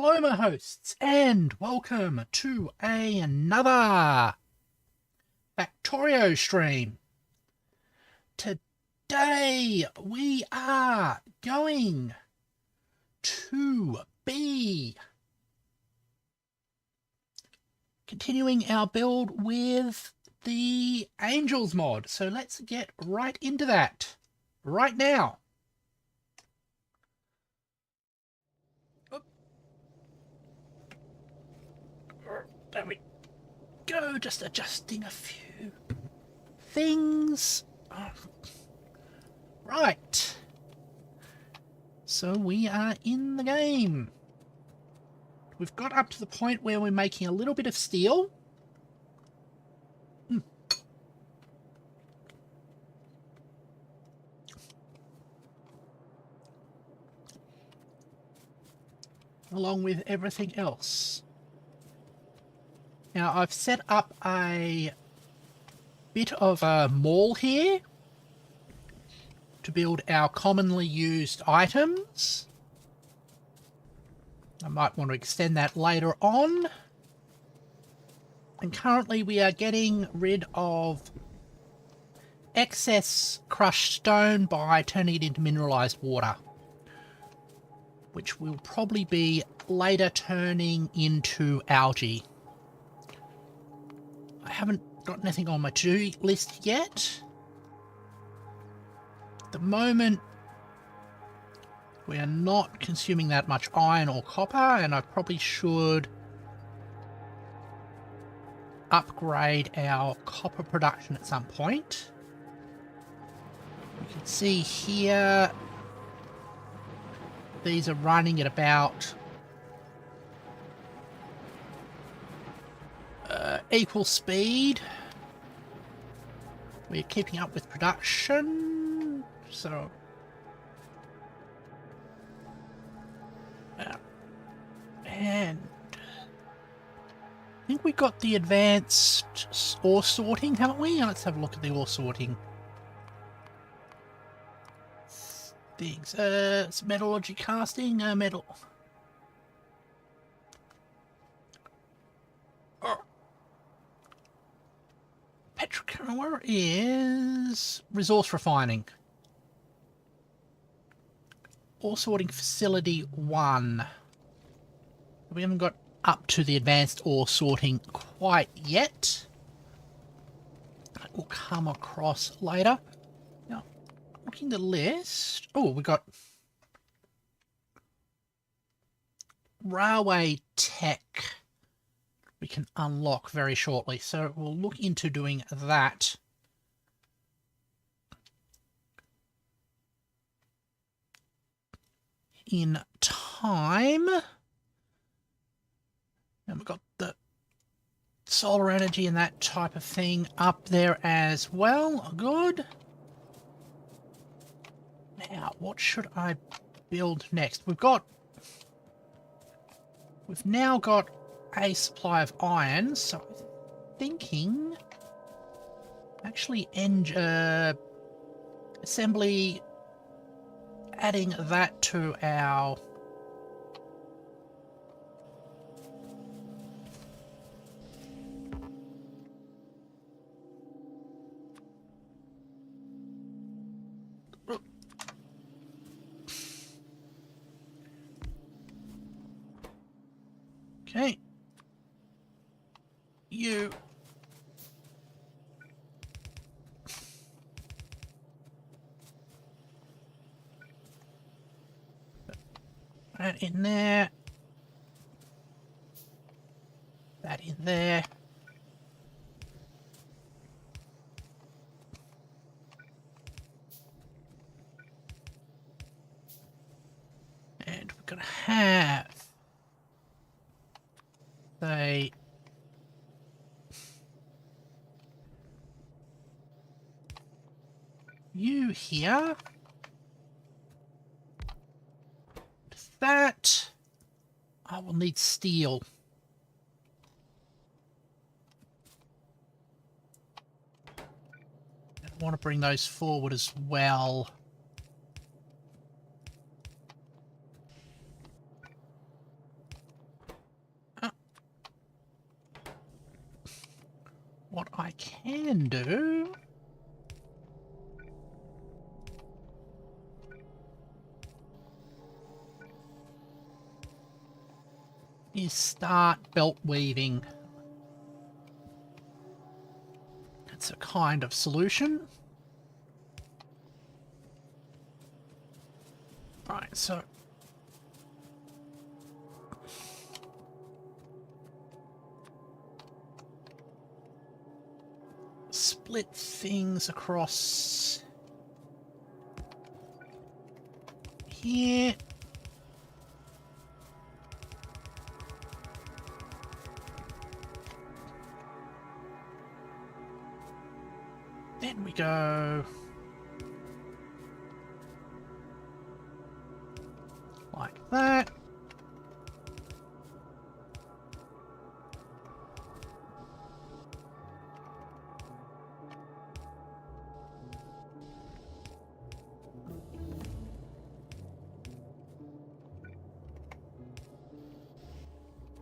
Hello, my hosts, and welcome to another Factorio stream. Today we are going to be continuing our build with the Angels mod. So let's get right into that right now. There we go, just adjusting a few things. Right. So we are in the game. We've got up to the point where we're making a little bit of steel. Along with everything else. Now I've set up a bit of a mall here to build our commonly used items. I might want to extend that later on. And currently we are getting rid of excess crushed stone by turning it into mineralized water, which will probably be later turning into algae. I haven't got anything on my to-do list yet. At the moment, we are not consuming that much iron or copper, and I probably should upgrade our copper production at some point. You can see here, these are running at about equal speed. We're keeping up with production, so and I think we got the advanced ore sorting, haven't we? Let's have a look at the ore sorting things. It's metallurgy casting, metal. Where is resource refining? Ore sorting facility 1. We haven't got up to the advanced ore sorting quite yet. That will come across later. Now, looking at the list. Oh, we got railway tech. We can unlock very shortly, so we'll look into doing that. In time. And we've got the solar energy and that type of thing up there as well. Good. Now, what should I build next? We've now got a supply of iron, so I'm thinking actually assembly, adding that to our okay. You that in there, that in there. And we're going to have say you here. That I will need steel. I want to bring those forward as well. I can do is start belt weaving. That's a kind of solution. Right, so split things across here. Then we go like that.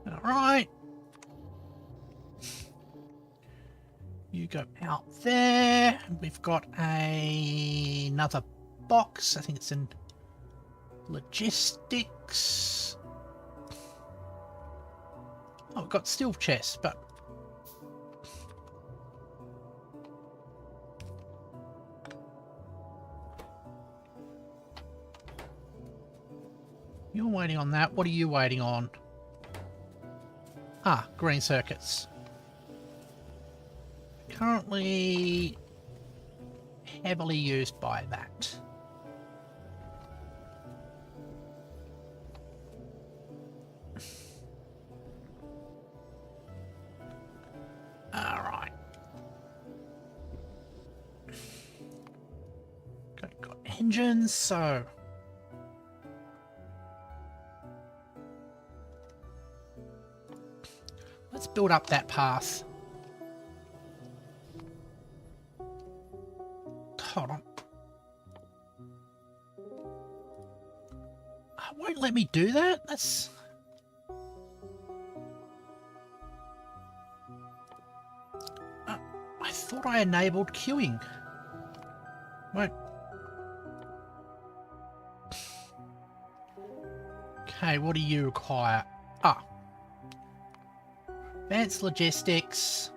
All right. You go out there. We've got another box. I think it's in logistics. Oh, we've got steel chests, but you're waiting on that. What are you waiting on? Ah, green circuits. Currently heavily used by that. Alright. Got engines, so let's build up that path. Hold on. It won't let me do that? That's... I thought I enabled queuing. Won't... Okay, what do you require? Ah. Advanced logistics.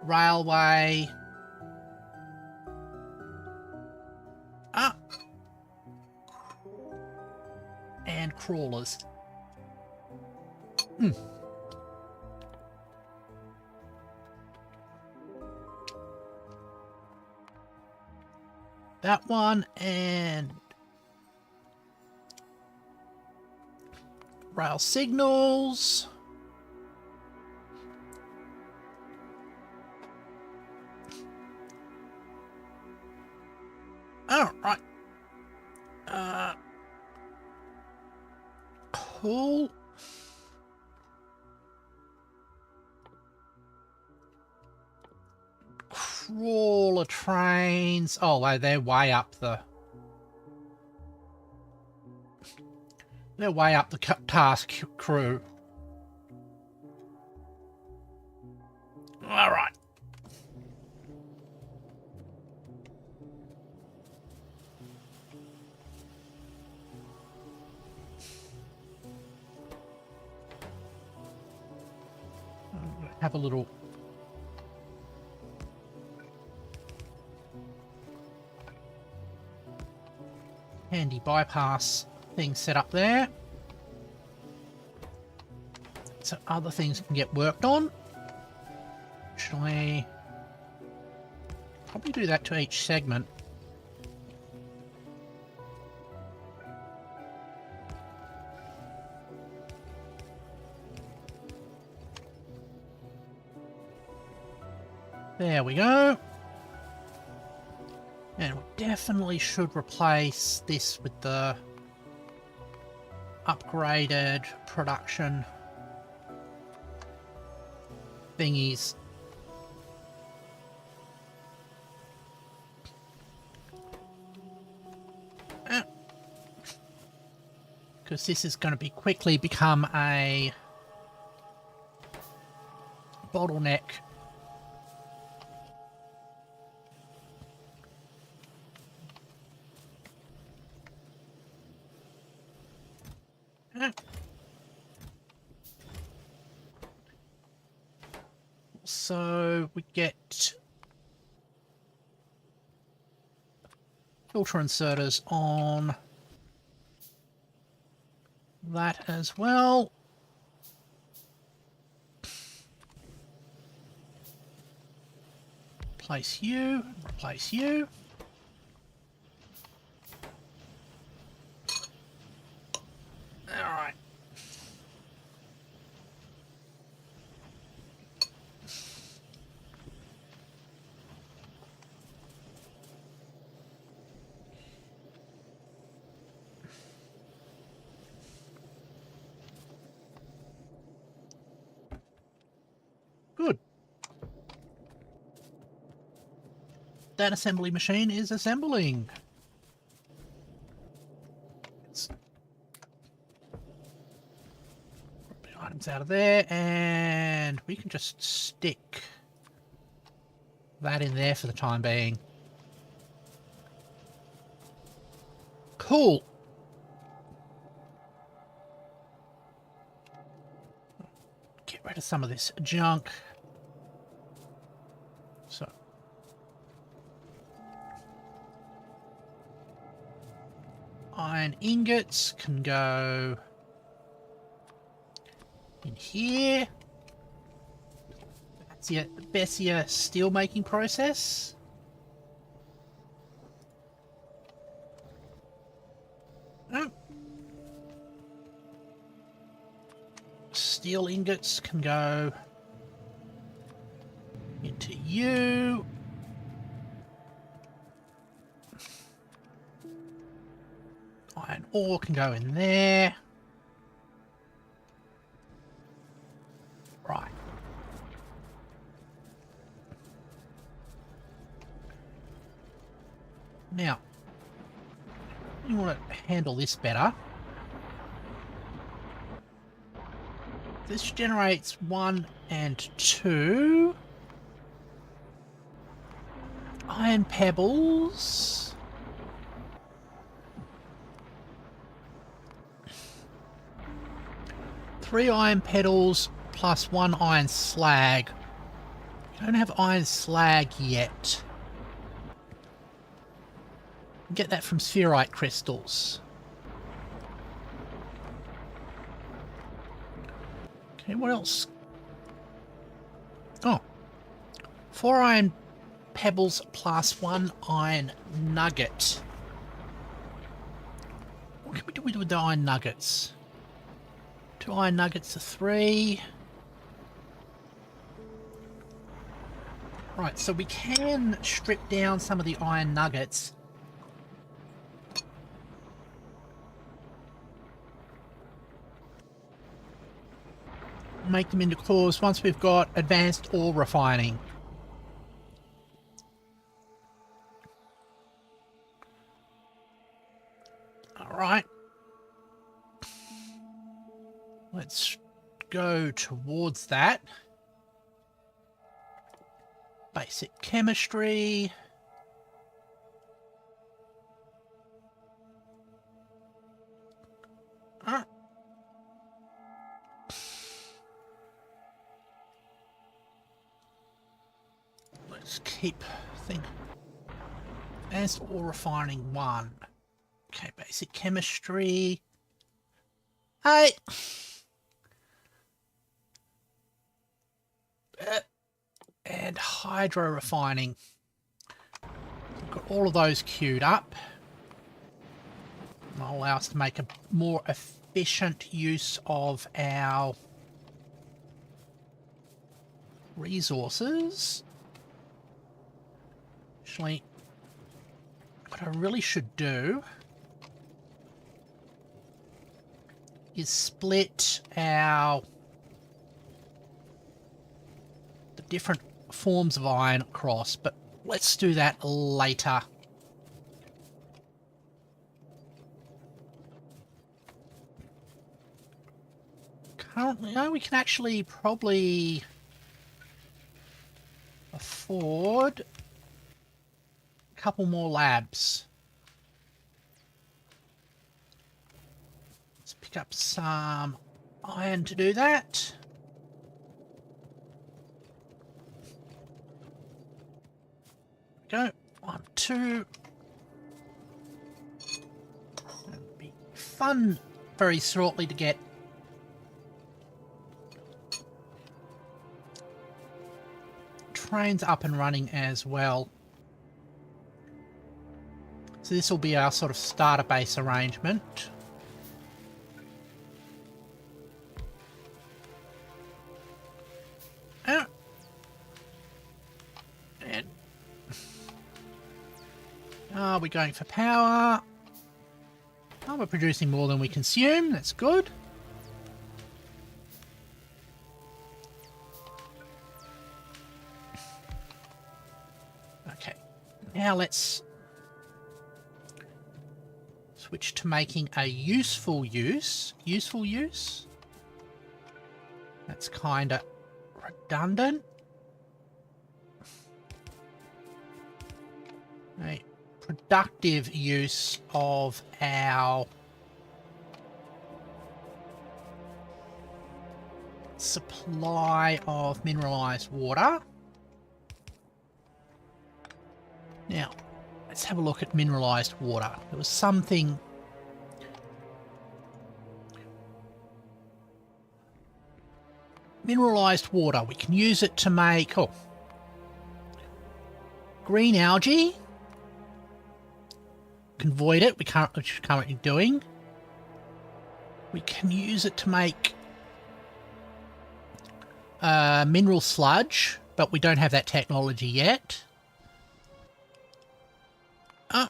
Railway. Ah. And crawlers. That one and rail signals. Oh, right. Cool. Crawler trains. Oh, they're way up the... They're way up the task crew. All right. Have a little handy bypass thing set up there, so other things can get worked on. Actually, probably do that to each segment. There we go. And we definitely should replace this with the upgraded production thingies. Because this is going to be quickly become a bottleneck. So we get filter inserters on that as well. Replace you, replace you. Alright. Good. That assembly machine is assembling. Let's put the items out of there, and we can just stick that in there for the time being. Cool. Get rid of some of this junk. So. Iron ingots can go in here. That's your Bessia steel making process. Oh. Steel ingots can go into you. Iron ore can go in there. Right. Now, you want to handle this better. This generates 1 and 2 iron pebbles. Three iron petals plus 1 iron slag. I don't have iron slag yet. Get that from spherite crystals. Okay, what else? Oh, 4 iron pebbles plus 1 iron nugget. What can we do with the iron nuggets? 2 iron nuggets to 3. Right, so we can strip down some of the iron nuggets. Make them into cores once we've got advanced ore refining. Alright. Let's go towards that. Basic chemistry. Let's keep thing. Advanced ore refining 1. Okay, basic chemistry. Hey. And hydro refining. We've got all of those queued up. That'll allow us to make a more efficient use of our resources. Actually, what I really should do is split the different forms of iron across, but let's do that later. Currently, no, we can actually probably afford a couple more labs. Let's pick up some iron to do that. There we go. 1, 2. It'll be fun very shortly to get trains up and running as well. So this will be our sort of starter base arrangement. And are we going for power? Oh, we're producing more than we consume. That's good. Okay, now let's switch to making a useful use. Useful use? That's kind of redundant. A productive use of our supply of mineralized water. Now, let's have a look at mineralized water. There was something... Mineralized water, we can use it to make green algae. Can void it, which we're currently doing. We can use it to make mineral sludge, but we don't have that technology yet. Can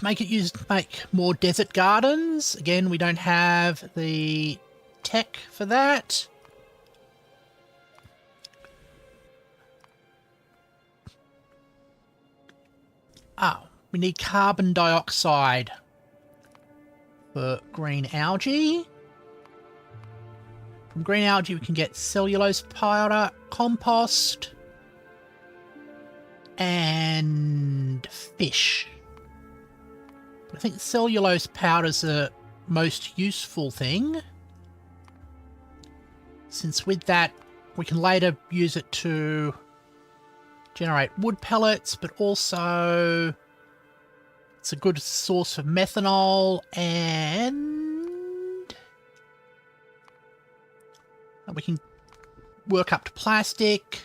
make it used to make more desert gardens. Again, we don't have the tech for that. We need carbon dioxide for green algae. From green algae we can get cellulose powder, compost, and fish. I think cellulose powder is the most useful thing, since with that we can later use it to generate wood pellets, but also it's a good source of methanol, and we can work up to plastic,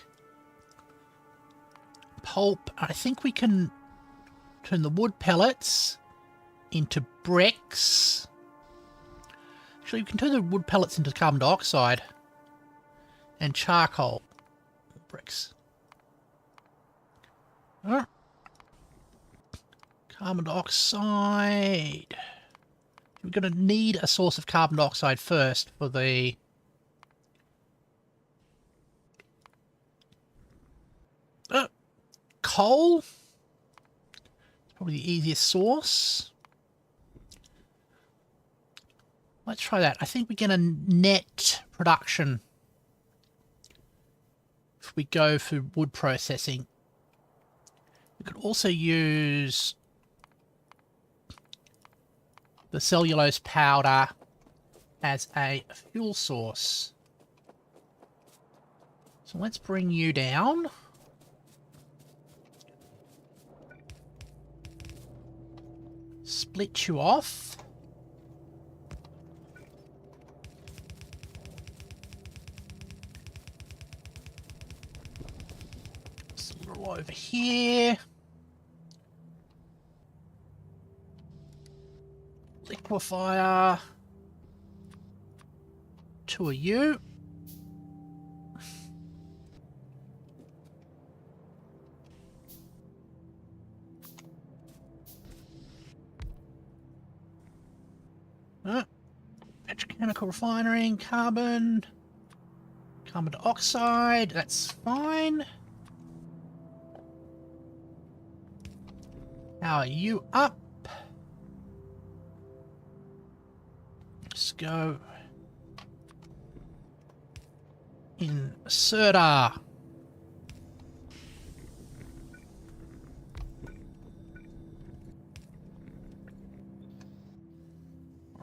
pulp. I think we can turn the wood pellets into bricks. Actually, we can turn the wood pellets into carbon dioxide and charcoal bricks. Carbon dioxide. We're going to need a source of carbon dioxide first for the coal. It's probably the easiest source. Let's try that. I think we get a net production if we go for wood processing. We could also use the cellulose powder as a fuel source. So let's bring you down. Split you off. Just a little over here. Liquefier. 2 of you. Petrochemical refinery, carbon dioxide, that's fine. How are you up? Let's go. Inserter.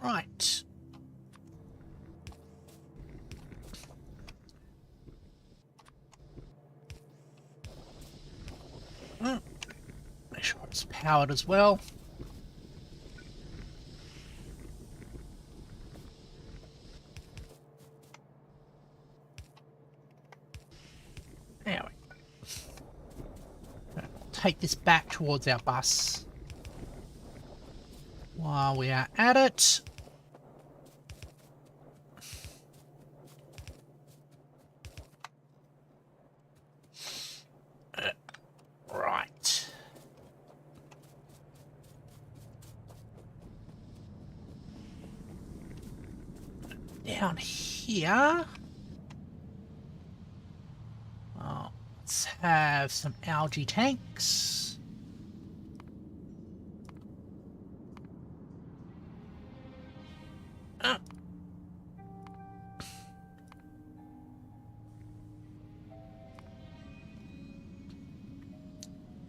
Right. Make sure it's powered as well. There we go. Take this back towards our bus. While we are at it, right. Down here, let's have some algae tanks.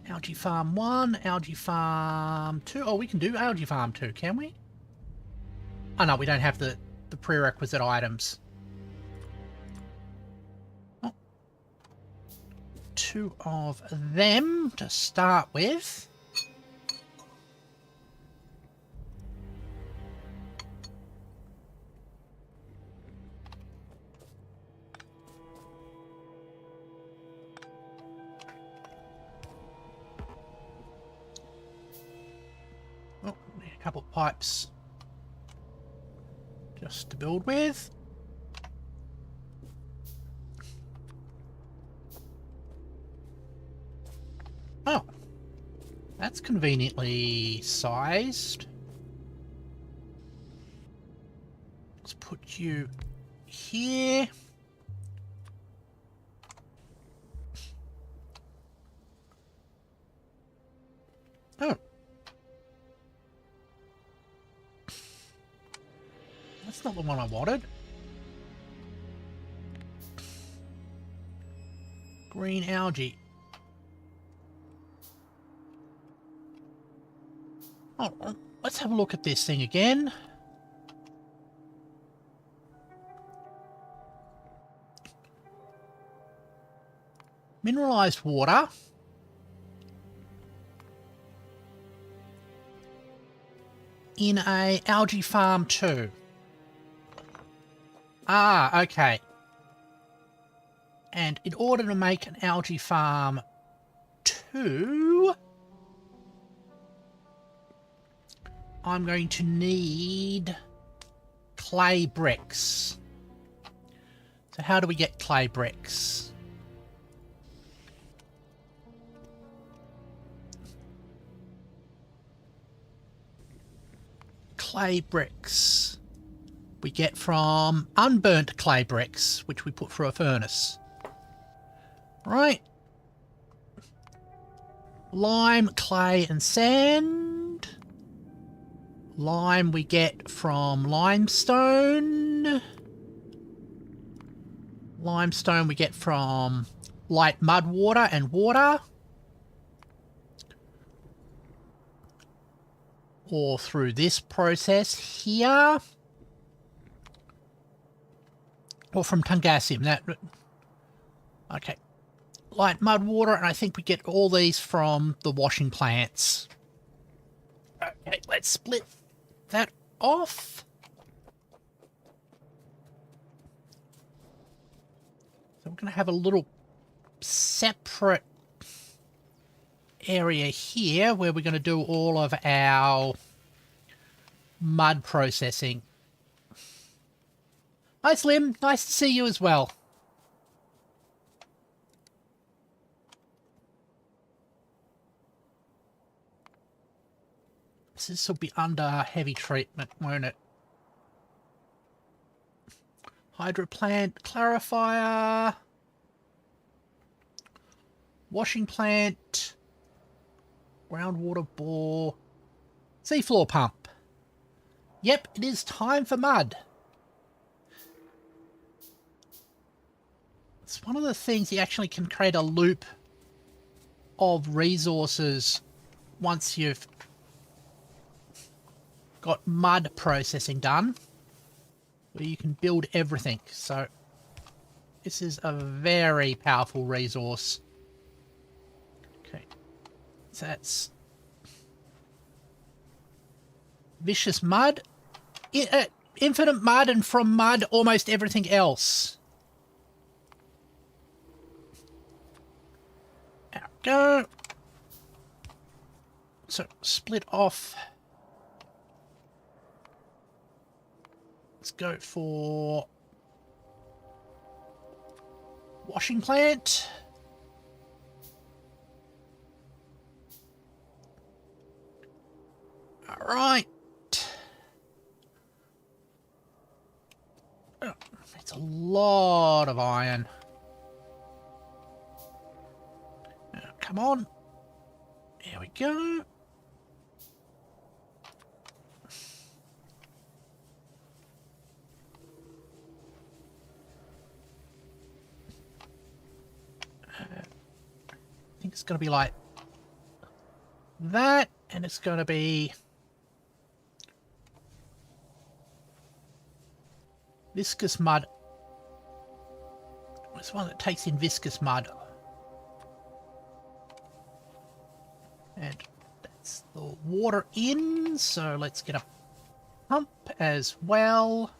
Algae Farm 1, Algae Farm 2. Oh, we can do Algae Farm 2, can we? Oh, no, we don't have the prerequisite items. Oh. 2 of them to start with. Oh, a couple of pipes just to build with. Oh, that's conveniently sized. Let's put you here. Oh. That's not the one I wanted. Green algae. Oh, let's have a look at this thing again. Mineralized water. In a algae farm 2. Ah, okay. And in order to make an algae farm 2, I'm going to need clay bricks. So how do we get clay bricks? Clay bricks we get from unburnt clay bricks, which we put through a furnace. Right. Lime, clay, and sand. Lime we get from limestone. Limestone we get from light mud water and water. Or through this process here. Or from Tungasium. Okay. Light mud water, and I think we get all these from the washing plants. Okay, let's split that off. So we're going to have a little separate area here where we're going to do all of our mud processing. Hi Slim, nice to see you as well. This will be under heavy treatment, won't it? Hydro plant, clarifier, washing plant, groundwater bore, seafloor pump. Yep, it is time for mud. It's one of the things you actually can create a loop of resources once you've got mud processing done, where you can build everything. So this is a very powerful resource. Okay, so that's vicious mud, infinite mud, and from mud, almost everything else. There we go. So split off. Let's go for washing plant. All right. Oh, it's a lot of iron. Come on. There we go. I think it's going to be like that, and it's going to be viscous mud. This one that takes in viscous mud. And that's the water in, so let's get a pump as well.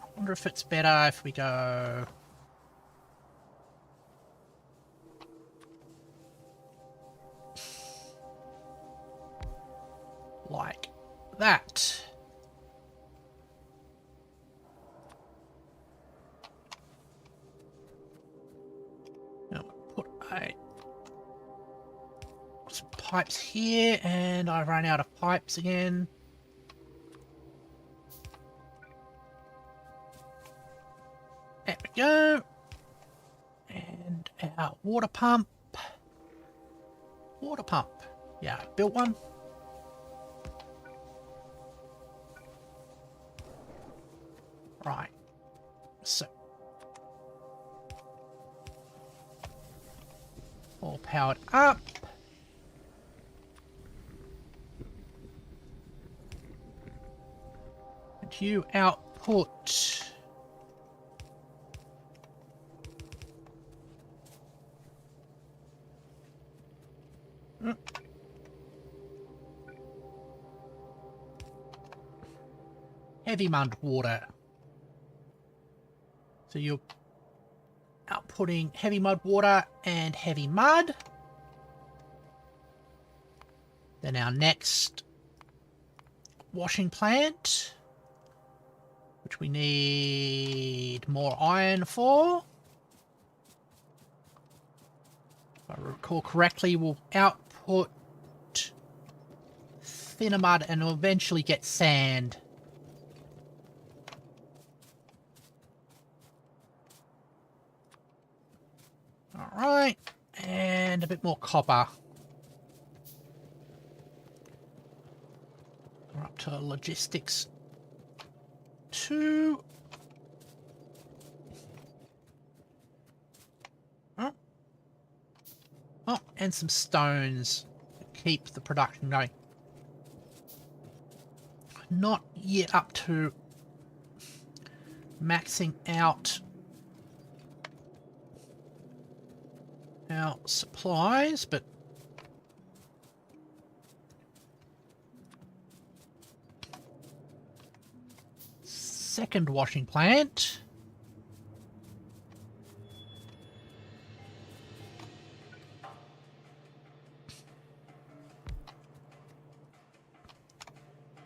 I wonder if it's better if we go like that. Now put some pipes here, and I run out of pipes again. There we go. And our water pump. Water pump. Yeah, built one. Right. So. All powered up. And you output heavy mud water. So you're outputting heavy mud water and heavy mud. Then our next washing plant, which we need more iron for. If I recall correctly, we'll output thinner mud and we'll eventually get sand. Alright, and a bit more copper. We're up to logistics 2. Oh, and some stones to keep the production going. Not yet up to maxing out our supplies, but second washing plant.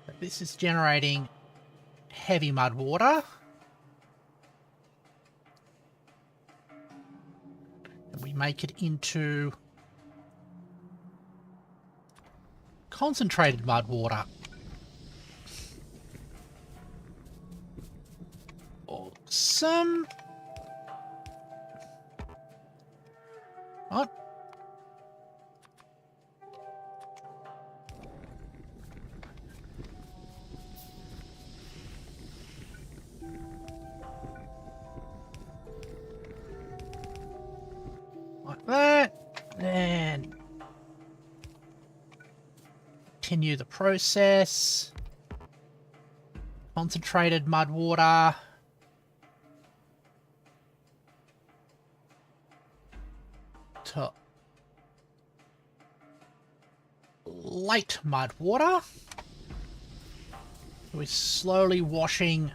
But this is generating heavy mud water. We make it into concentrated mud water. Awesome. What? Like that, and continue the process. Concentrated mud water. To light mud water. We're slowly washing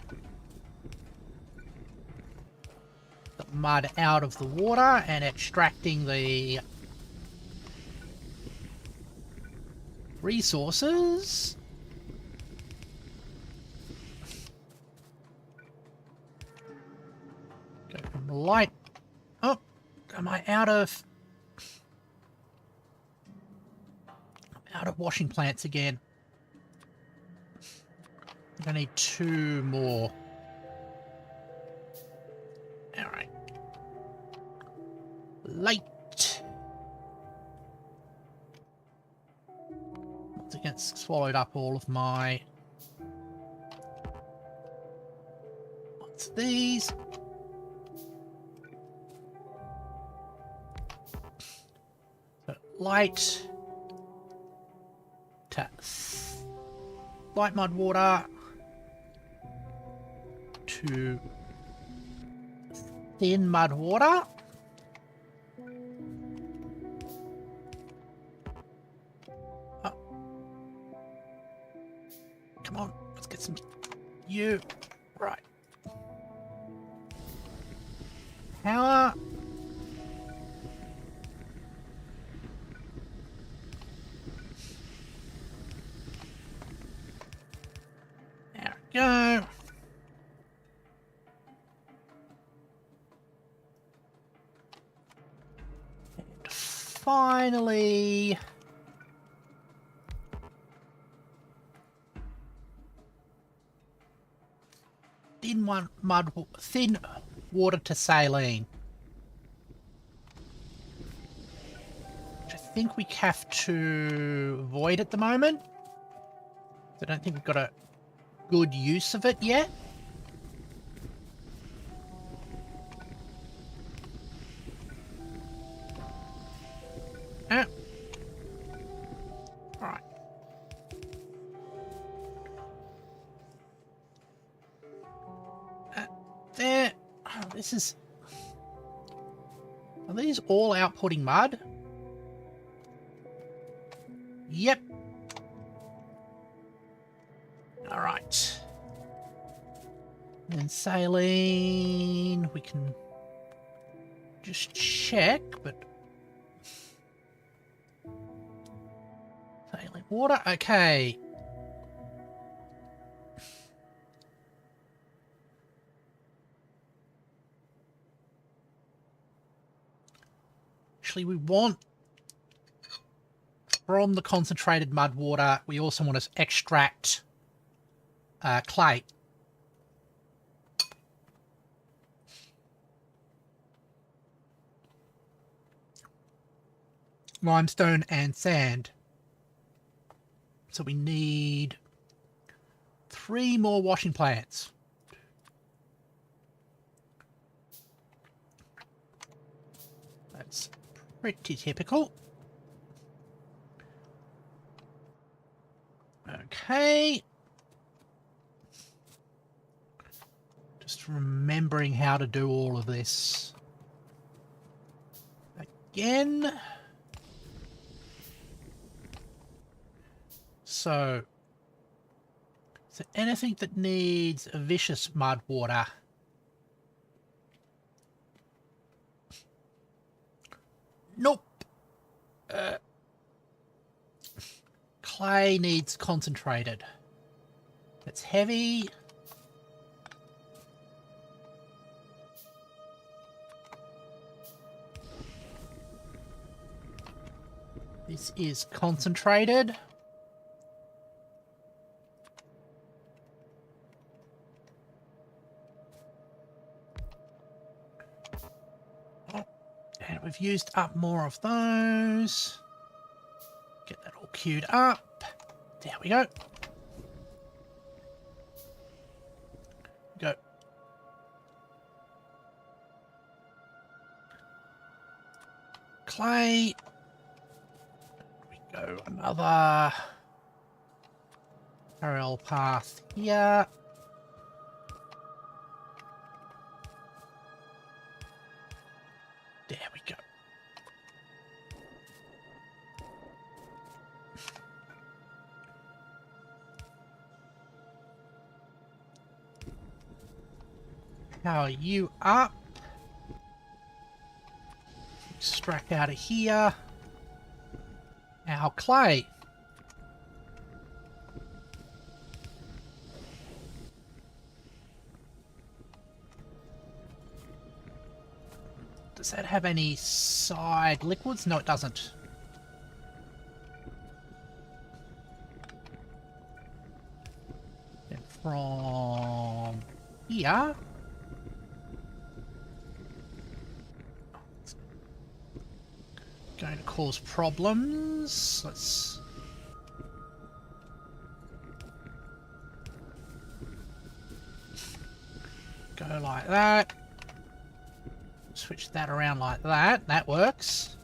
the mud out of the water and extracting the resources. Go from light. Oh, am I out of... I'm out of washing plants again. I need 2 more. Alright. Light. Once again, it's swallowed up all of my... What's these? So, light. Light mud water. To thin mud water. Oh. Come on, let's get some you. Right. Power. There we go. Finally, thin water to saline. Which I think we have to avoid at the moment. I don't think we've got a good use of it yet. Alright. There. Oh, this is... Are these all outputting mud? Yep. Alright. And saline... We can just check, but... Saline water, okay. Actually, we want, from the concentrated mud water, we also want to extract clay. Limestone and sand. So we need 3 more washing plants. That's pretty typical. Okay. Just remembering how to do all of this again. So, is there anything that needs a vicious mud water? Nope. Clay needs concentrated. It's heavy. This is concentrated. And we've used up more of those. Get that all queued up. There we go. Go. Clay. We go another Parallel path here. There we go. Power you up. Extract out of here. Our clay. Does that have any side liquids? No, it doesn't. Then from here, going to cause problems. Let's go like that. Switch that around like that. That works.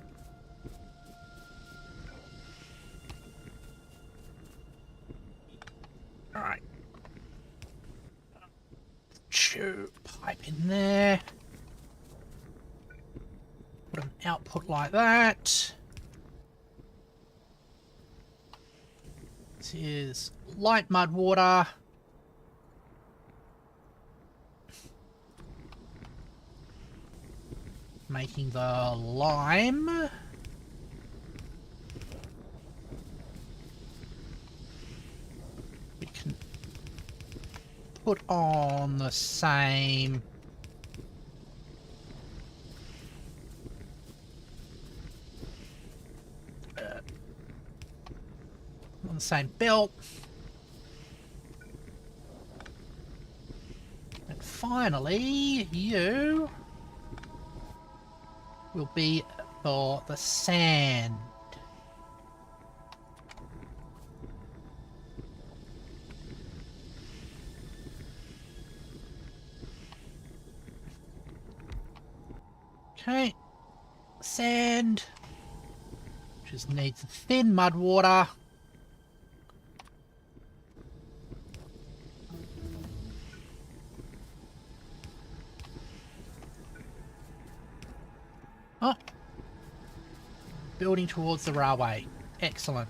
Alright. Tube pipe in there. Put an output like that. This is light mud water. Making the lime. We can put on the same on the same belt. And finally, you will be for the sand. Okay, sand, just needs thin mud water. Oh, building towards the railway. Excellent.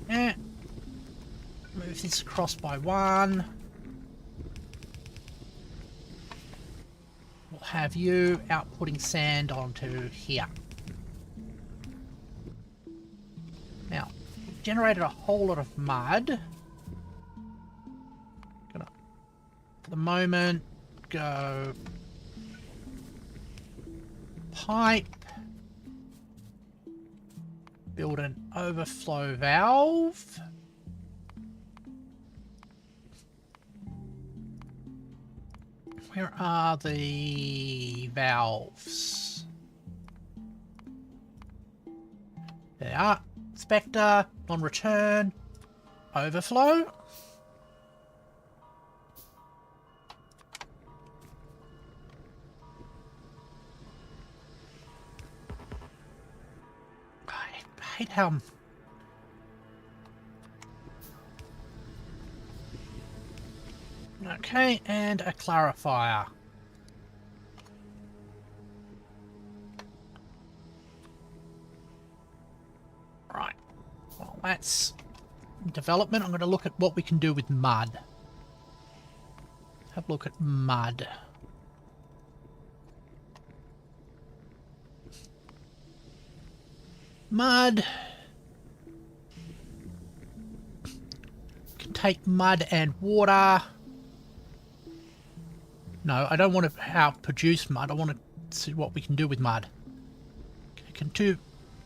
Yeah. Move this across by one. We'll have you outputting sand onto here. Now, we've generated a whole lot of mud. Gonna, for the moment, go pipe. Build an overflow valve. Where are the valves? There they are. Spectre, non-return, overflow. I hate how... Okay, and a clarifier. Right. Well, that's development. I'm going to look at what we can do with mud. Have a look at mud. Mud. Can take mud and water. No, I don't want to produce mud. I want to see what we can do with mud. We can do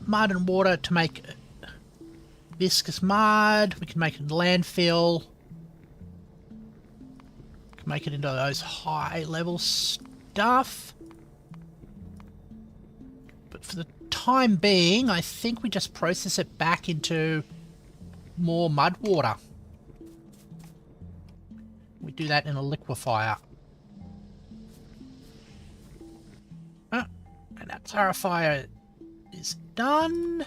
mud and water to make viscous mud. We can make it in landfill. We can make it into those high level stuff. But for the time being, I think we just process it back into more mud water. We do that in a liquefier. And that clarifier is done.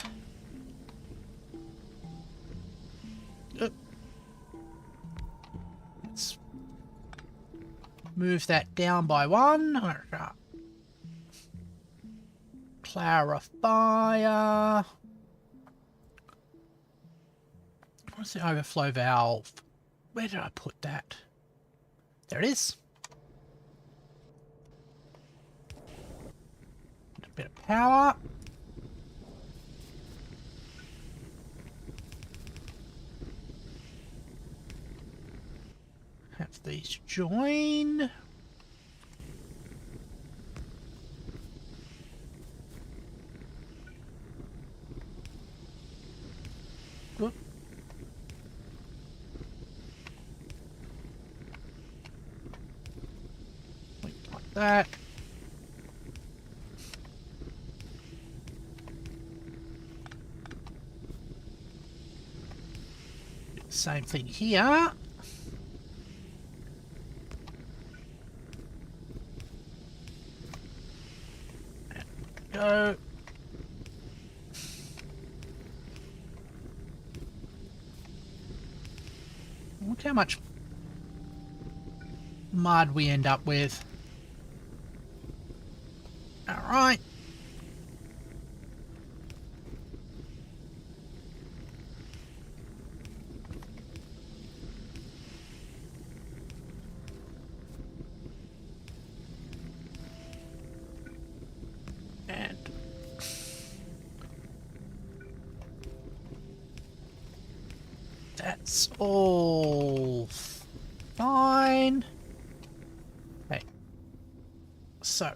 Let's move that down by one. Clarifier. What's the overflow valve? Where did I put that? There it is. A bit of power. Have these join. Whoop. Like that. Same thing here. Go. Look how much mud we end up with. All right. That's all fine. Okay. So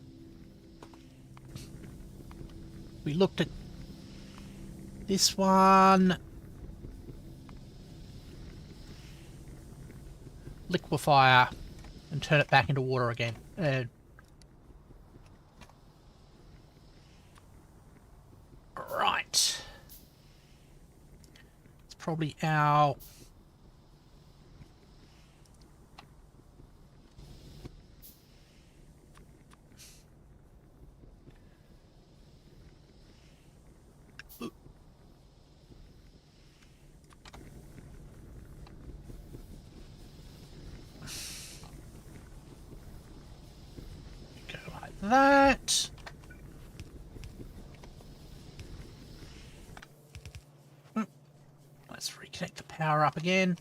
we looked at this one. Liquefier and turn it back into water again. Right. Probably our go like that. Let's reconnect the power up again.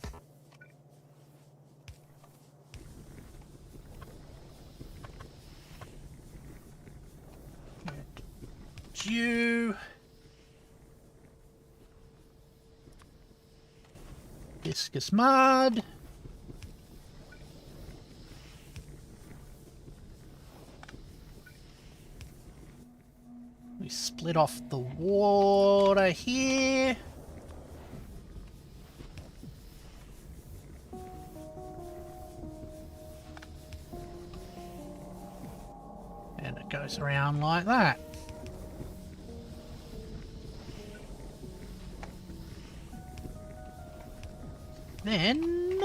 Dew. Viscous mud. We split off the water here. And it goes around like that. Then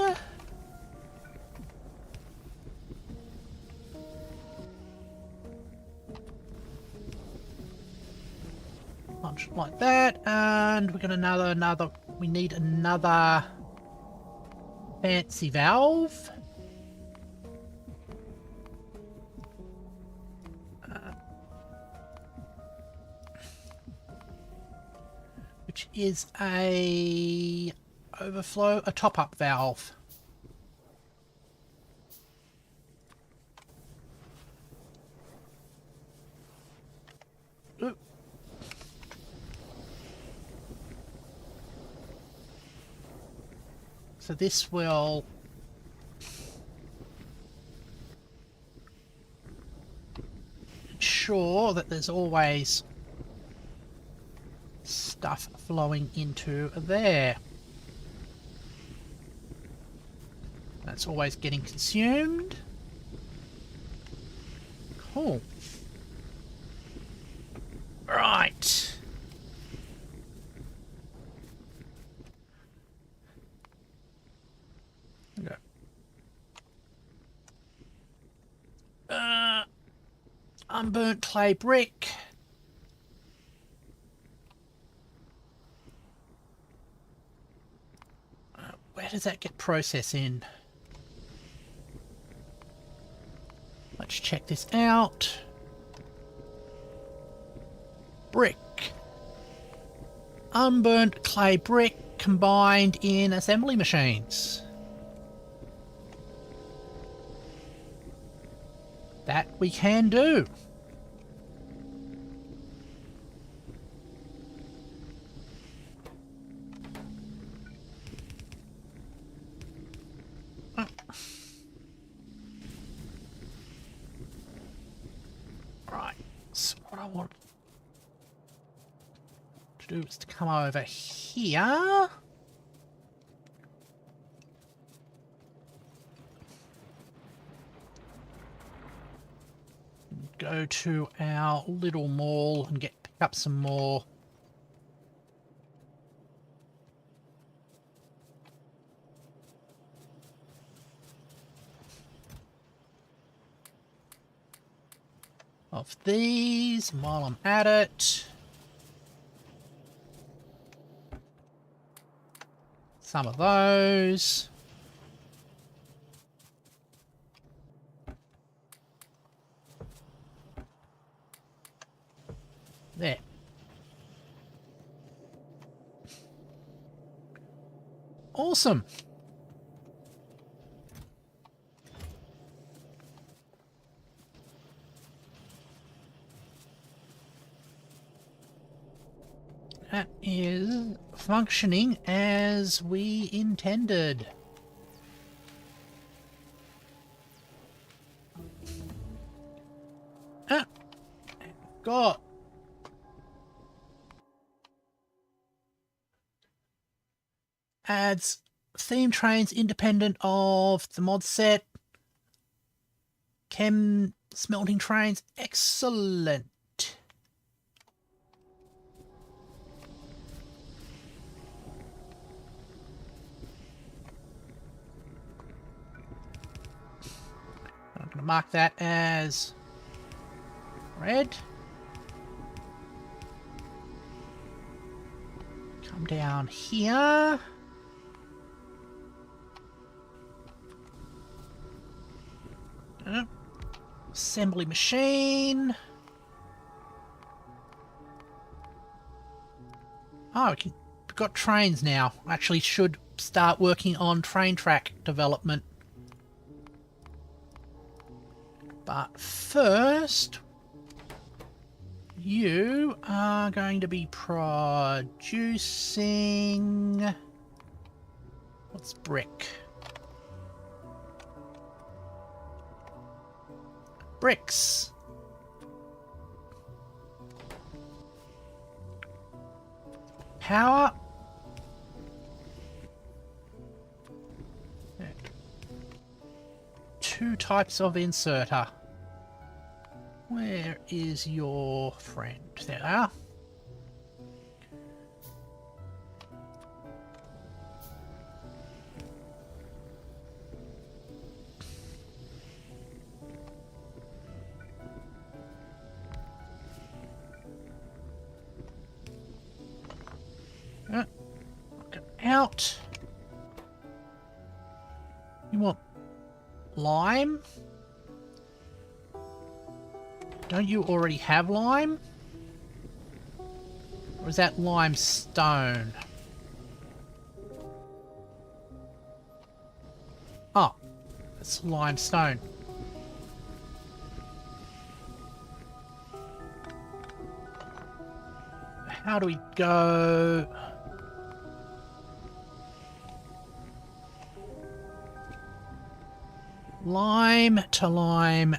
punch like that, and we're gonna we need another fancy valve. Which is a top-up valve. Ooh. So this will ensure that there's always stuff flowing into there. That's always getting consumed. Cool. Right. Okay. Unburnt clay brick. Where does that get processed in? Let's check this out. Brick. Unburnt clay brick combined in assembly machines. That we can do. Right, so what I want to do is to come over here. Go to our little mall and pick up some more of these while I'm at it. Some of those. There. Awesome. That is functioning as we intended. Got adds theme trains independent of the mod set. Chem smelting trains. Excellent. I'm going to mark that as red. Come down here. Assembly machine. Oh, we've got trains now. Actually should start working on train track development. But first, you are going to be producing... What's brick? Bricks. Power. Two types of inserter. Where is your friend? There they are. Get out. You want lime? Don't you already have lime? Or is that limestone? Oh, it's limestone. How do we go? Lime to lime.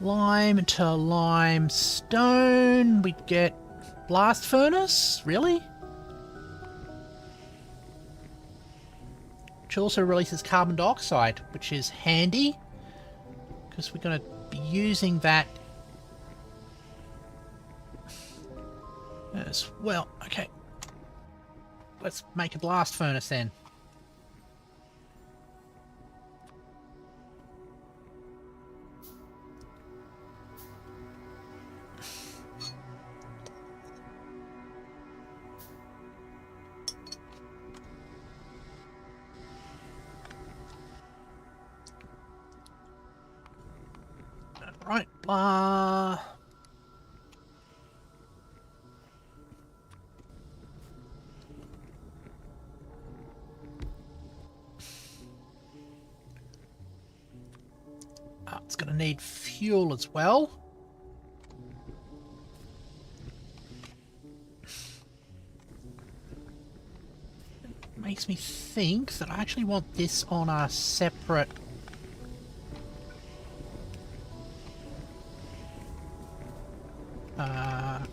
Lime to limestone. We get blast furnace? Really? Which also releases carbon dioxide, which is handy. Because we're going to be using that as well. Okay. Let's make a blast furnace then. Right, blah. Oh, it's going to need fuel as well. Makes me think that I actually want this on a separate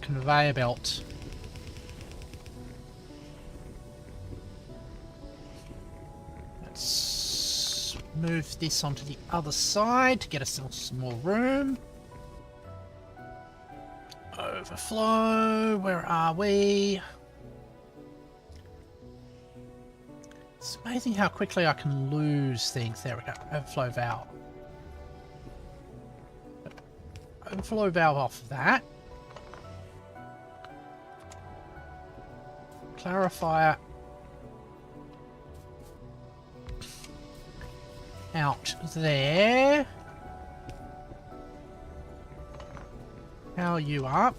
conveyor belt. Let's move this onto the other side to get us some more room. Overflow, where are we? It's amazing how quickly I can lose things. There we go. Overflow valve. Overflow valve off of that. Clarifier out there. Power you up.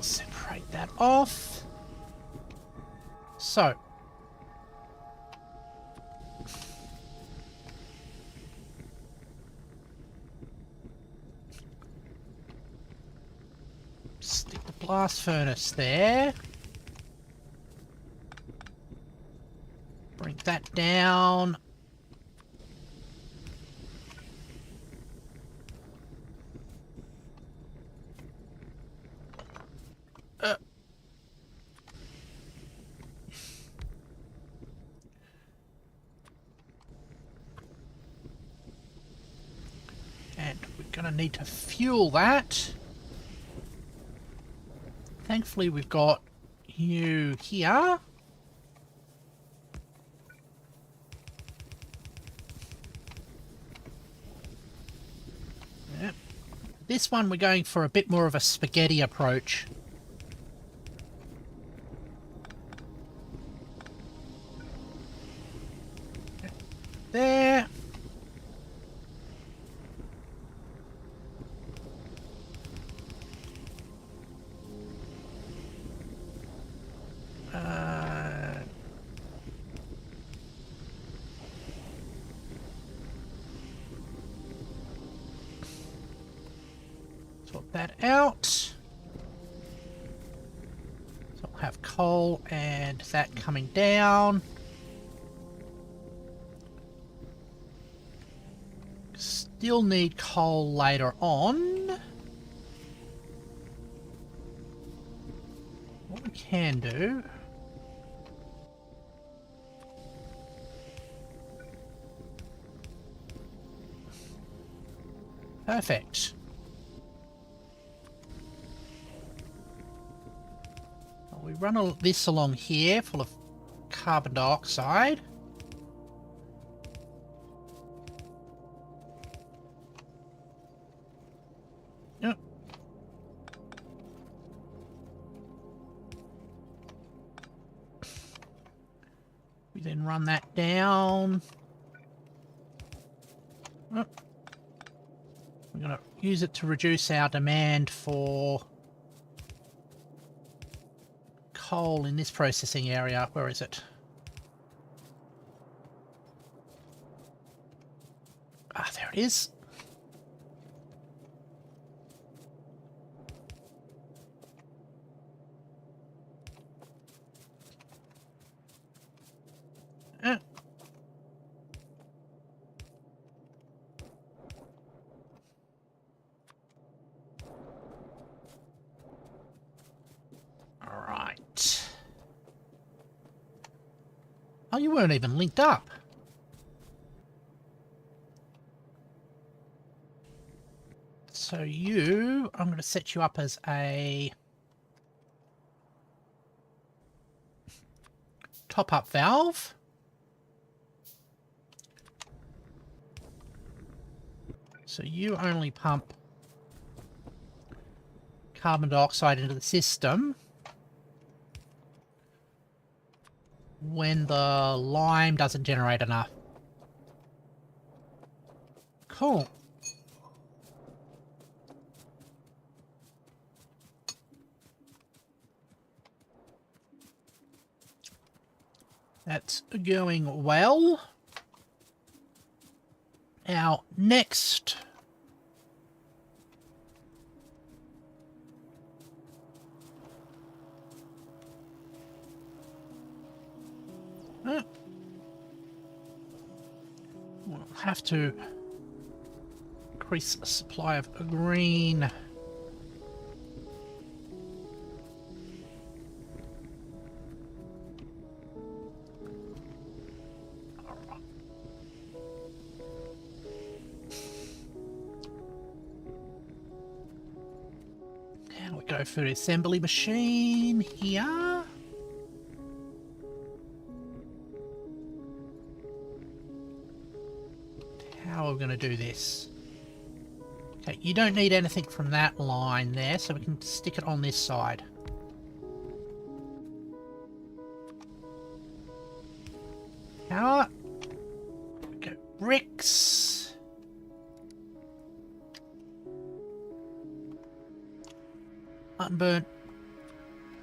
Separate that off. So. Stick the blast furnace there. Bring that down. And we're going to need to fuel that. Thankfully, we've got you here. Yep. This one, we're going for a bit more of a spaghetti approach. There. Sort that out. So we'll have coal and that coming down. Still need coal later on. What we can do... Perfect. We run this along here full of carbon dioxide. Yep. We then run that down. Yep. We're going to use it to reduce our demand for coal in this processing area. Where is it? Ah, there it is. Oh, you weren't even linked up. So you, I'm going to set you up as a top-up valve. So you only pump carbon dioxide into the system when the lime doesn't generate enough. Cool. That's going well. Our next we'll have to increase the supply of green. And we go for the assembly machine here. How are we going to do this? Okay, you don't need anything from that line there, so we can stick it on this side. Power. Go bricks. Unburnt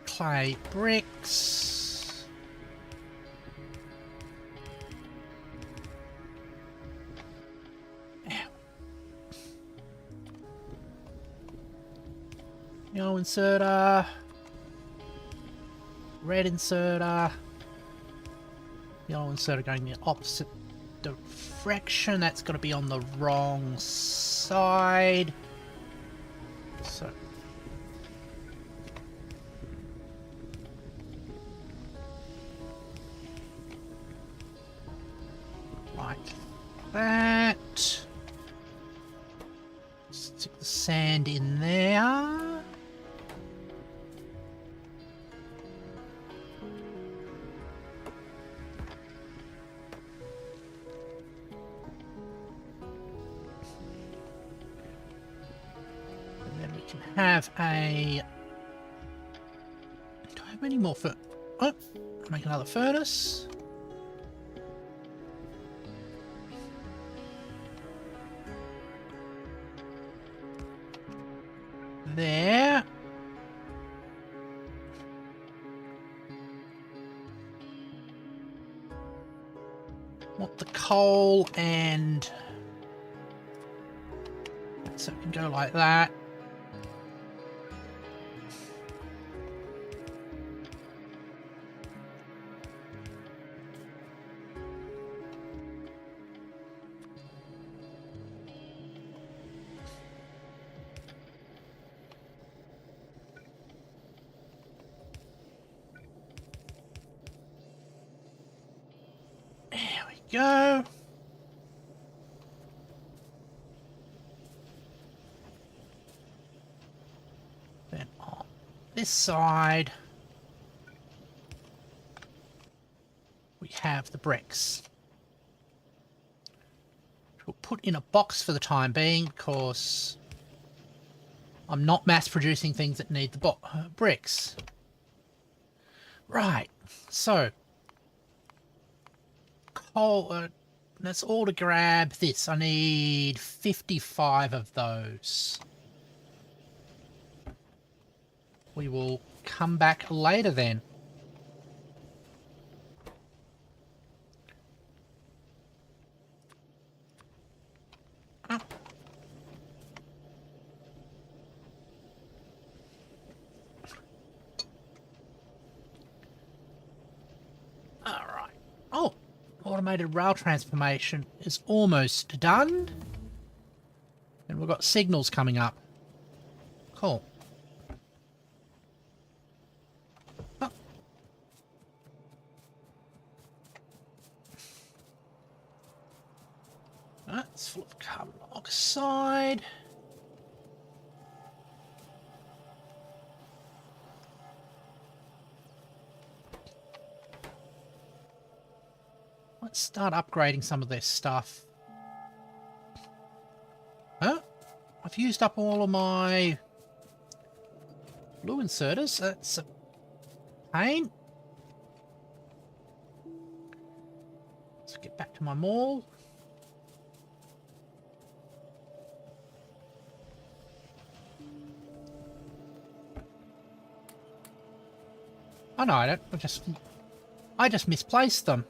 clay bricks. Yellow inserter, red inserter, yellow inserter going the opposite direction. That's got to be on the wrong side. So like that. Stick the sand in there. Have a... Do I have any more Oh, make another furnace. There. Want the coal and... So it can go like that. Go. Then on this side, we have the bricks. We'll put in a box for the time being because I'm not mass producing things that need the bricks. Right, so coal, that's all to grab this. I need 55 of those. We will come back later then. Oh. All right. Oh. Automated rail transformation is almost done. And we've got signals coming up. Cool. Oh. That's full of carbon monoxide. Let's start upgrading some of this stuff. Huh? I've used up all of my blue inserters. That's a pain. Come on, mall. Oh no, I don't. I just misplaced them.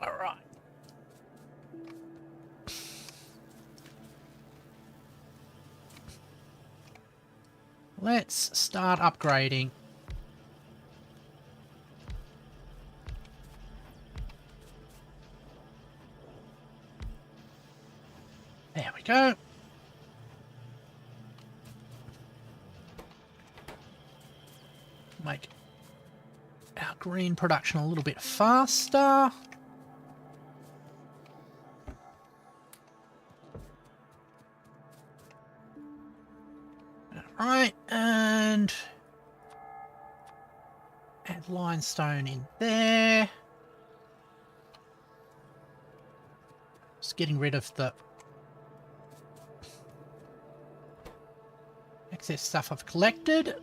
All right. Let's start upgrading. There we go. Make our green production a little bit faster. Alright, and add limestone in there. Just getting rid of the excess stuff I've collected.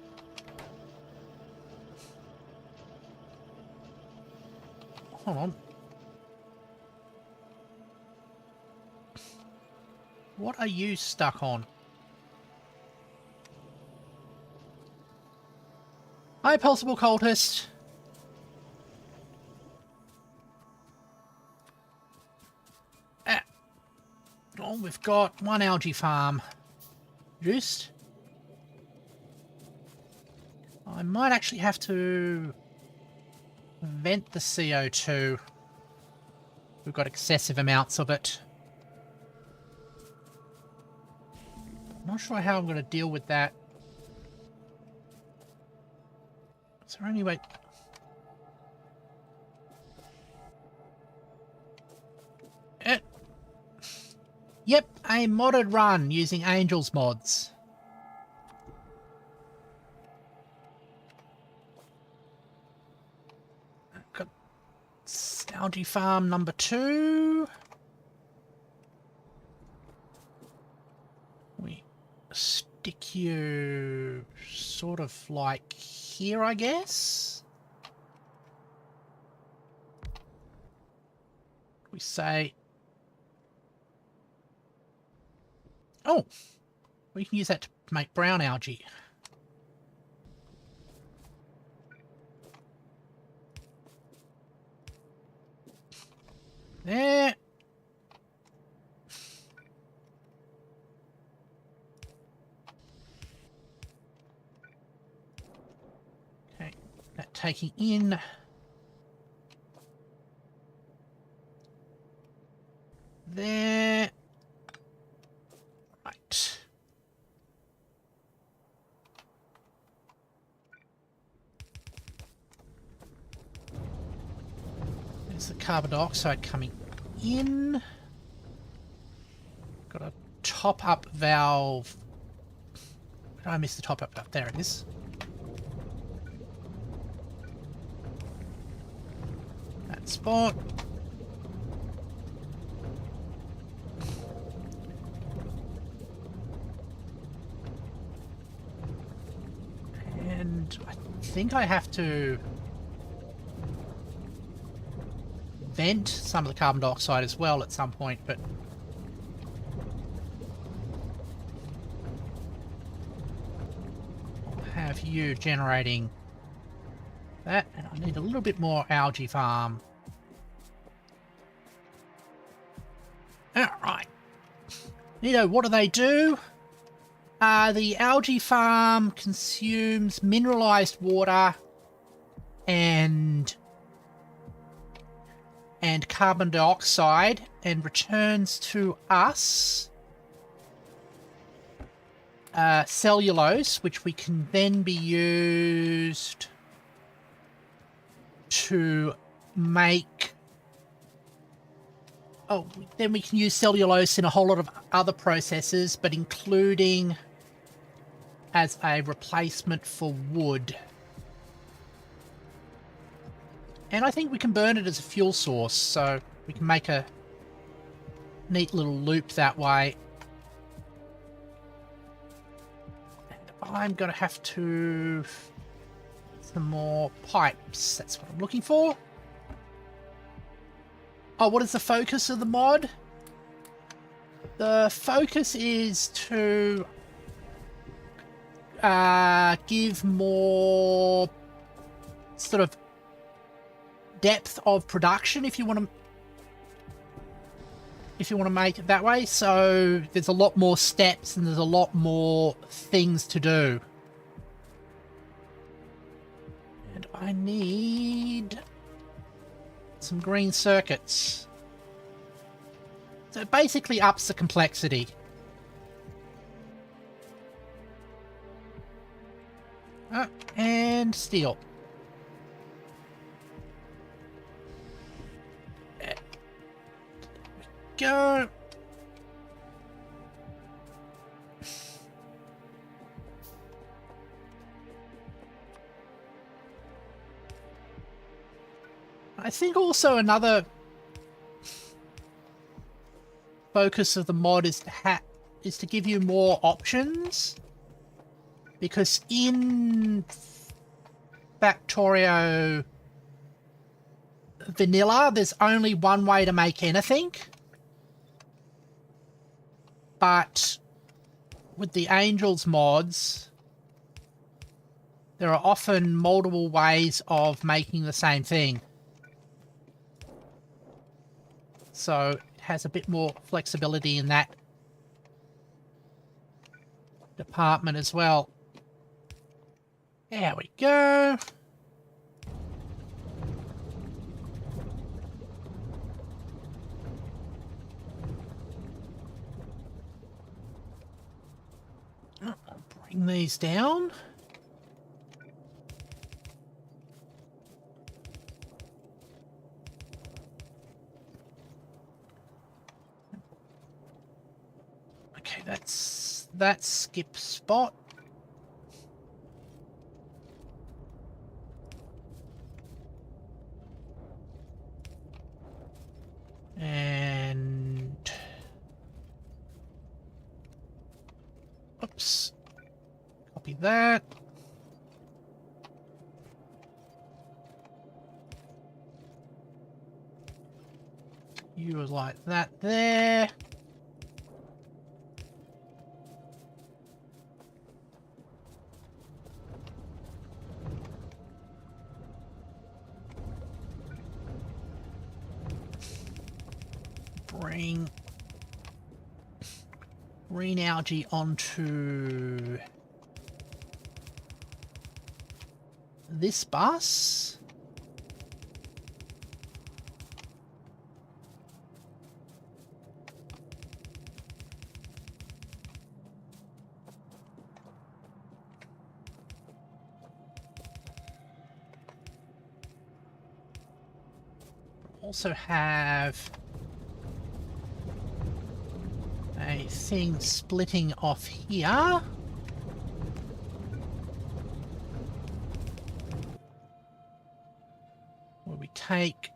Hold on. What are you stuck on? Hi, Pulsable Cultist. Oh, we've got one algae farm. Juiced. I might actually have to vent the CO2. We've got excessive amounts of it. Not sure how I'm going to deal with that. Is there any way? Yep, a modded run using Angel's mods. Got algae farm number 2. We stick you sort of like here, I guess. We say, oh, we can use that to make brown algae. There. Okay, that taking in. There. Right. There's the carbon dioxide coming in. Got a top-up valve. Did I miss the top-up valve? There it is. That spot. And I think I have to vent some of the carbon dioxide as well at some point, but I'll have you generating that, and I need a little bit more algae farm. Alright. Nito, what do? The algae farm consumes mineralized water and carbon dioxide and returns to us cellulose, which we can then be used to make... Oh, then we can use cellulose in a whole lot of other processes, but including as a replacement for wood. And I think we can burn it as a fuel source, so we can make a neat little loop that way. And I'm going to have to... some more pipes. That's what I'm looking for. Oh, what is the focus of the mod? The focus is to give more sort of depth of production, if you want to make it that way. So there's a lot more steps and there's a lot more things to do. And I need some green circuits. So it basically ups the complexity. And steel. There we go. I think also another focus of the mod is to give you more options, because in Factorio Vanilla there's only one way to make anything, but with the Angels mods there are often multiple ways of making the same thing. So it has a bit more flexibility in that department as well. There we go. I'll bring these down. Okay, that's that skip spot. And oops, copy that. You would like that there. Bring green algae onto this bus. Also have a thing splitting off here. Where we take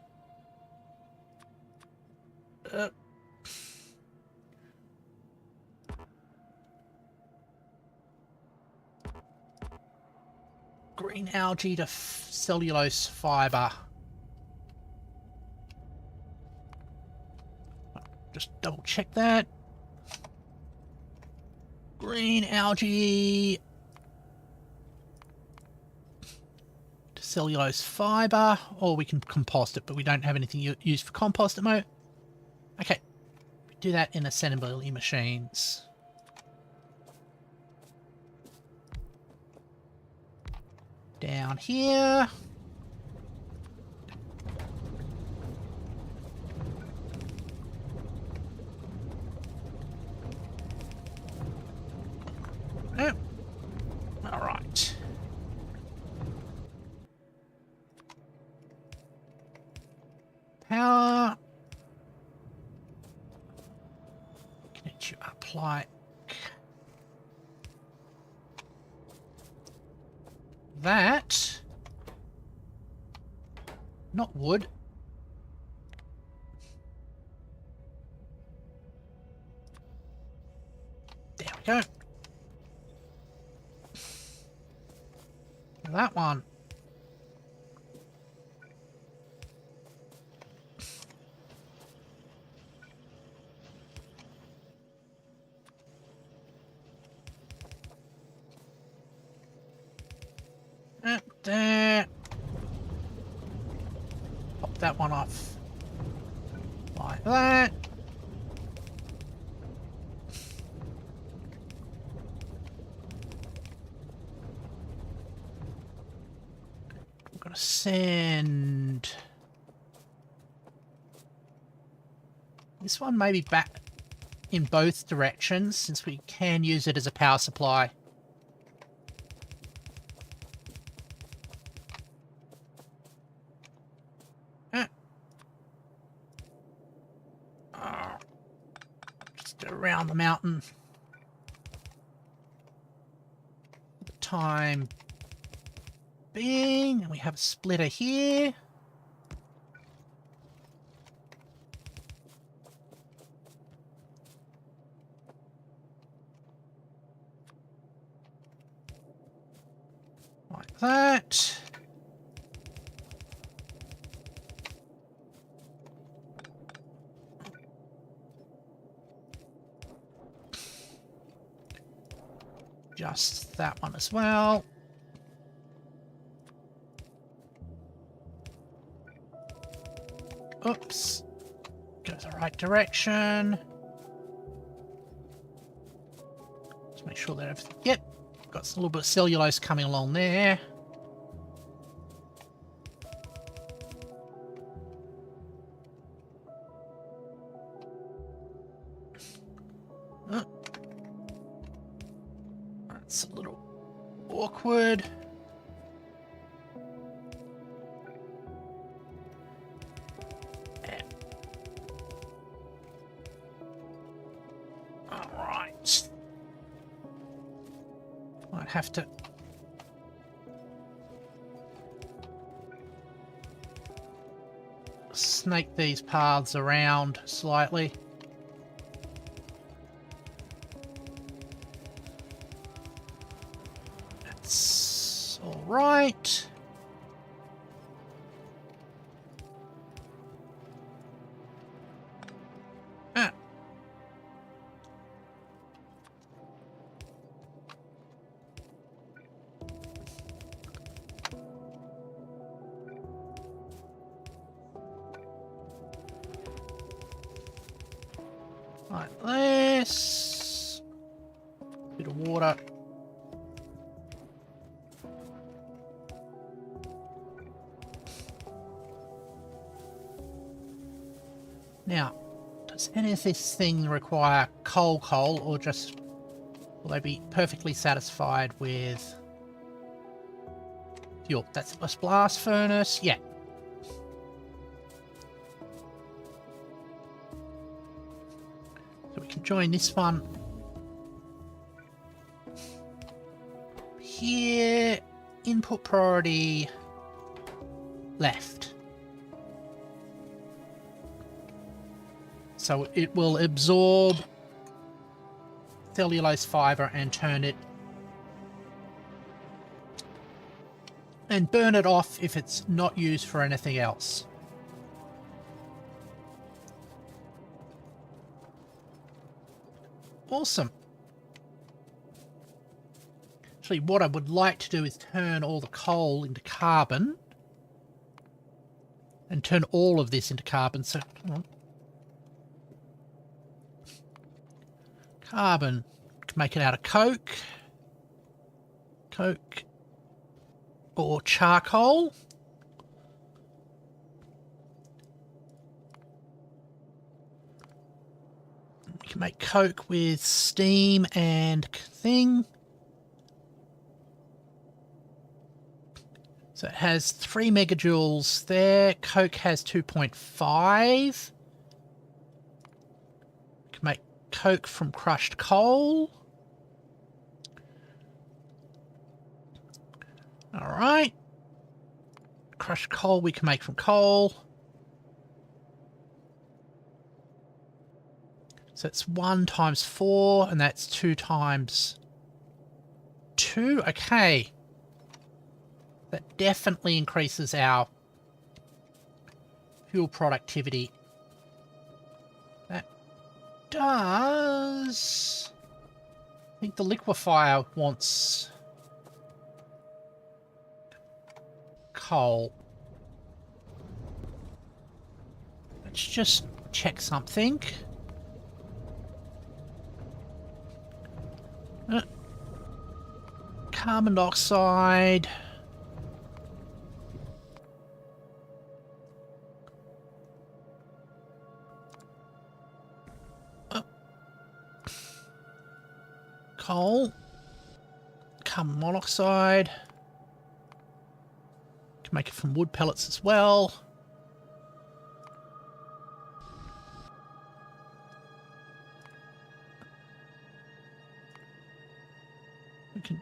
green algae to cellulose fiber. Just double check that. Green algae to cellulose fiber, or we can compost it, but we don't have anything used for compost at the moment. Okay, we do that in assembly machines. Down here. Oh. All right. Power. Connect you up like that. Not wood. There we go. That one. that one off like that. We're going to send this one maybe back in both directions, since we can use it as a power supply. Just around the mountain. For the time being, and we have a splitter here. Like that. Just that one as well. Oops. Go the right direction. Just make sure that everything... Yep. Got a little bit of cellulose coming along there. That's a little awkward. Alright. Might have to snake these paths around slightly. That's all right. Like this. Bit of water. Now, does any of this thing require coal, or just will they be perfectly satisfied with fuel? That's a blast furnace. Yeah. So we can join this one here. Input priority left. So it will absorb cellulose fiber and turn it and burn it off if it's not used for anything else. Awesome. Actually, what I would like to do is turn all the coal into carbon and turn all of this into carbon. So, carbon, make it out of coke or charcoal. You can make coke with steam and thing. So it has 3 megajoules there. Coke has 2.5. You can make coke from crushed coal. Alright. Crushed coal we can make from coal. So it's 1 times 4, and that's 2 times 2. Okay. That definitely increases our fuel productivity. That does... I think the liquefier wants coal. Let's just check something. Carbon dioxide. Coal. Carbon monoxide. Can make it from wood pellets as well. We can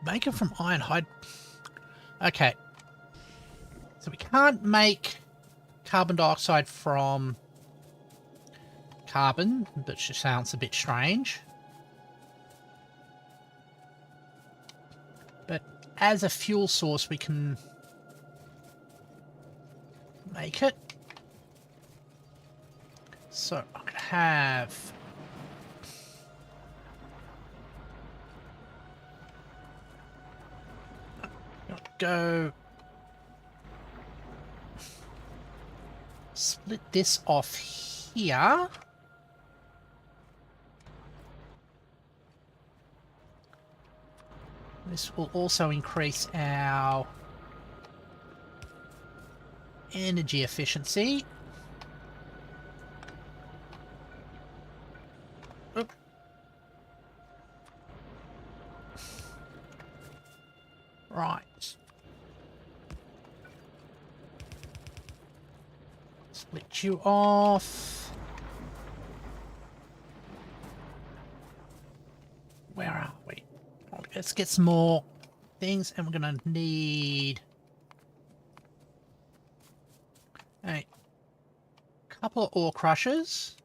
make it from iron hide. Okay. So we can't make carbon dioxide from carbon, which just sounds a bit strange. But as a fuel source, we can make it. So I could have go split this off here. This will also increase our energy efficiency. Oop. Right. Split you off. Where are we? Let's get some more things, and we're going to need a couple of ore crushers.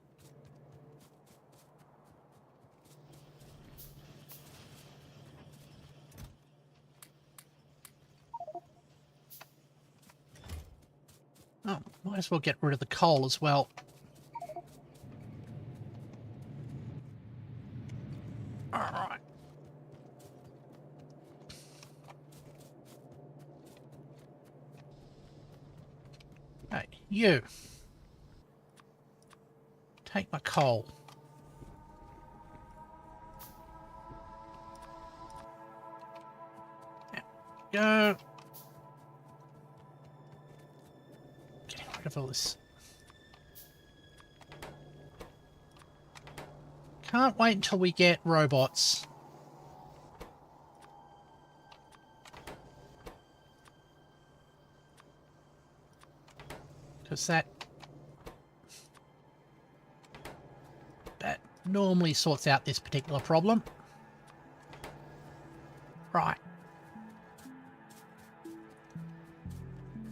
Oh, might as well get rid of the coal as well. Alright. Hey, you. Take my coal. There we go. Getting rid of all this. Can't wait until we get robots. Because that normally sorts out this particular problem. Right.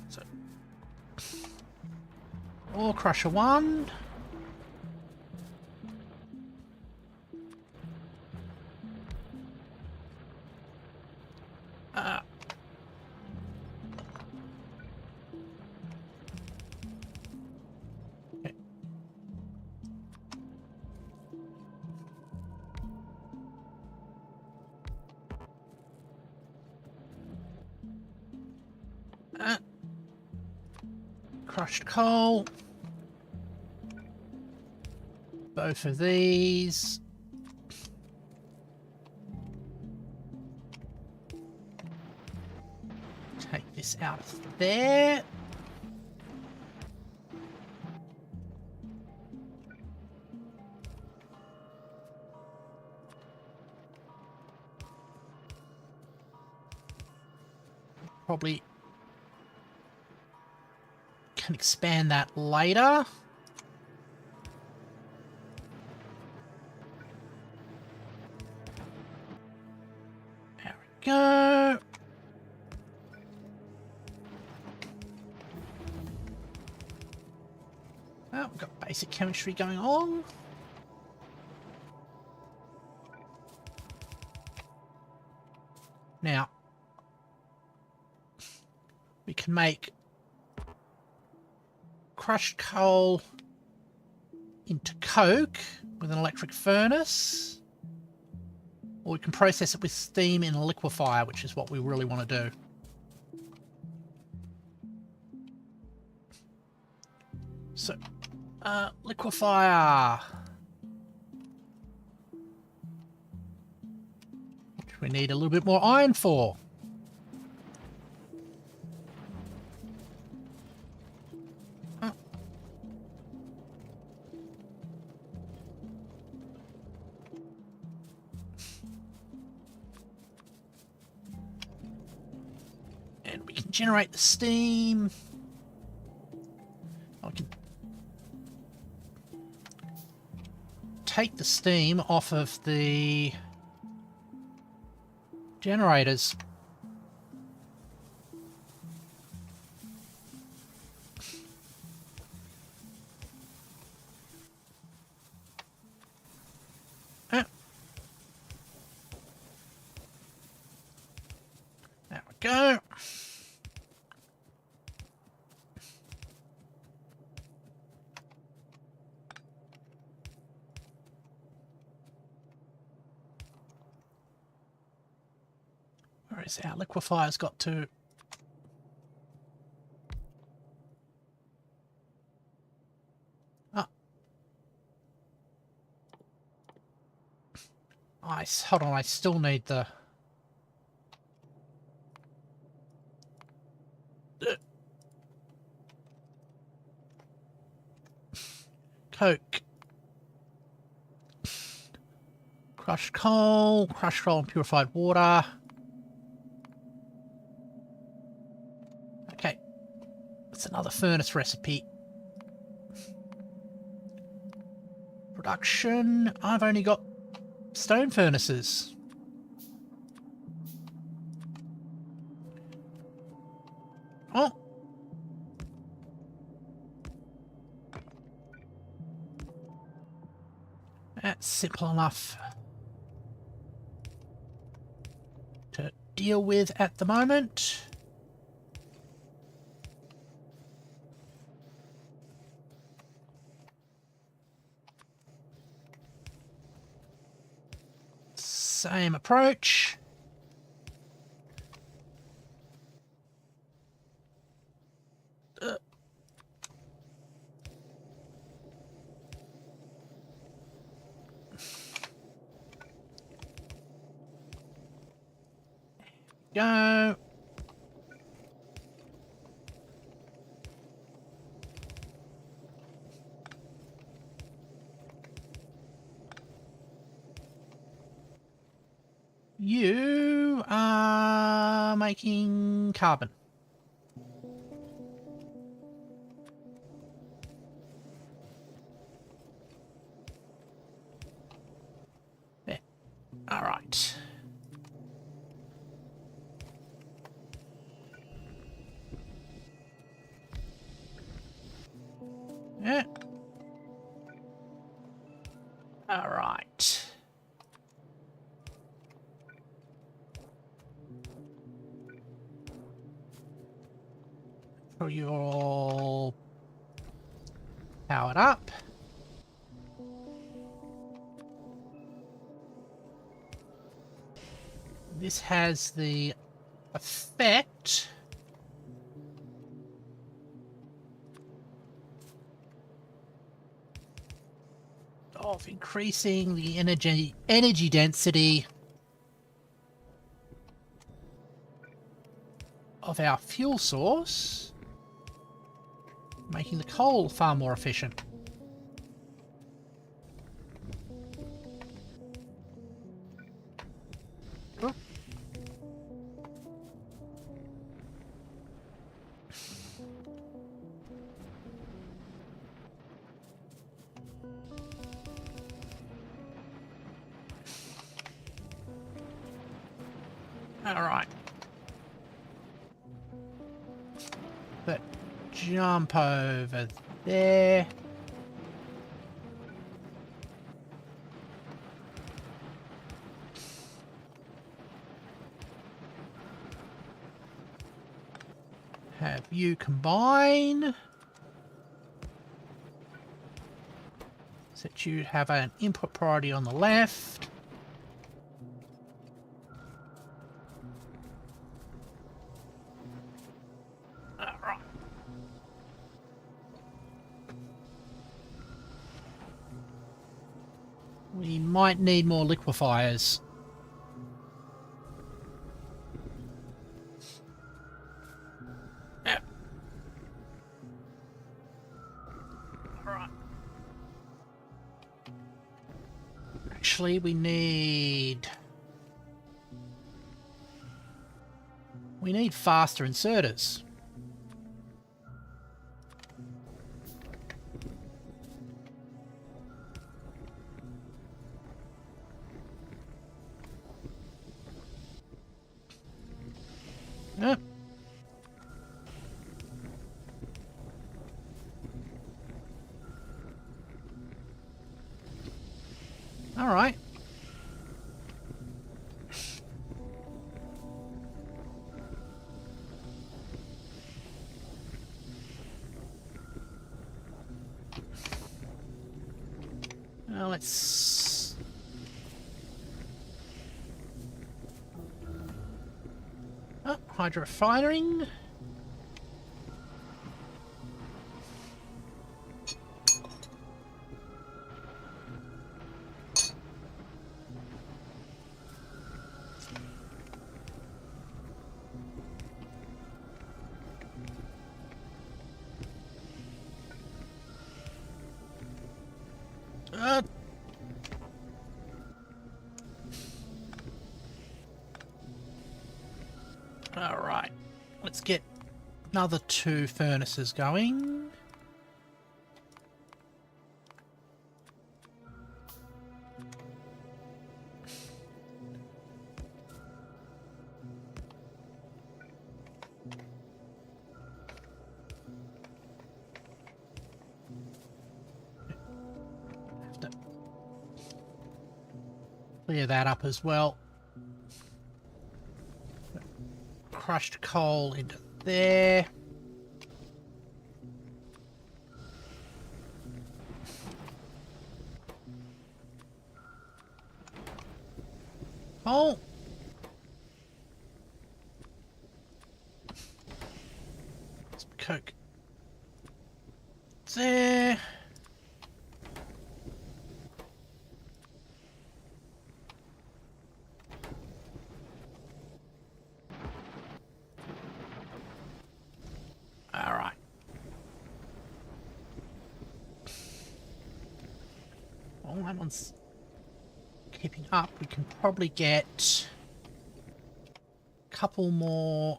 So, ore crusher 1. Crushed coal. Both of these. Take this out of there. Probably can expand that later. There we go. Well, we've got basic chemistry going on. Now, we can make crushed coal into coke with an electric furnace, or we can process it with steam in a liquefier, which is what we really want to do. So, liquefier. Which we need a little bit more iron for. And we can generate the steam. I can take the steam off of the generators. There we go. Where is our liquefier's got to? Hold on, I still need the... Coke. Crushed coal and purified water. Okay. That's another furnace recipe. Production. I've only got stone furnaces. Oh. That's simple enough to deal with at the moment. Same approach. Go. You are making carbon. There. All right. Yeah. All right. So you're all powered up. This has the effect of increasing the energy density of our fuel source, making the coal far more efficient. All right. But jump over there. Have you combine. So that you have an input priority on the left. We might need more liquefiers. Yeah. Alright. Actually, we need faster inserters. Yep. All right. Now let's... Oh, hydrofiring. All right. Let's get another 2 furnaces going. Have to clear that up as well. Crushed coal into there. Oh! Some coke. There. All right. Well, that one's keeping up. We can probably get a couple more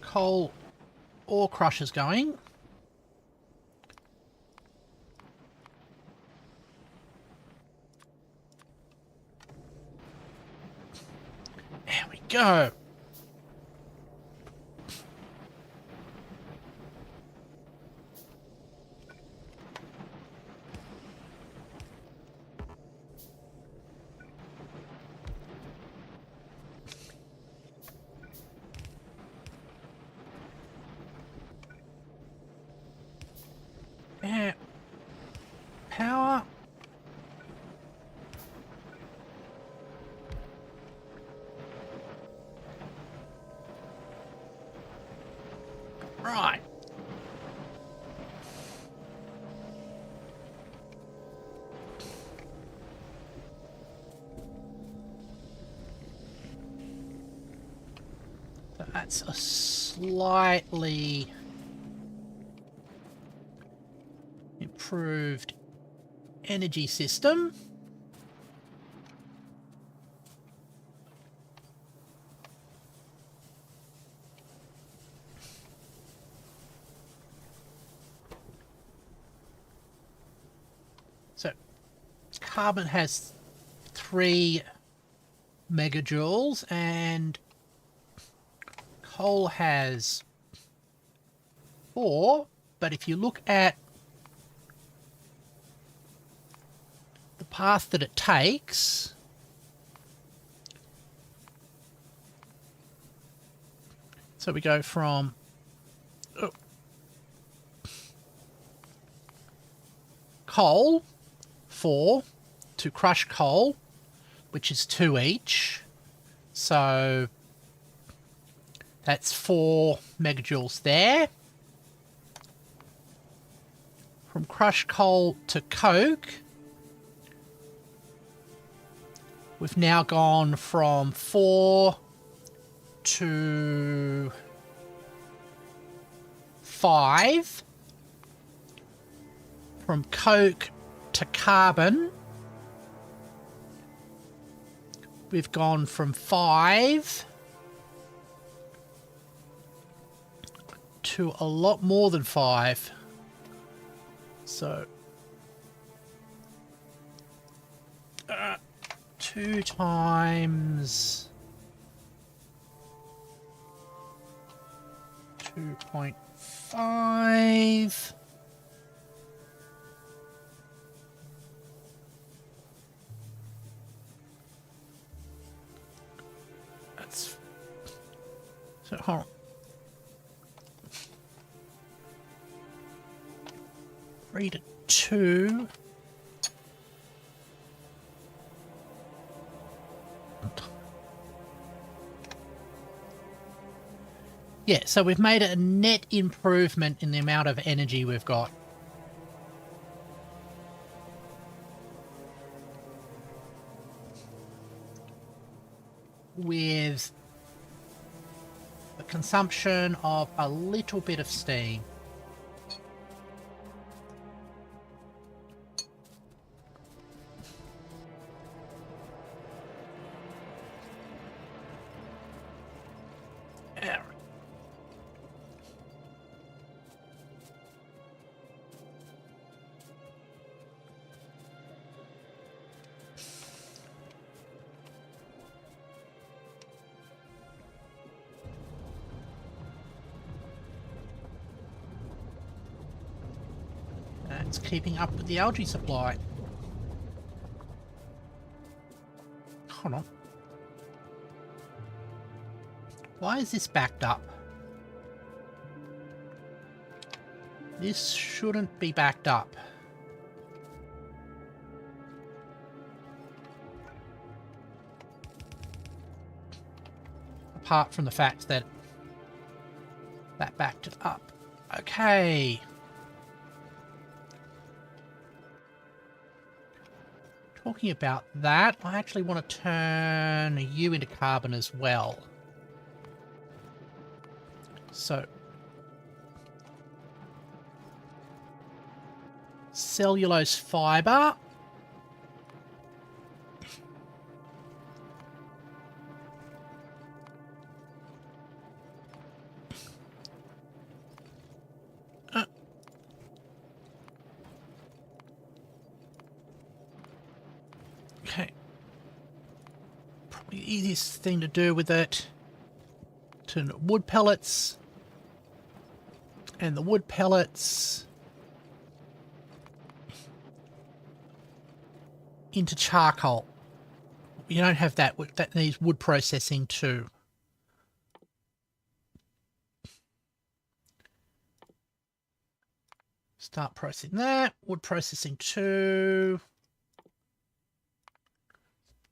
coal ore crushers going. There we go. Yeah. Power. Right. That's a slightly improved energy system. So carbon has 3 megajoules and coal has 4, but if you look at the path that it takes, so we go from coal 4 to crushed coal, which is 2 each, so that's 4 megajoules there. From crushed coal to coke, we've now gone from 4 to 5. From coke to carbon, we've gone from 5 to a lot more than 5. So 2 times 2.5. That's so hold on. 3 to 2. Yeah, so we've made a net improvement in the amount of energy we've got. With the consumption of a little bit of steam. That's keeping up with the algae supply. Hold on. Why is this backed up? This shouldn't be backed up. Apart from the fact that that backed it up. Okay. Talking about that, I actually want to turn you into carbon as well. So, cellulose fibre. Okay. Probably the easiest thing to do with it, turn wood pellets, and the wood pellets into charcoal. You don't have that. That needs wood processing too. Start processing that. Wood processing too.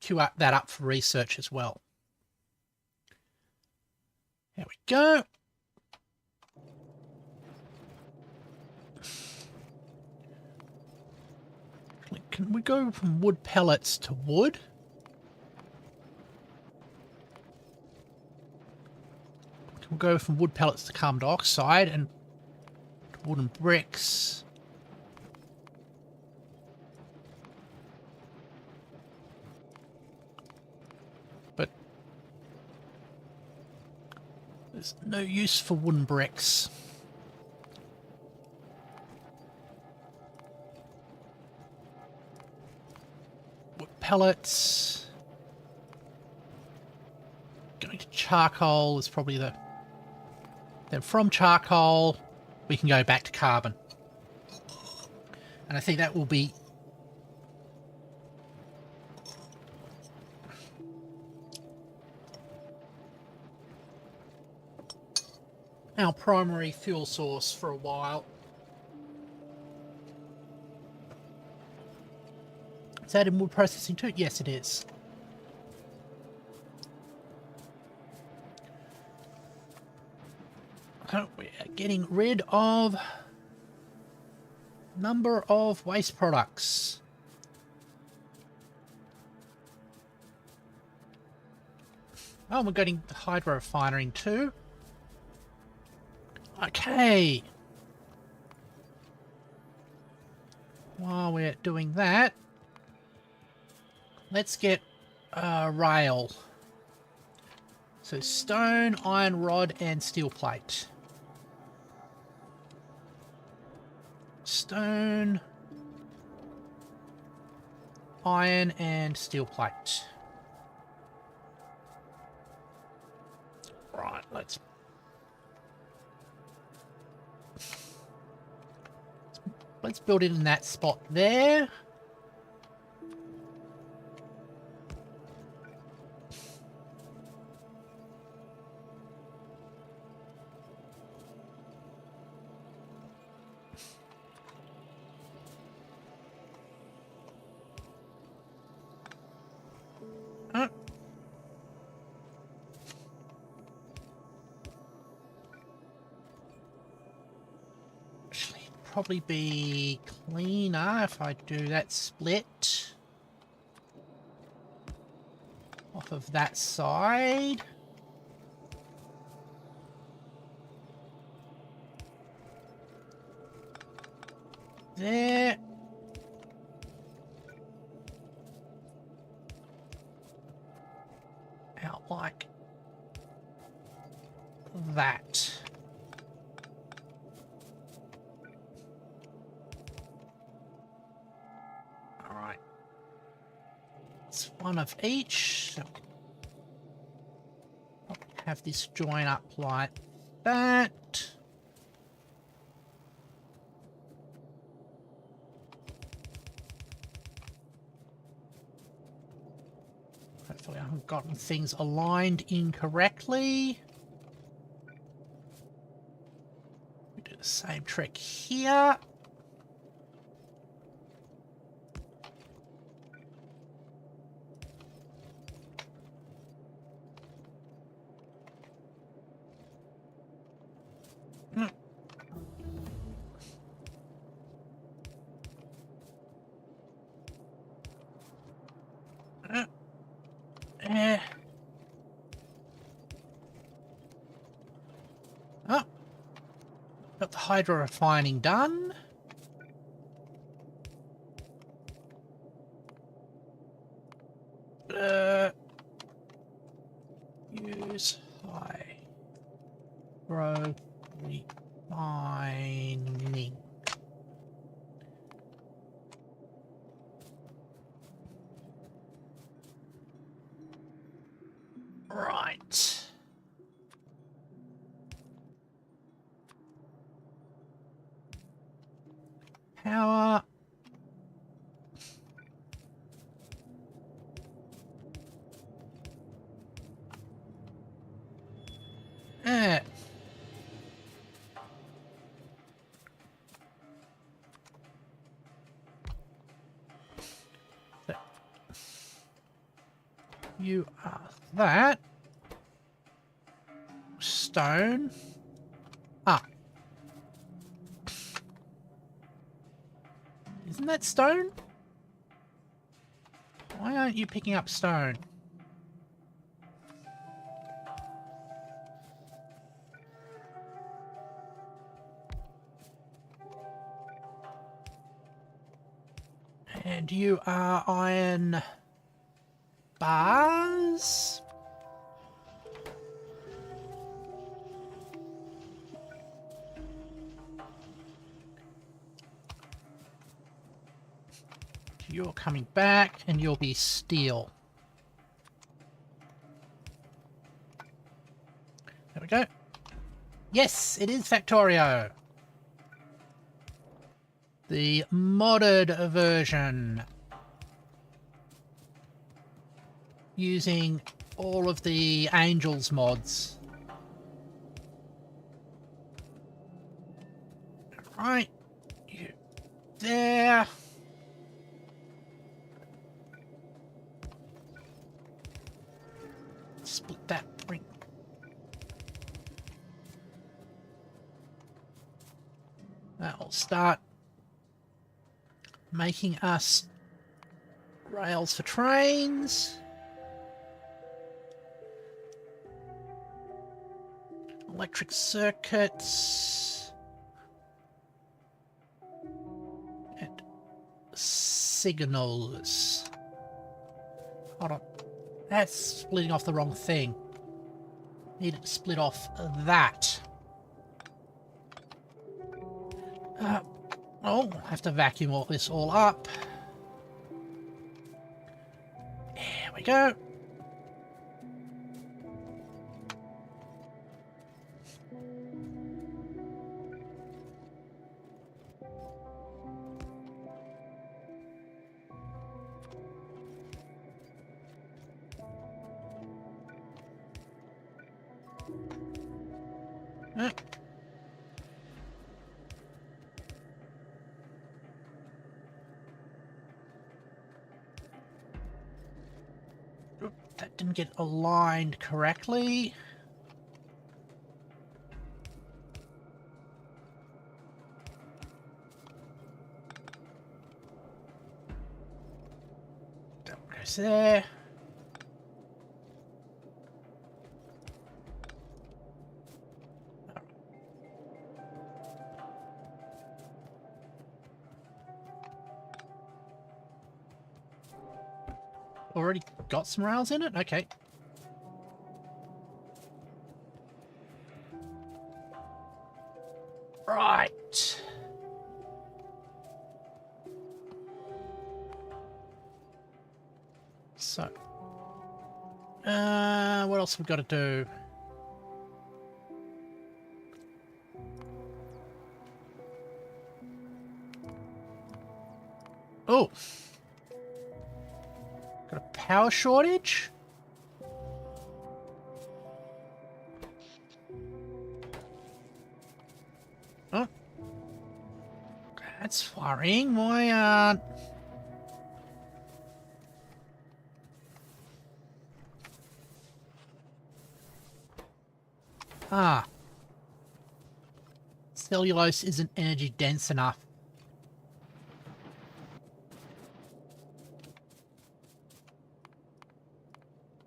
Queue that up for research as well. There we go. Can we go from wood pellets to wood? Can we go from wood pellets to carbon dioxide and to wooden bricks? But there's no use for wooden bricks. Pellets. Going to charcoal is probably the... Then from charcoal, we can go back to carbon. And I think that will be... our primary fuel source for a while. Is that in wood processing too? Yes, it is. So we're getting rid of Number of waste products. Oh, we're getting hydro refining too. Okay. While we're doing that, let's get rail. So stone, iron rod, and steel plate. Stone, iron, and steel plate. Right, let's build it in that spot there. Probably be cleaner if I do that split off of that side. There. Out like that. One of each. So I'll have this join up like that. Hopefully I haven't gotten things aligned incorrectly. We do the same trick here. Oh, got the hydro refining done. Use hydro refining. Right. Power. You are that. Stone. Ah. Isn't that stone? Why aren't you picking up stone? And you are iron bars? You're coming back, and you'll be steel. There we go. Yes, it is Factorio. The modded version. Using all of the Angels mods. Right. You there. Split that ring. That'll start making us rails for trains. Electric circuits. And signals. Hold on. That's splitting off the wrong thing. Need it to split off that. Oh, I have to vacuum all this all up. There we go. That didn't get aligned correctly. That goes there. Already got some rails in it? Okay. Right. So. What else have we got to do? Oh. Got a power shortage? Oh. That's worrying. Why aren't... Ah. Cellulose isn't energy dense enough.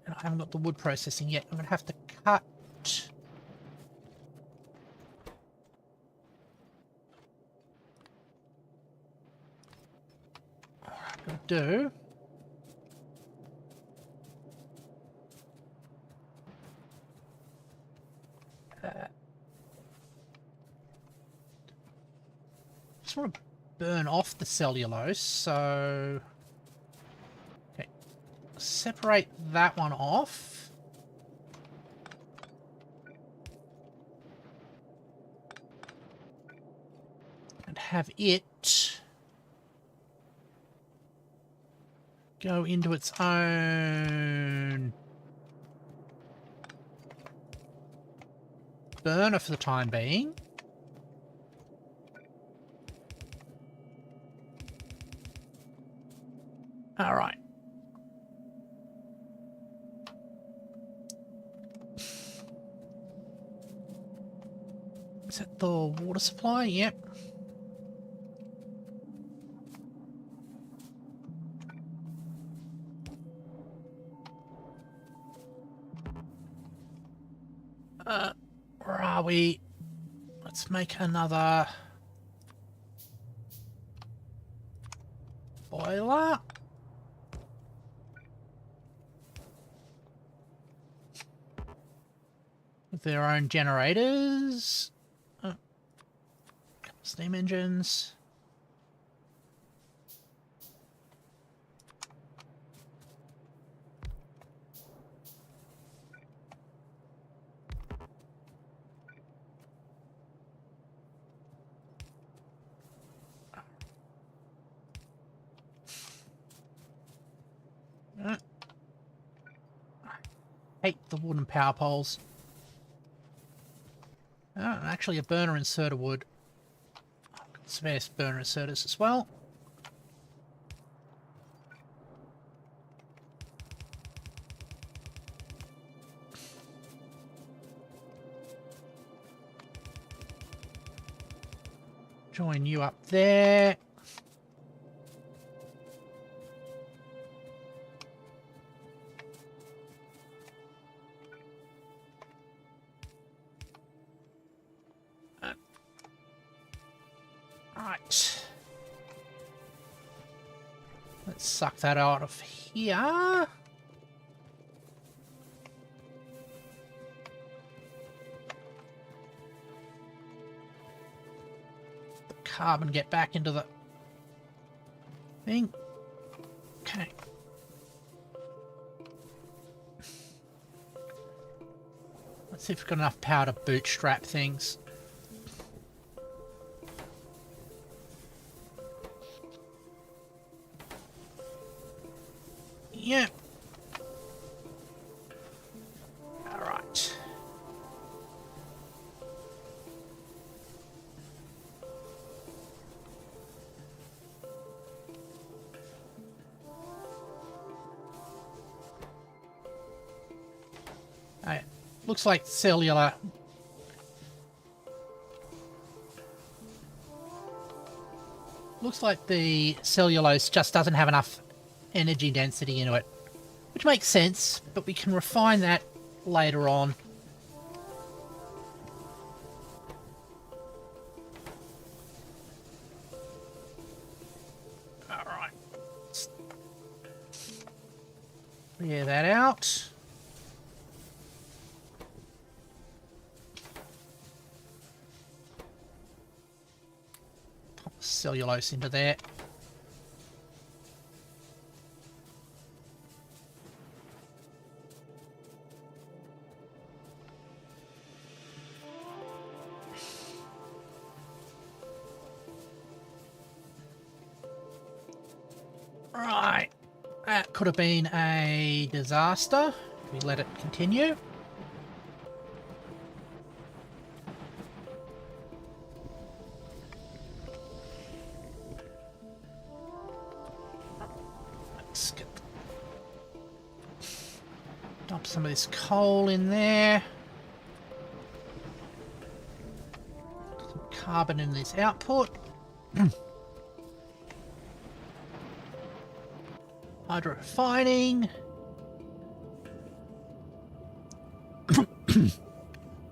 And I haven't got the wood processing yet. I'm going to have to cut... What I'm going to do... just want to burn off the cellulose, so... Okay. Separate that one off. And have it go into its own burner for the time being. All right. Is that the water supply? Yep. Where are we? Let's make another boiler. With their own generators. Oh. Couple steam engines. Hate the wooden power poles. Actually, a burner inserter would. I've got spare burner inserters as well. Join you up there. Let's suck that out of here. The carbon get back into the thing. Okay. Let's see if we've got enough power to bootstrap things. Yeah. All right. Alright. Looks like cellular. Looks like the cellulose just doesn't have enough energy density into it, which makes sense, but we can refine that later on. Alright. Clear that out. Pop the cellulose into there. Right, that could have been a disaster. We let it continue. Let's get dump some of this coal in there. Some carbon in this output. Hydro refining.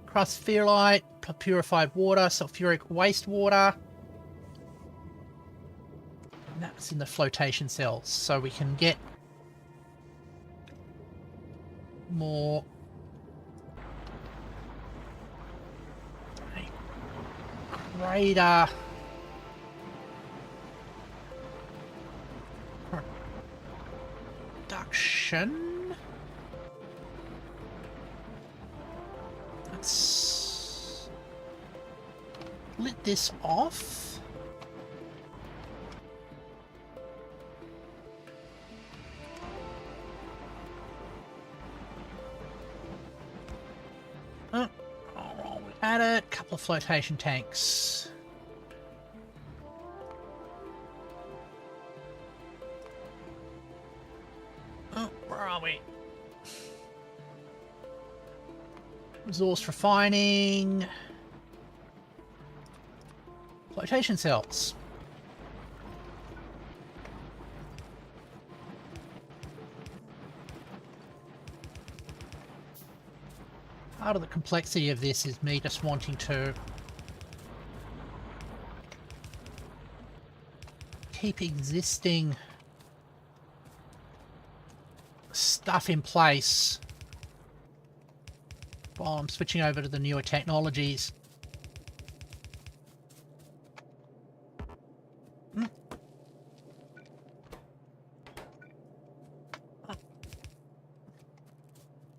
Crust spherolite, purified water, sulfuric wastewater. And that's in the flotation cells, so we can get more greater production. Let's split this off. Oh, we added a couple of flotation tanks. Oh, where are we? Resource refining. Flotation cells. Part of the complexity of this is me just wanting to keep existing stuff in place while I'm switching over to the newer technologies. There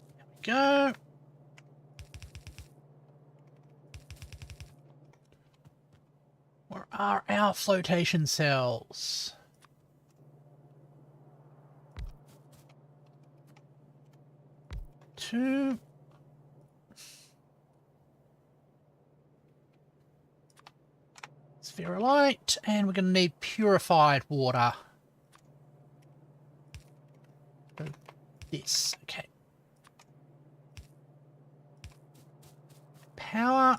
we go. Where are our flotation cells? Two. Spherolite, and we're going to need purified water. This, okay. Power.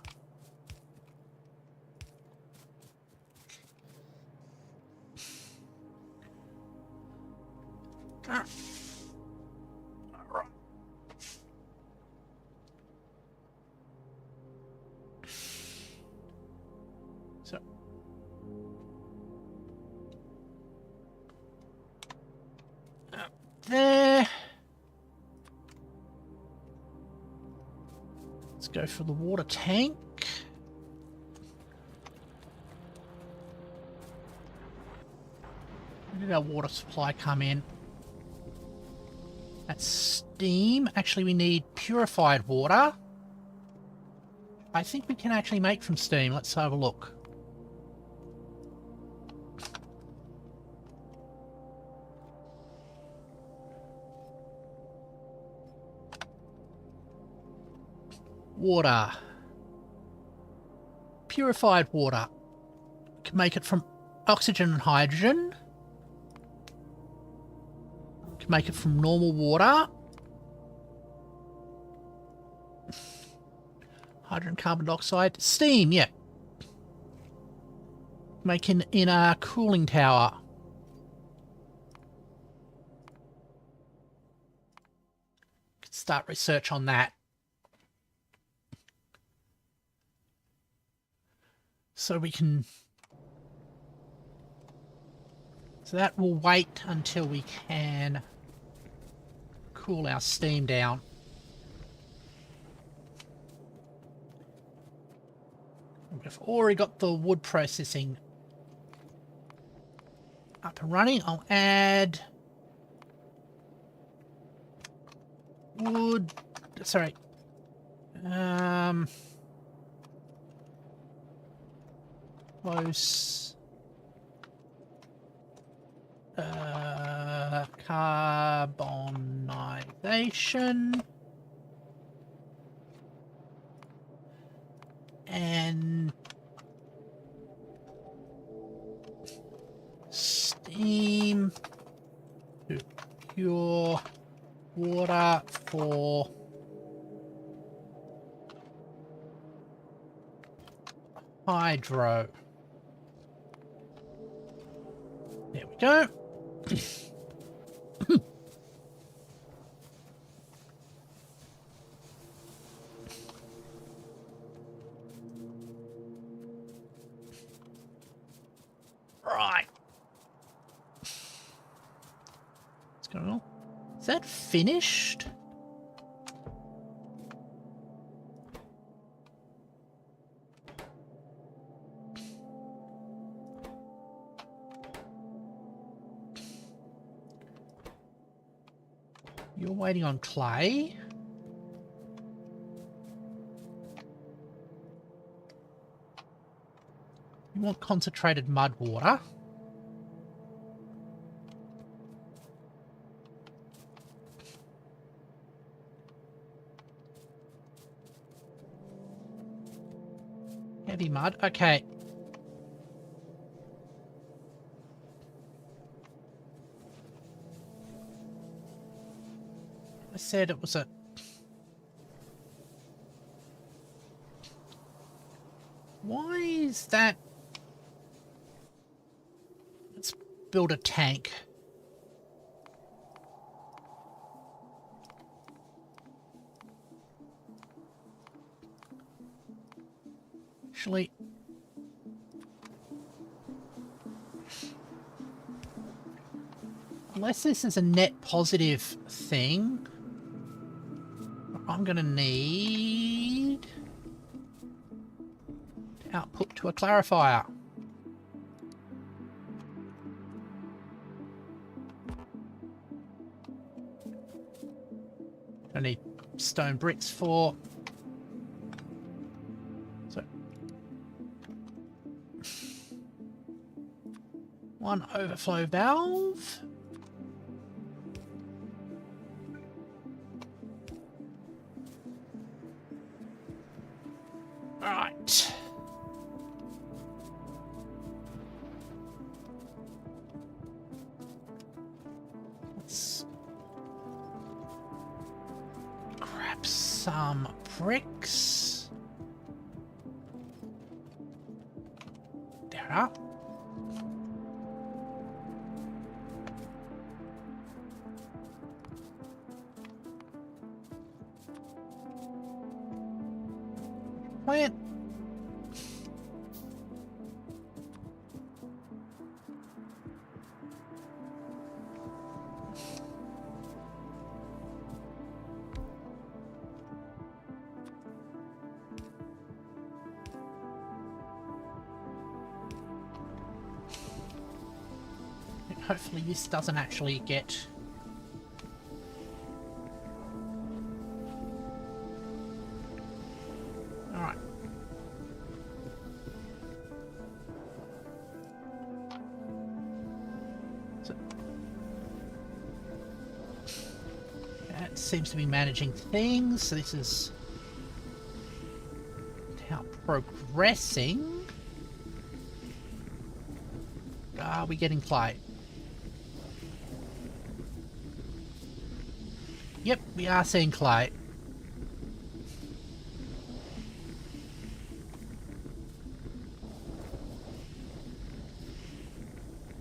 Alright. So there. Let's go for the water tank. Where did our water supply come in? That's steam. Actually, we need purified water. I think we can actually make from steam. Let's have a look. Water. Purified water. We can make it from oxygen and hydrogen. We can make it from normal water. Hydrogen, carbon dioxide. Steam, yeah. Making in a cooling tower. Could start research on that. So we can... So that will wait until we can cool our steam down. We've already got the wood processing up and running. I'll add wood, sorry, close carbonization and steam to pure water for hydro. There we go. Right. What's going on? Is that finished? You're waiting on clay. You want concentrated mud water. Heavy mud. Okay. I said it was a... Why is that? Let's build a tank. Actually... Unless this is a net positive thing, I'm going to need output to a clarifier. I need stone bricks for... So, one overflow valve. Right. Let's grab some bricks. There are. Plant. hopefully this doesn't actually get... Alright. So... That seems to be managing things, so this is... how progressing. Are we getting clay? Yep, we are seeing clay.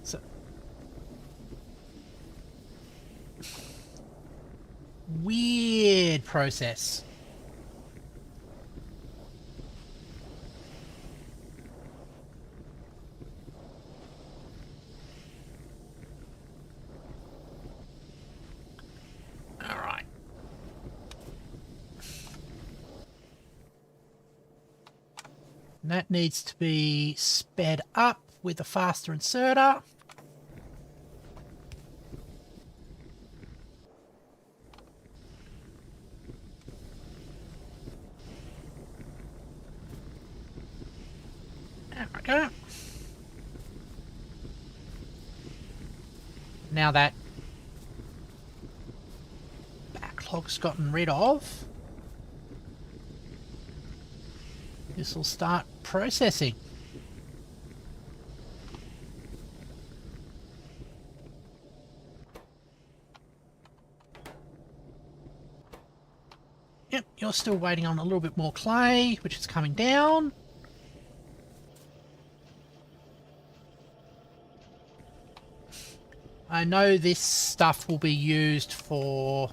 So, weird process. And that needs to be sped up with a faster inserter. There we go. Now that backlog's gotten rid of, this will start processing. Yep, you're still waiting on a little bit more clay, which is coming down. I know this stuff will be used for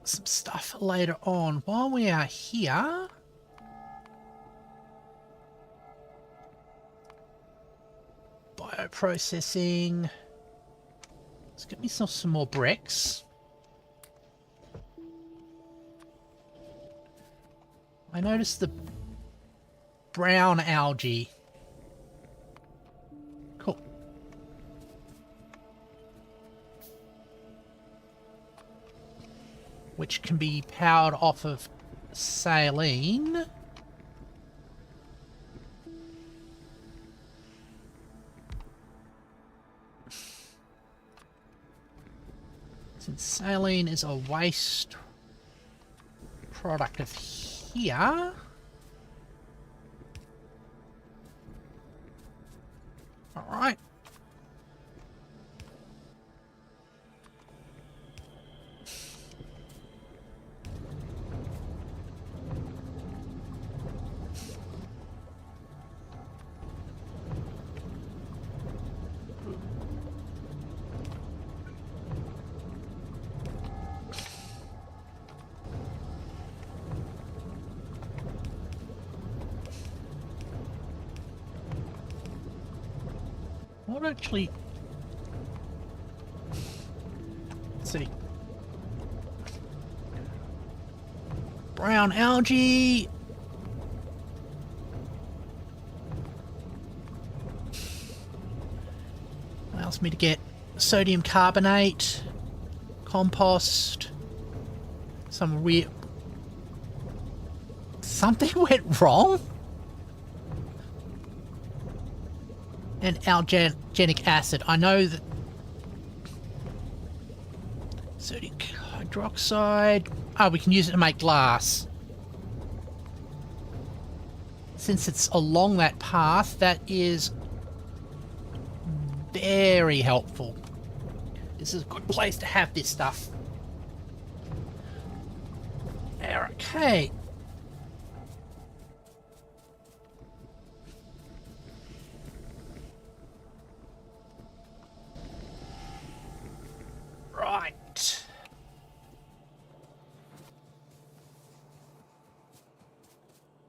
some stuff later on. While we are here, bioprocessing. Let's get myself some more bricks. I noticed the brown algae. Cool. Which can be powered off of saline. Since saline is a waste product of here, all right. What actually... Let's see. Brown algae. Allows me to get sodium carbonate, compost, some weird... Something went wrong? And algenic acid. I know that sodium hydroxide. Oh, we can use it to make glass. Since it's along that path, that is very helpful. This is a good place to have this stuff. Okay.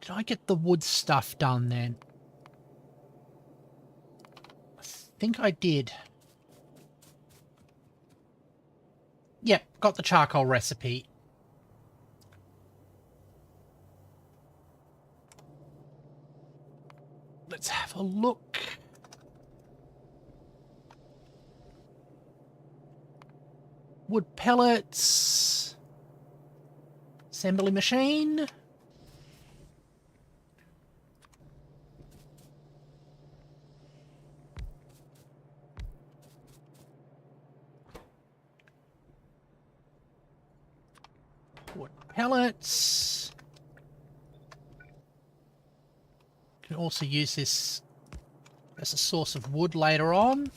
Did I get the wood stuff done then? I think I did. Yep, got the charcoal recipe. Let's have a look. Wood pellets. Assembly machine. Wood pellets. Can also use this as a source of wood later on.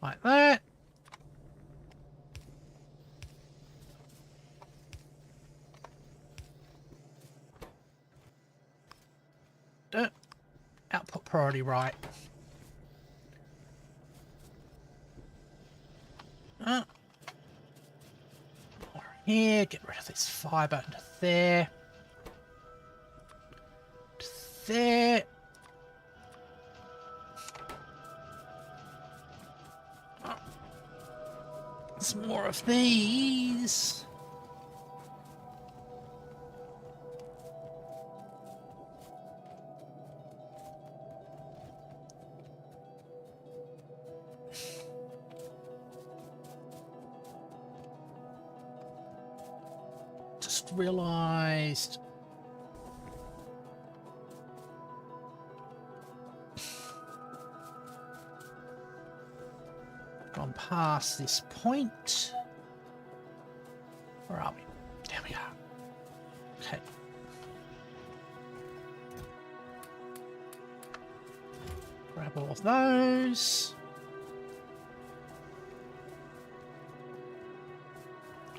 Like that. Output priority right. Here, get rid of this fibre into there. To there. Oh. Some more of these. Just realised gone past this point. Where are we? There we are. Okay. Grab all of those.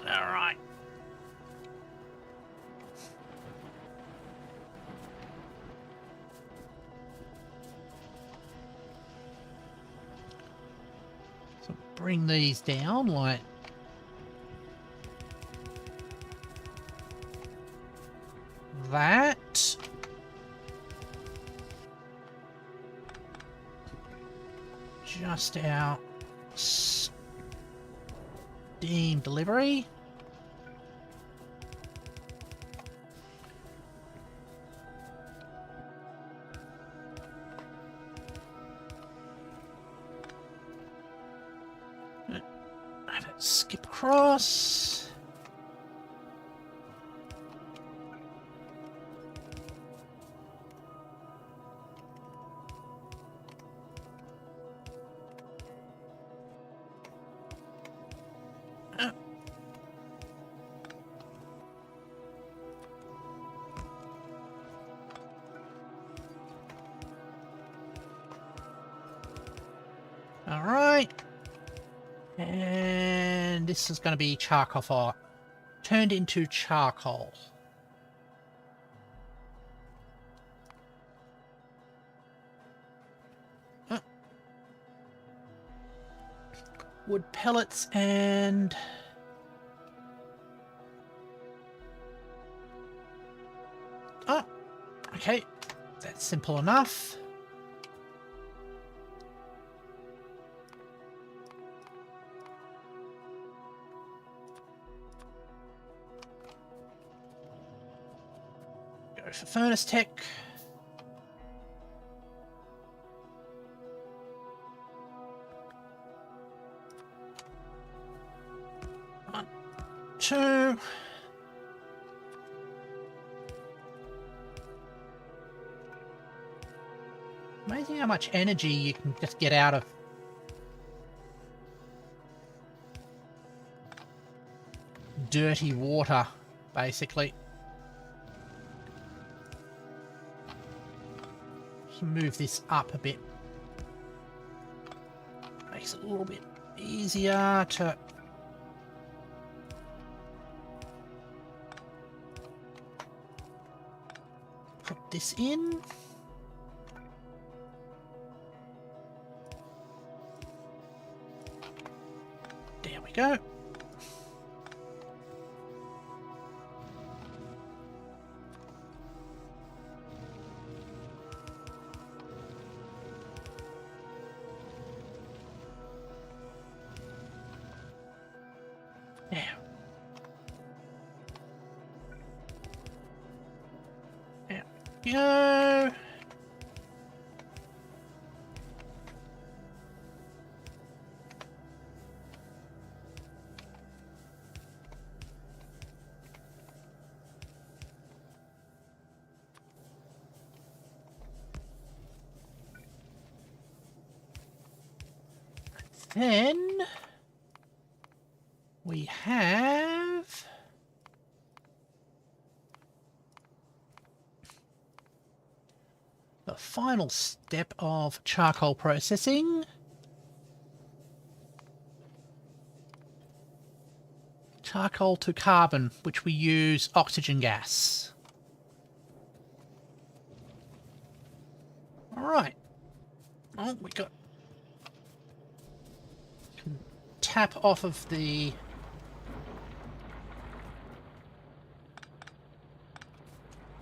All right. So bring these down like that. Just our steam delivery. Skip across. All right. And this is going to be charcoal fire. Turned into charcoal. Wood pellets and... Oh, okay. That's simple enough. Go for furnace tech. One, two. Amazing how much energy you can just get out of dirty water, basically. Move this up a bit. Makes it a little bit easier to put this in. There we go. Now, go. Then we have the final step of charcoal processing. Charcoal to carbon, which we use oxygen gas. All right. Oh, we got... Can tap off of the...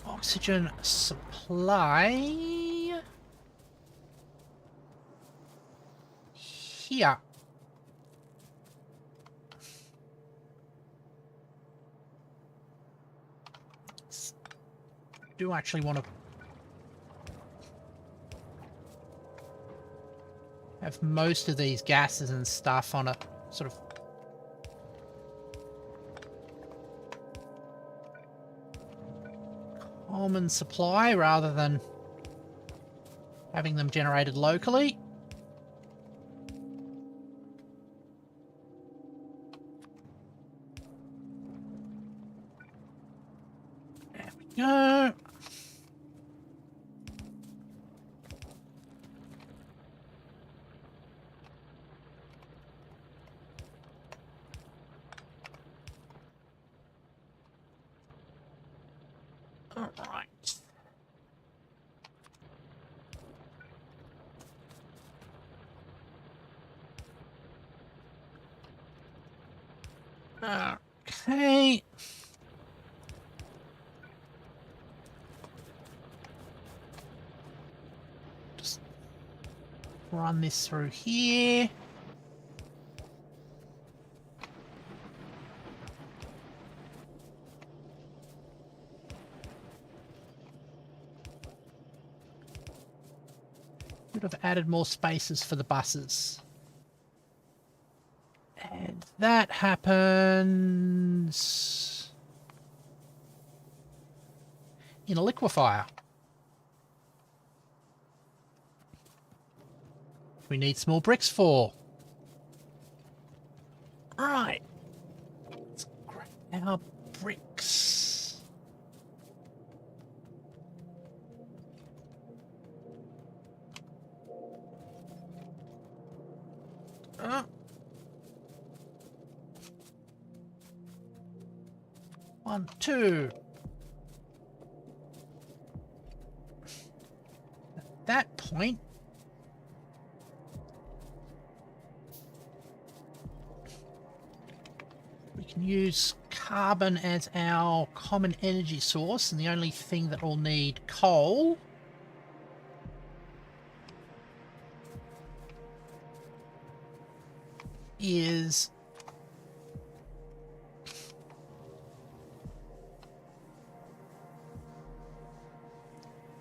oxygen supply here. Do actually want to have most of these gases and stuff on a sort of common supply rather than having them generated locally. There we go. All right. Okay. Just run this through here. Would have added more spaces for the buses. And that happens in a liquefier. We need some more bricks for. Right. Let's grab our bricks. One, two. At that point, we can use carbon as our common energy source, and the only thing that will need coal is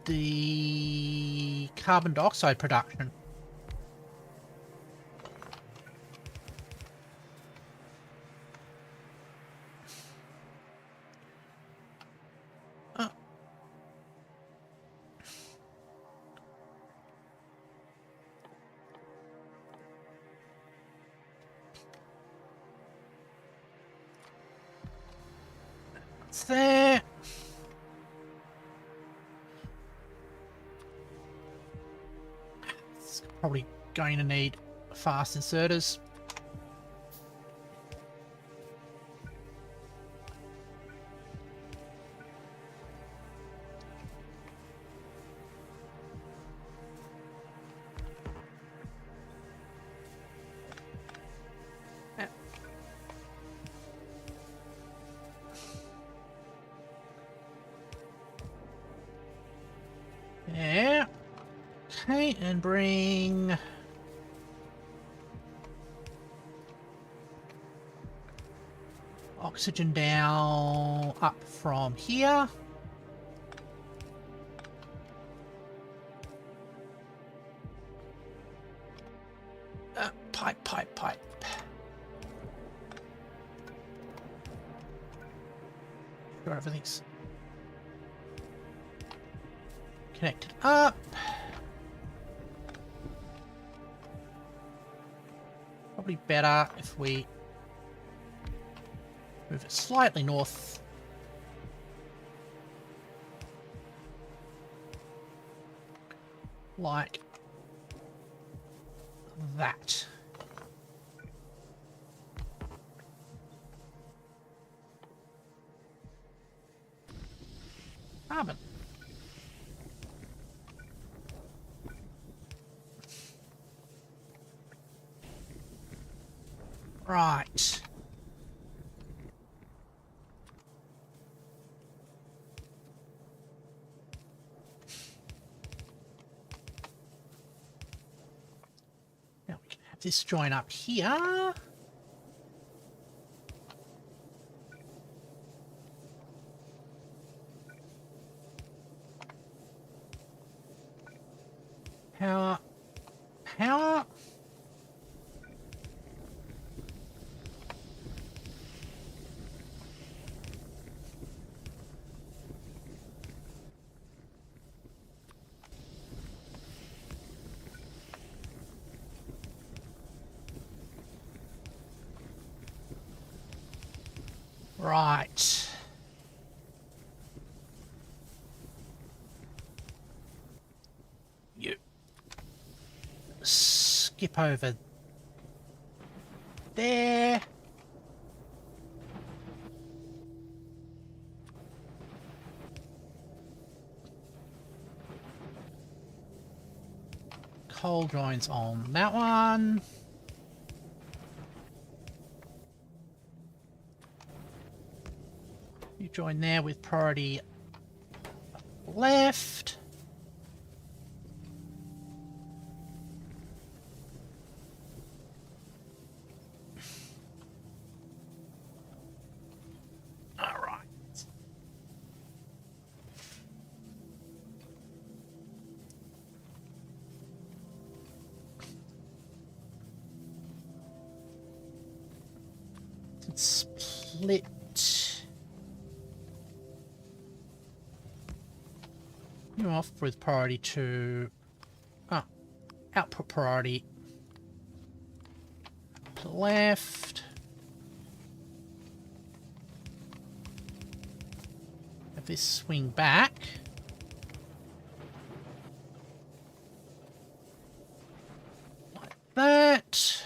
the carbon dioxide production. It's there. It's probably going to need fast inserters. Yeah. Okay, and bring oxygen down up from here. Sure, everything's connected up. Probably better if we move it slightly north. Like that. Carbon. Right. Now we can have this join up here. Power. Power. Right. You skip over there. Coal joins on that one. You join there with priority left. All right. Let's split. You off with priority to output priority to left. Have this swing back. Like that.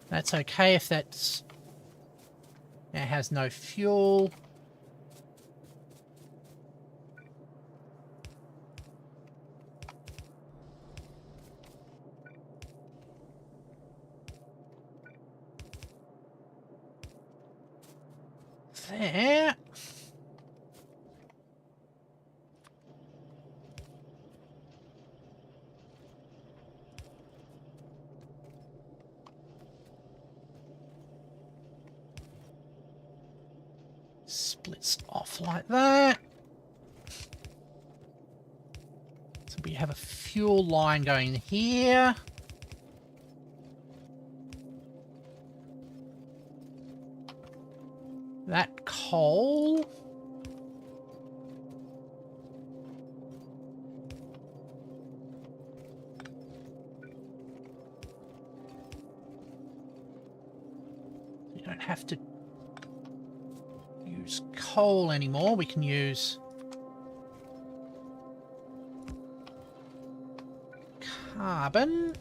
That's okay if that's now has no fuel. There. Splits off like that. So we have a fuel line going here. That coal. You don't have to use coal anymore. We can use carbon.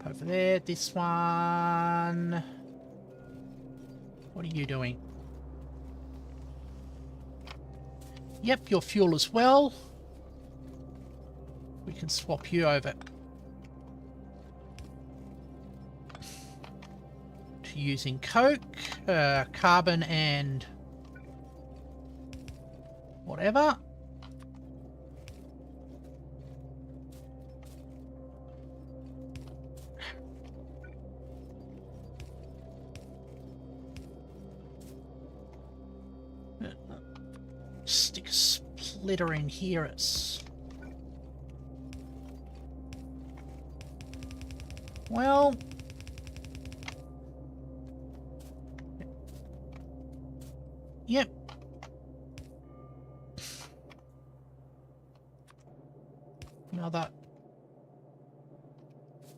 Over there, this one. What are you doing? Yep, your fuel as well. We can swap you over to using coke, carbon and whatever. Stick a splitter in here. It's Well... Yep. Another...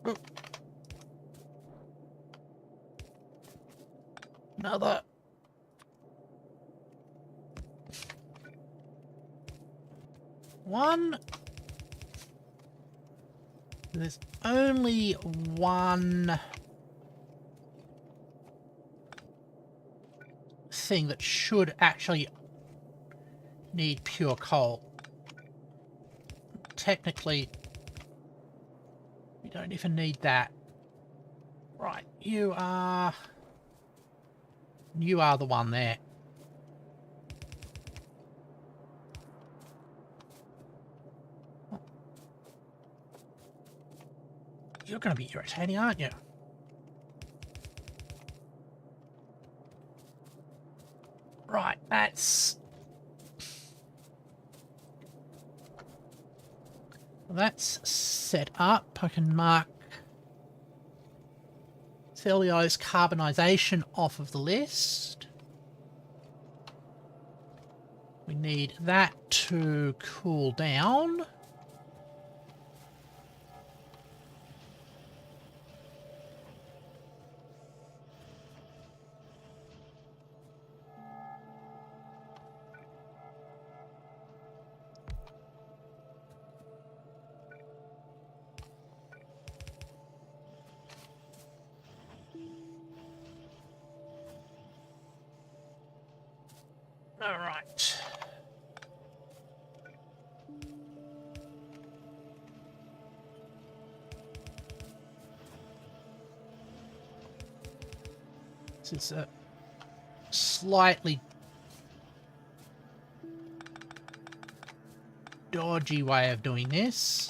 Oh. Another... One... There's only one thing that should actually need pure coal. Technically, we don't even need that. Right, you are the one there. You're going to be irritating, aren't you? Right, that's set up. I can mark cellulose carbonization off of the list. We need that to cool down. All right. This is a slightly dodgy way of doing this.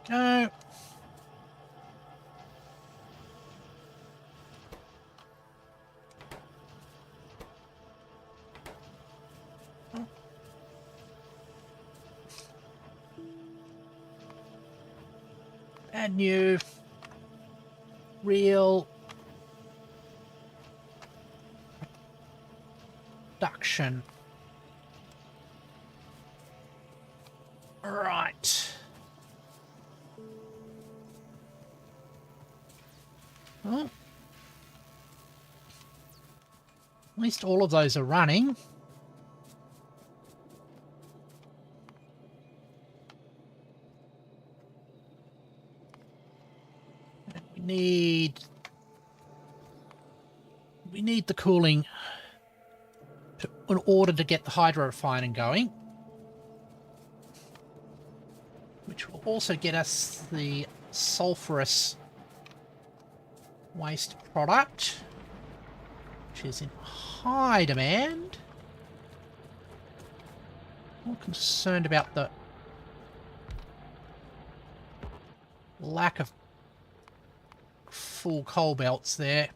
Go. And new real production. Right. Well, at least all of those are running. We need the cooling in order to get the hydro refining going, which will also get us the sulfurous waste product, which is in high demand. I'm concerned about the lack of full coal belts there.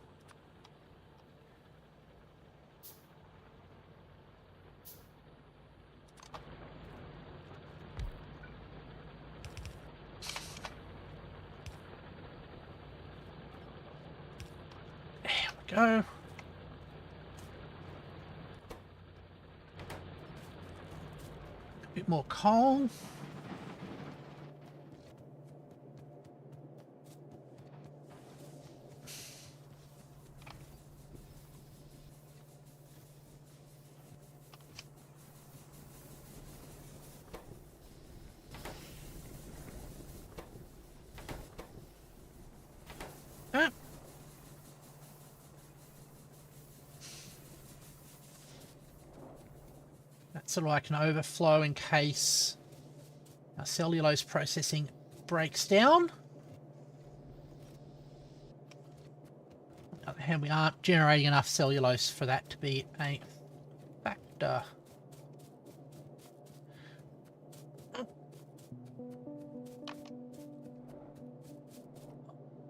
There we go. A bit more coal. So I can overflow in case Our cellulose processing breaks down. On the other hand, we aren't generating enough cellulose for that to be a factor.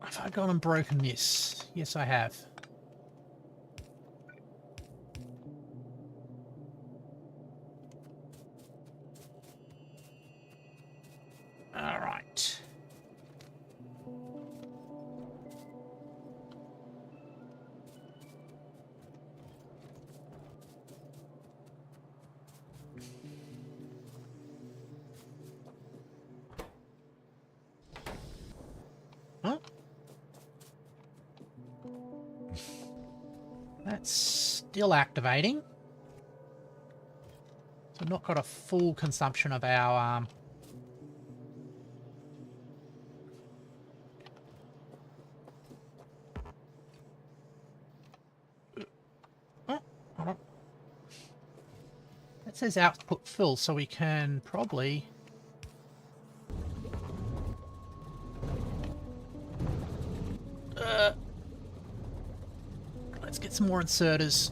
Have I gone and broken this? Yes, I have. All right. Huh? That's still activating. So not got a full consumption of our oh, hold on. That says output full, so we can probably let's get some more inserters.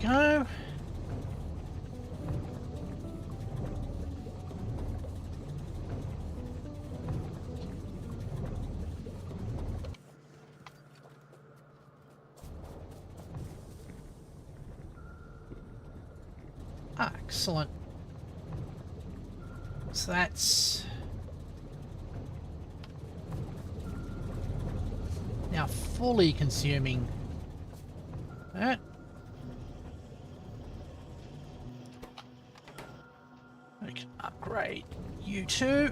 There we go. Excellent. So that's now fully consuming that. We can upgrade you two.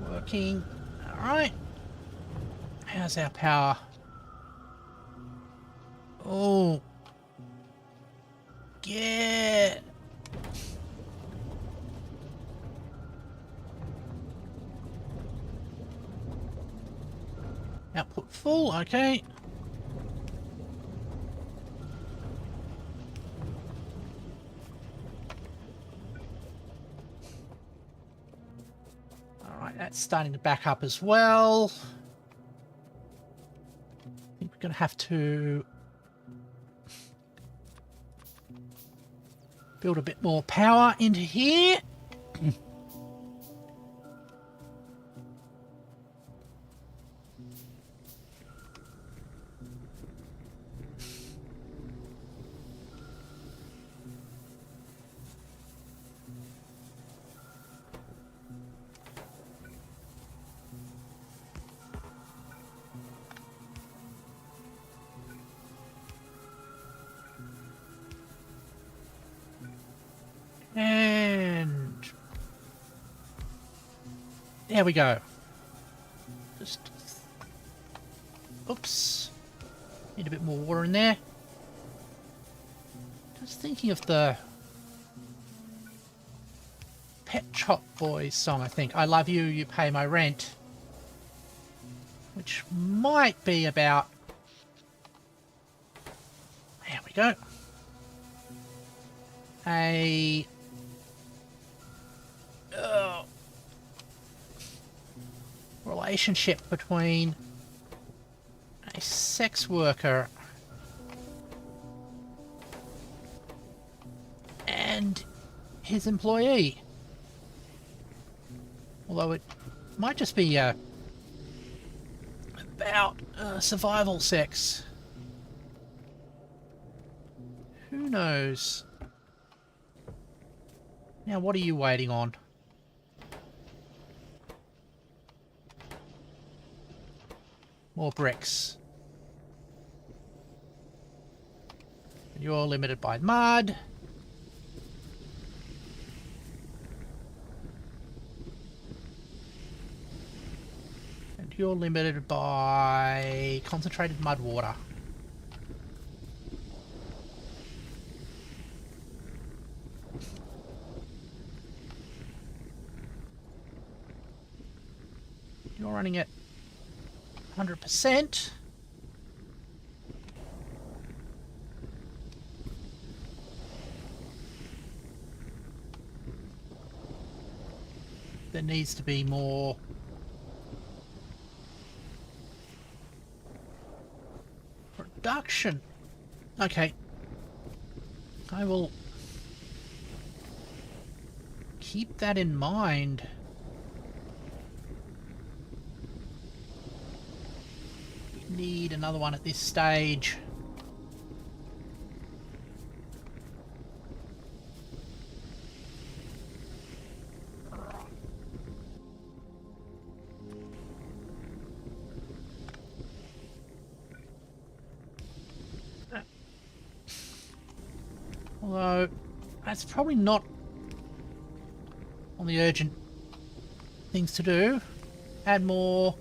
Working. Alright. How's our power? Oh. Yeah. Output full, okay. Alright, that's starting to back up as well. I think we're going to have to build a bit more power into here. And there we go. Just, oops, need a bit more water in there. Just thinking of the Pet Shop Boys song, I think. I love you, you pay my rent. Which might be about... There we go. A... relationship between a sex worker and his employee. Although it might just be about survival sex. Who knows? Now, what are you waiting on? More bricks. You're limited by mud. Fuel limited by concentrated mud water. You're running at 100%. There needs to be more production. Okay. I will keep that in mind. We need another one at this stage. Although, that's probably not on the urgent things to do. Add more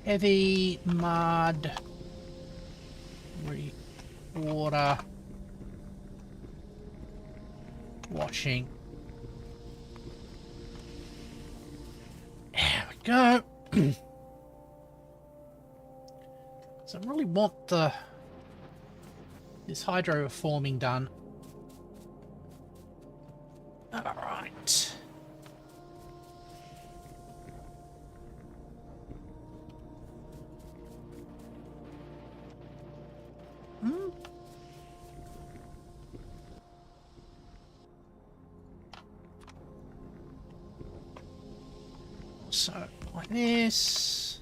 heavy mud, water, washing. There we go. So I really want this hydro reforming done. Alright. So, like this.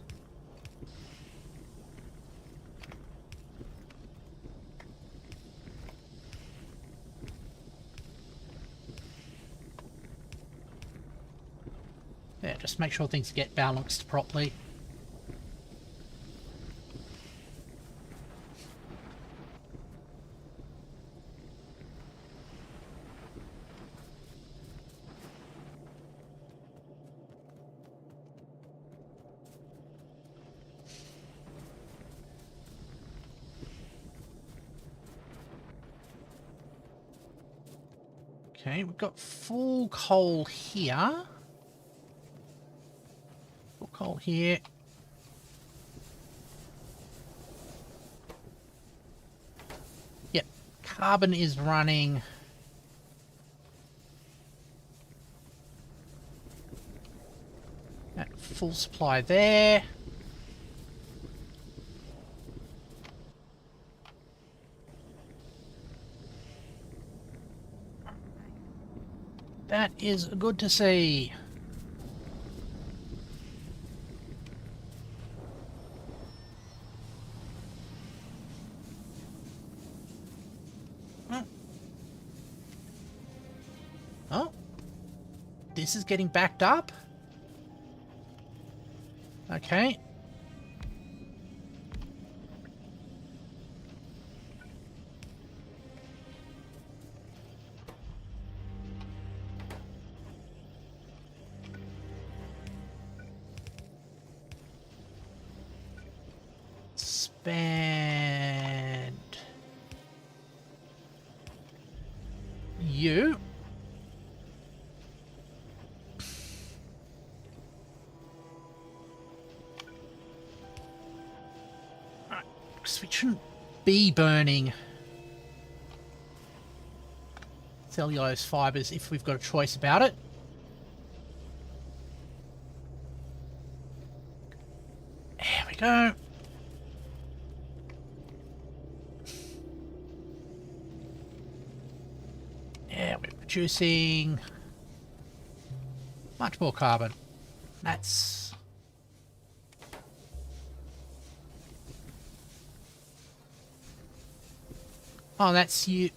Yeah, just make sure things get balanced properly. Okay, we've got full coal here. Full coal here. Yep, carbon is running. At full supply there. That is good to see. Oh. This is getting backed up. Okay. Expand you. Right, because we shouldn't be burning cellulose fibers if we've got a choice about it. There we go. Yeah, we're producing much more carbon. That's... Oh, that's you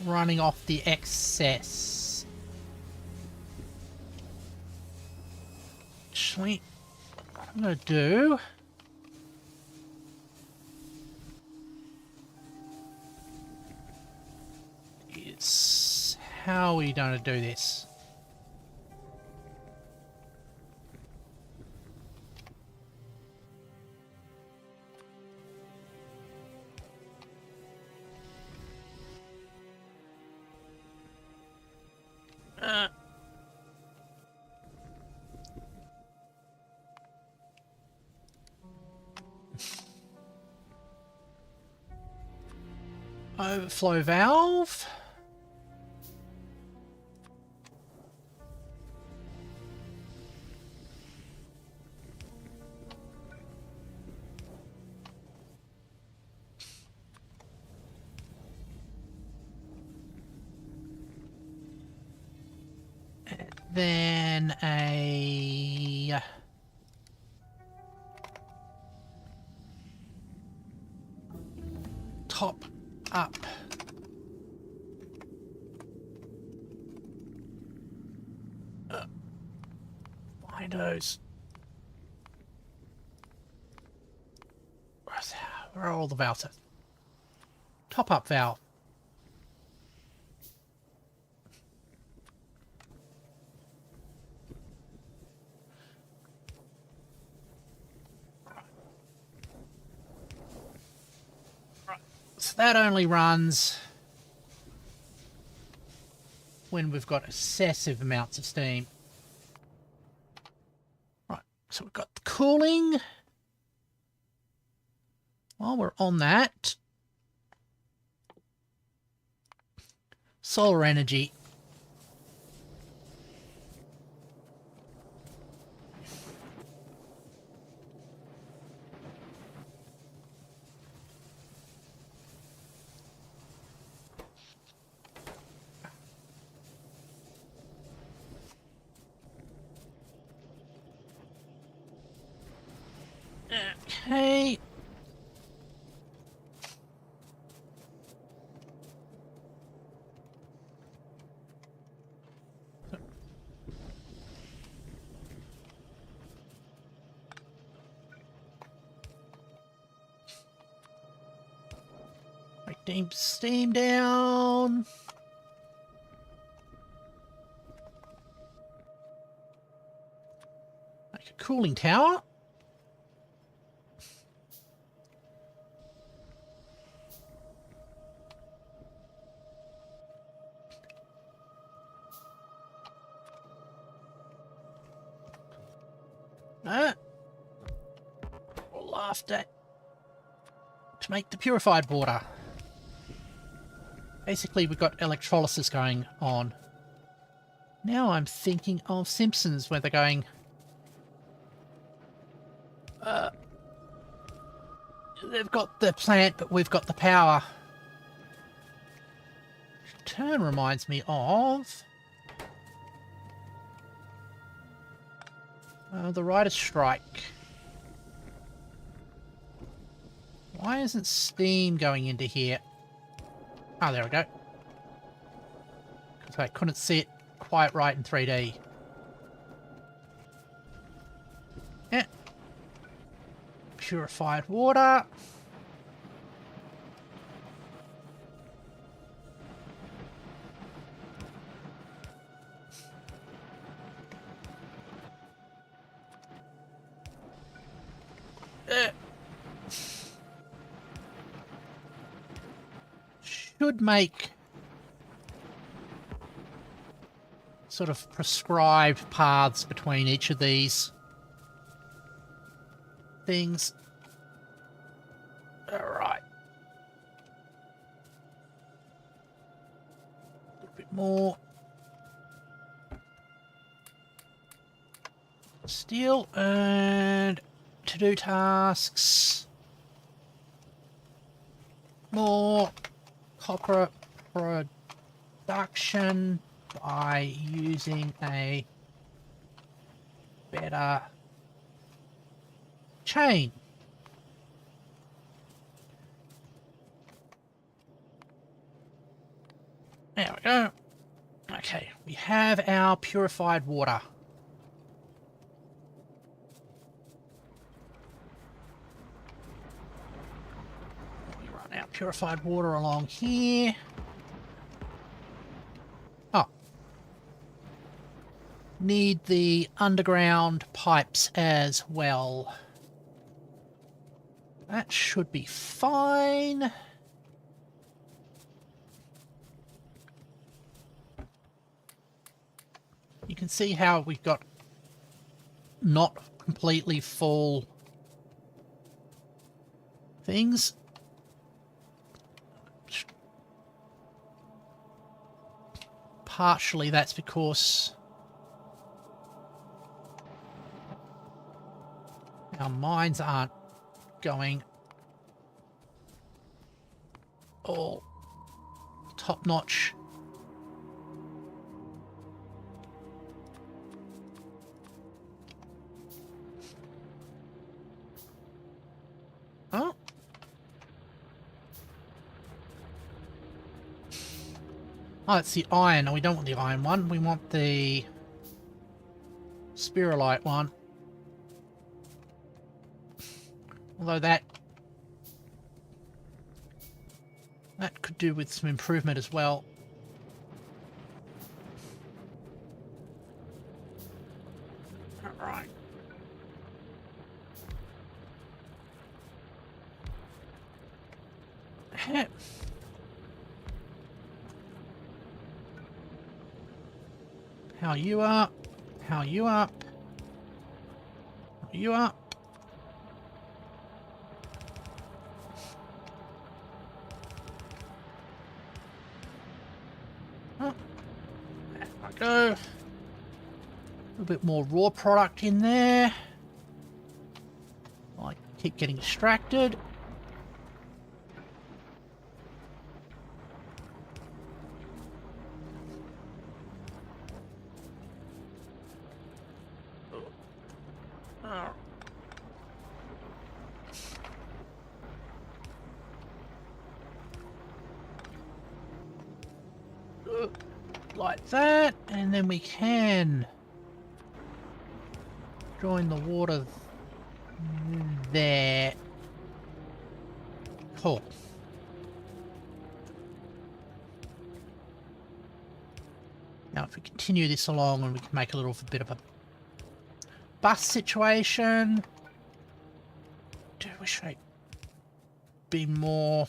running off the excess. Actually, what I'm going to do... is... how are we going to do this? overflow valve. Then a top up windows. Where are all the valves? Top up valve. So that only runs when we've got excessive amounts of steam. Right, so we've got the cooling. While we're on that, solar energy. Okay. Break steam down. Make a cooling tower. All after to make the purified water. Basically, we've got electrolysis going on. Now I'm thinking of Simpsons, where they're going... they've got the plant, but we've got the power. Turn reminds me of... the writer's strike. Why isn't steam going into here? Oh, there we go. Because I couldn't see it quite right in 3D. Yeah. Purified water. Should make sort of prescribed paths between each of these things. All right. A little bit more steel and to do tasks. More copper production by using a better chain. There we go. Okay, we have our purified water. We run our purified water along here. Oh. Need the underground pipes as well. That should be fine. You can see how we've got not completely full things. partially that's because our mines aren't going all top notch. Oh. Oh, it's the iron. We don't want the iron one. We want the spiralite one. Although that could do with some improvement as well. Alright. How you up? How you up? How you up? Oh, there I go. A little bit more raw product in there. I keep getting distracted. Like that, and then we can join the water there. Cool. Now if we continue this along, and we can make a little bit of a bus situation. Do wish I'd be more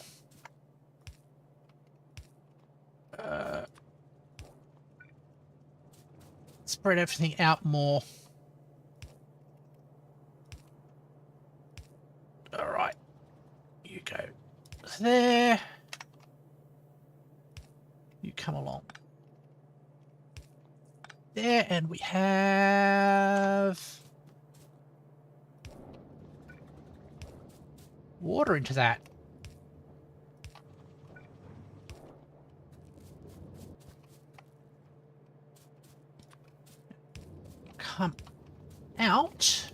spread everything out more. Alright. You go there. You come along there, and we have water into that. Come out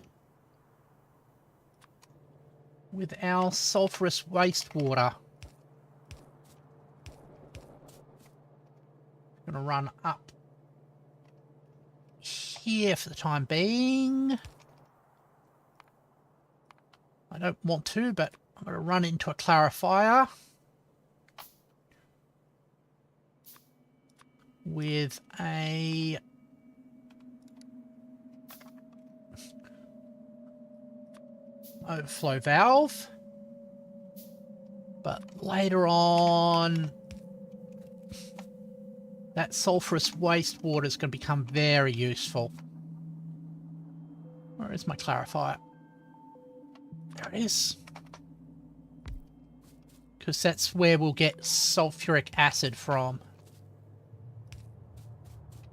with our sulfurous wastewater. I'm gonna run up here for the time being. I don't want to, but I'm gonna run into a clarifier with a overflow valve, but later on that sulfurous wastewater is going to become very useful. Where is my clarifier? There it is. Because that's where we'll get sulfuric acid from,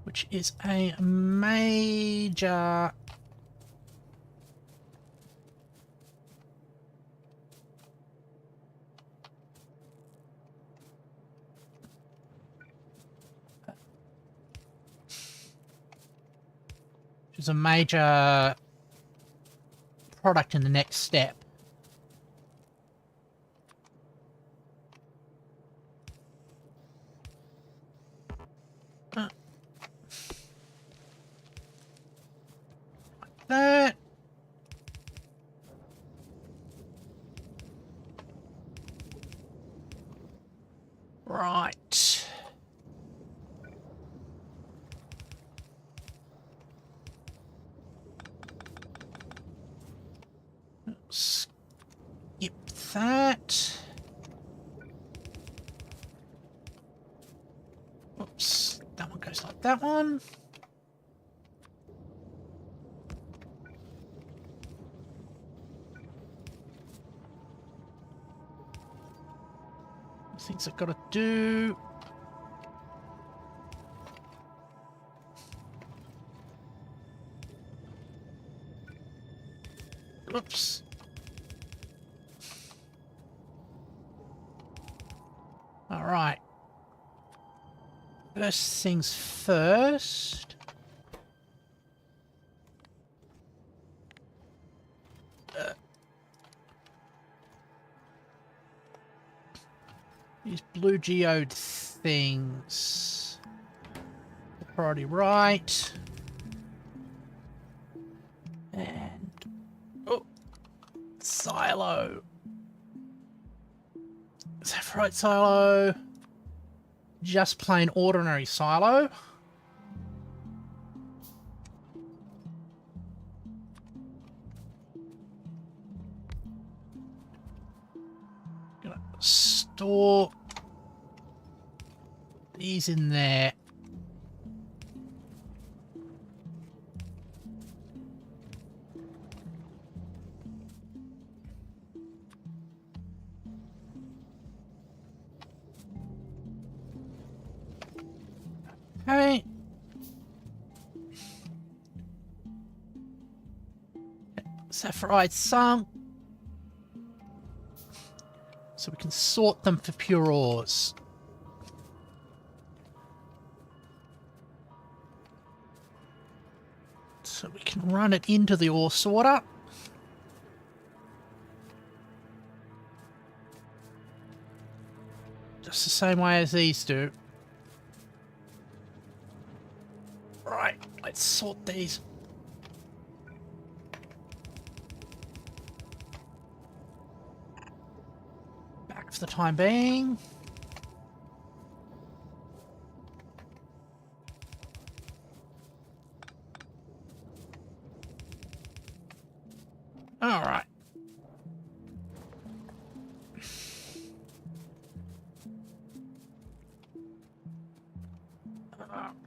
which is a major product in the next step. Like that. Right. Skip that. Oops, that one goes like that one. Things I've got to do. Oops. All right. First things first. These blue geode things. Priority right. And... oh! Silo. Sapphirite silo. Just plain ordinary silo. Gonna store these in there. Okay. Sapphirite sunk. So we can sort them for pure ores. So we can run it into the ore sorter. Just the same way as these do. Right, let's sort these. Back for the time being. All right.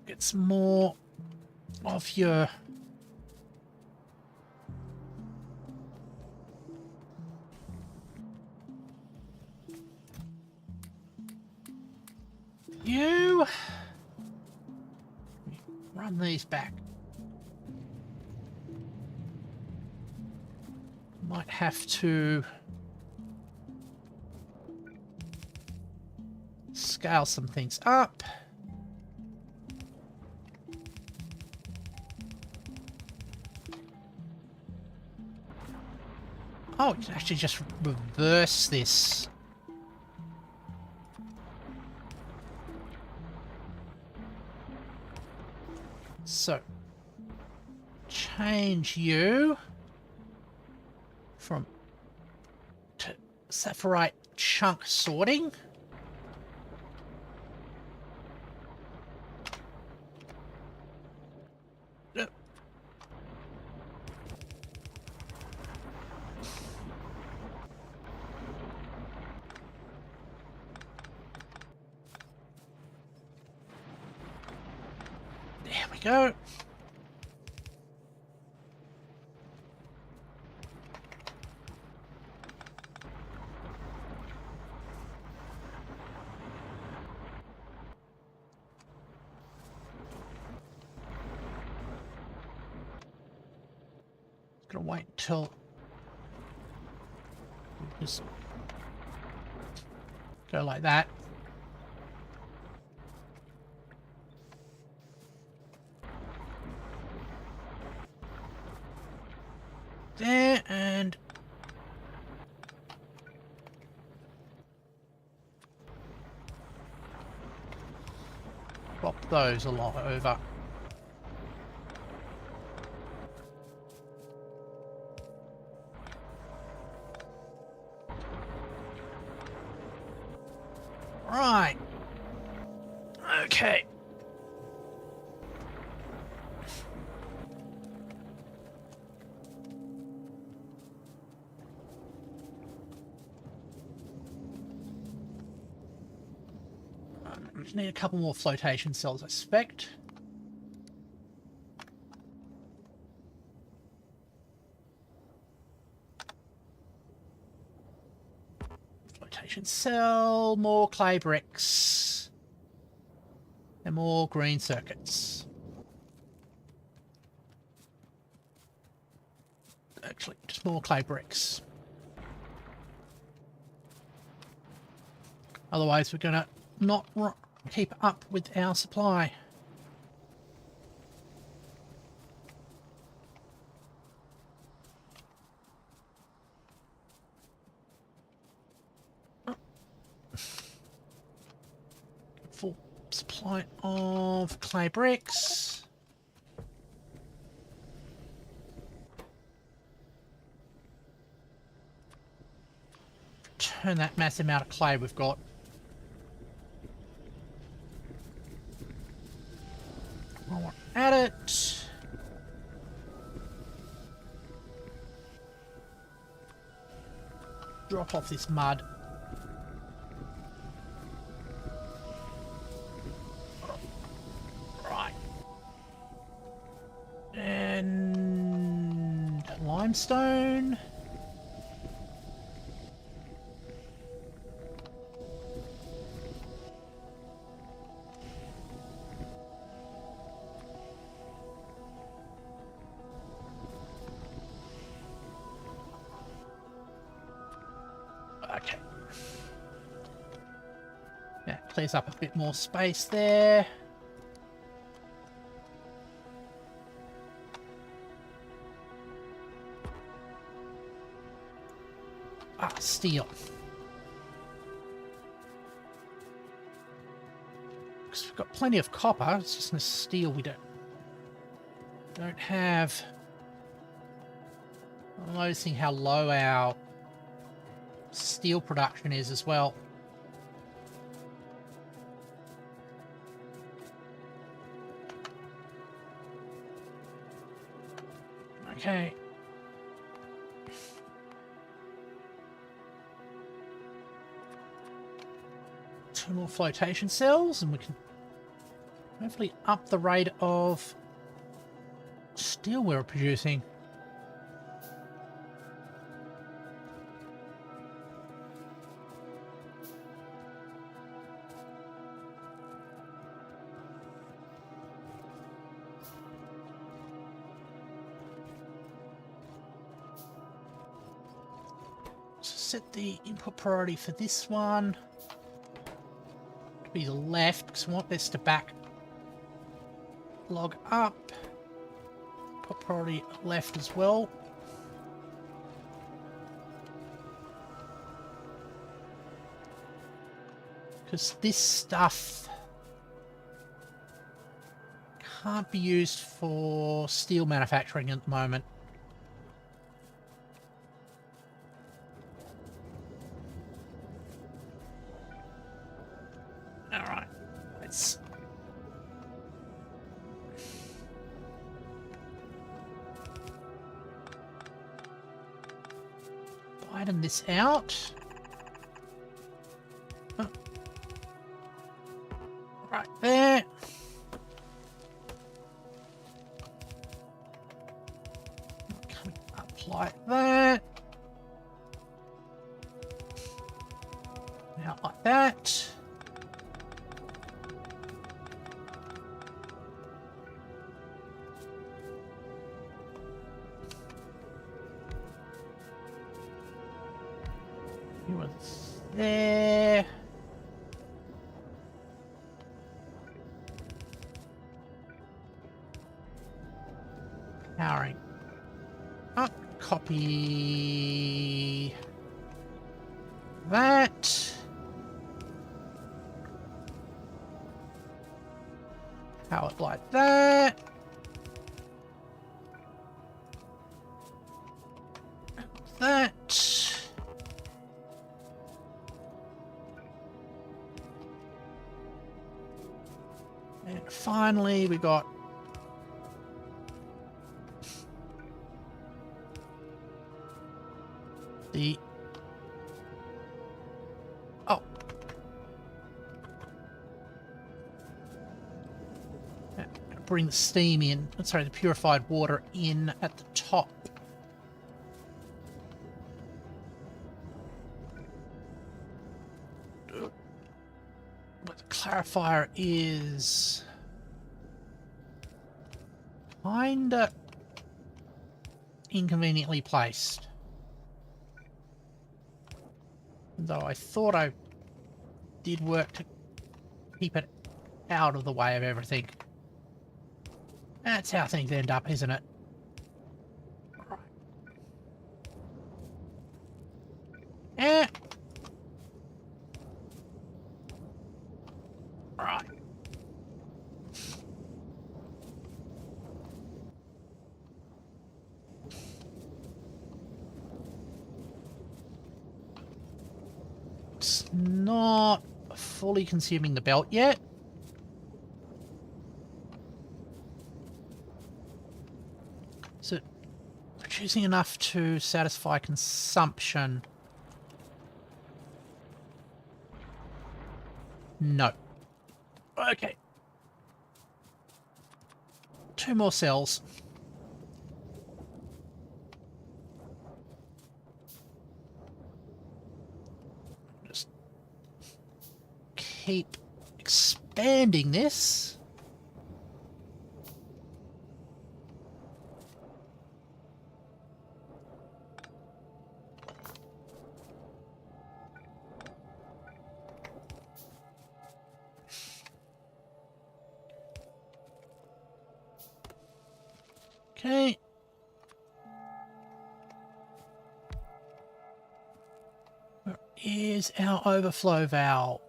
Get some more of your run these back. Might have to scale some things up. Oh, you can actually just reverse this. So, change you from to sapphirite chunk sorting. There we go. Gonna wait until just go like that. There, and pop those a lot over. Right. Okay. Just need a couple more flotation cells, I suspect. Flotation cell, more clay bricks, and more green circuits. Actually, just more clay bricks. Otherwise, we're going to not keep up with our supply. Full supply of clay bricks. Turn that massive amount of clay we've got. While we're at it, drop off this mud. Right. And limestone. Okay. Yeah, clears up a bit more space there. Ah, steel. Because we've got plenty of copper, it's just in the steel we don't have. I'm noticing how low our steel production is as well. Okay. Two more flotation cells and we can hopefully up the rate of steel we're producing. Set the input priority for this one to be the left because we want this to back log up. Put priority left as well. Because this stuff can't be used for steel manufacturing at the moment. Alright, let's widen this out. Oh. Right there. Coming up like that. Out like that. There. Powering up. Copy that. Power it like that. That. And finally, we got the bring the steam in. Sorry, the purified water in at the top. But the clarifier is kinda inconveniently placed. Though I thought I did work to keep it out of the way of everything. That's how things end up, isn't it? Right. Eh. Right. It's not fully consuming the belt yet. Is it producing enough to satisfy consumption? No. Okay. 2 more cells. Just keep expanding this. Okay. Where is our overflow valve?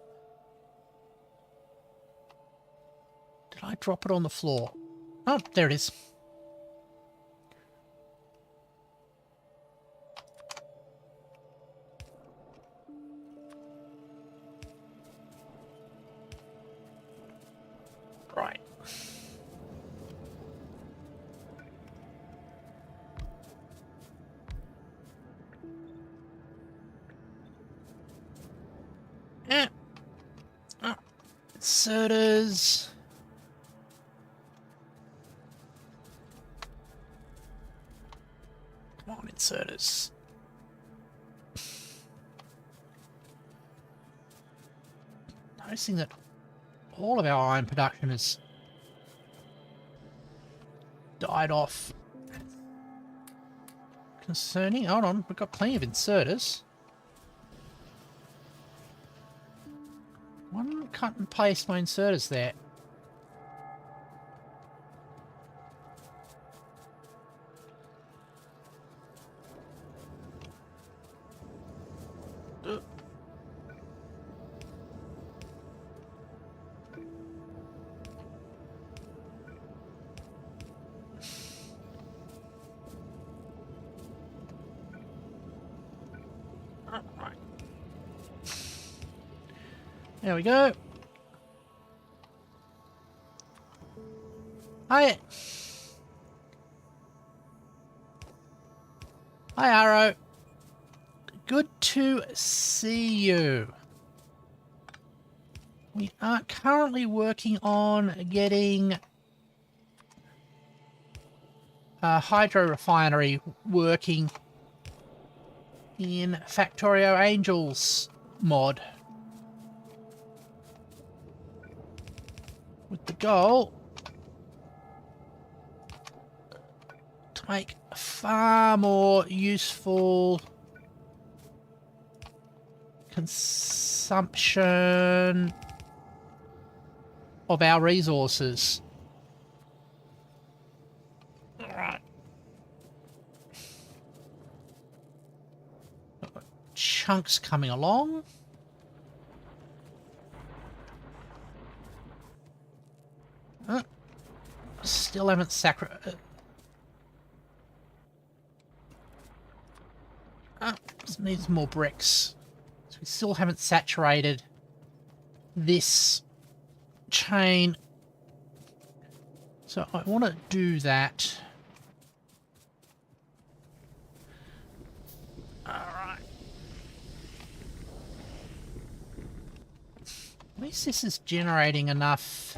Did I drop it on the floor? Oh, there it is. Right. Yeah. Oh. Inserters. Come on, inserters. Noticing that all of our iron production has died off. Concerning. Hold on, we've got plenty of inserters. Why didn't I cut and paste my inserters there? Right. There we go. Hi. Hi, Arrow. Good to see you. We are currently working on getting a hydro refinery working in Factorio Angels mod. With the goal to make far more useful consumption of our resources. Alright. Chunks coming along. Still haven't needs more bricks. So we still haven't saturated this chain. So I want to do that. Alright. At least this is generating enough.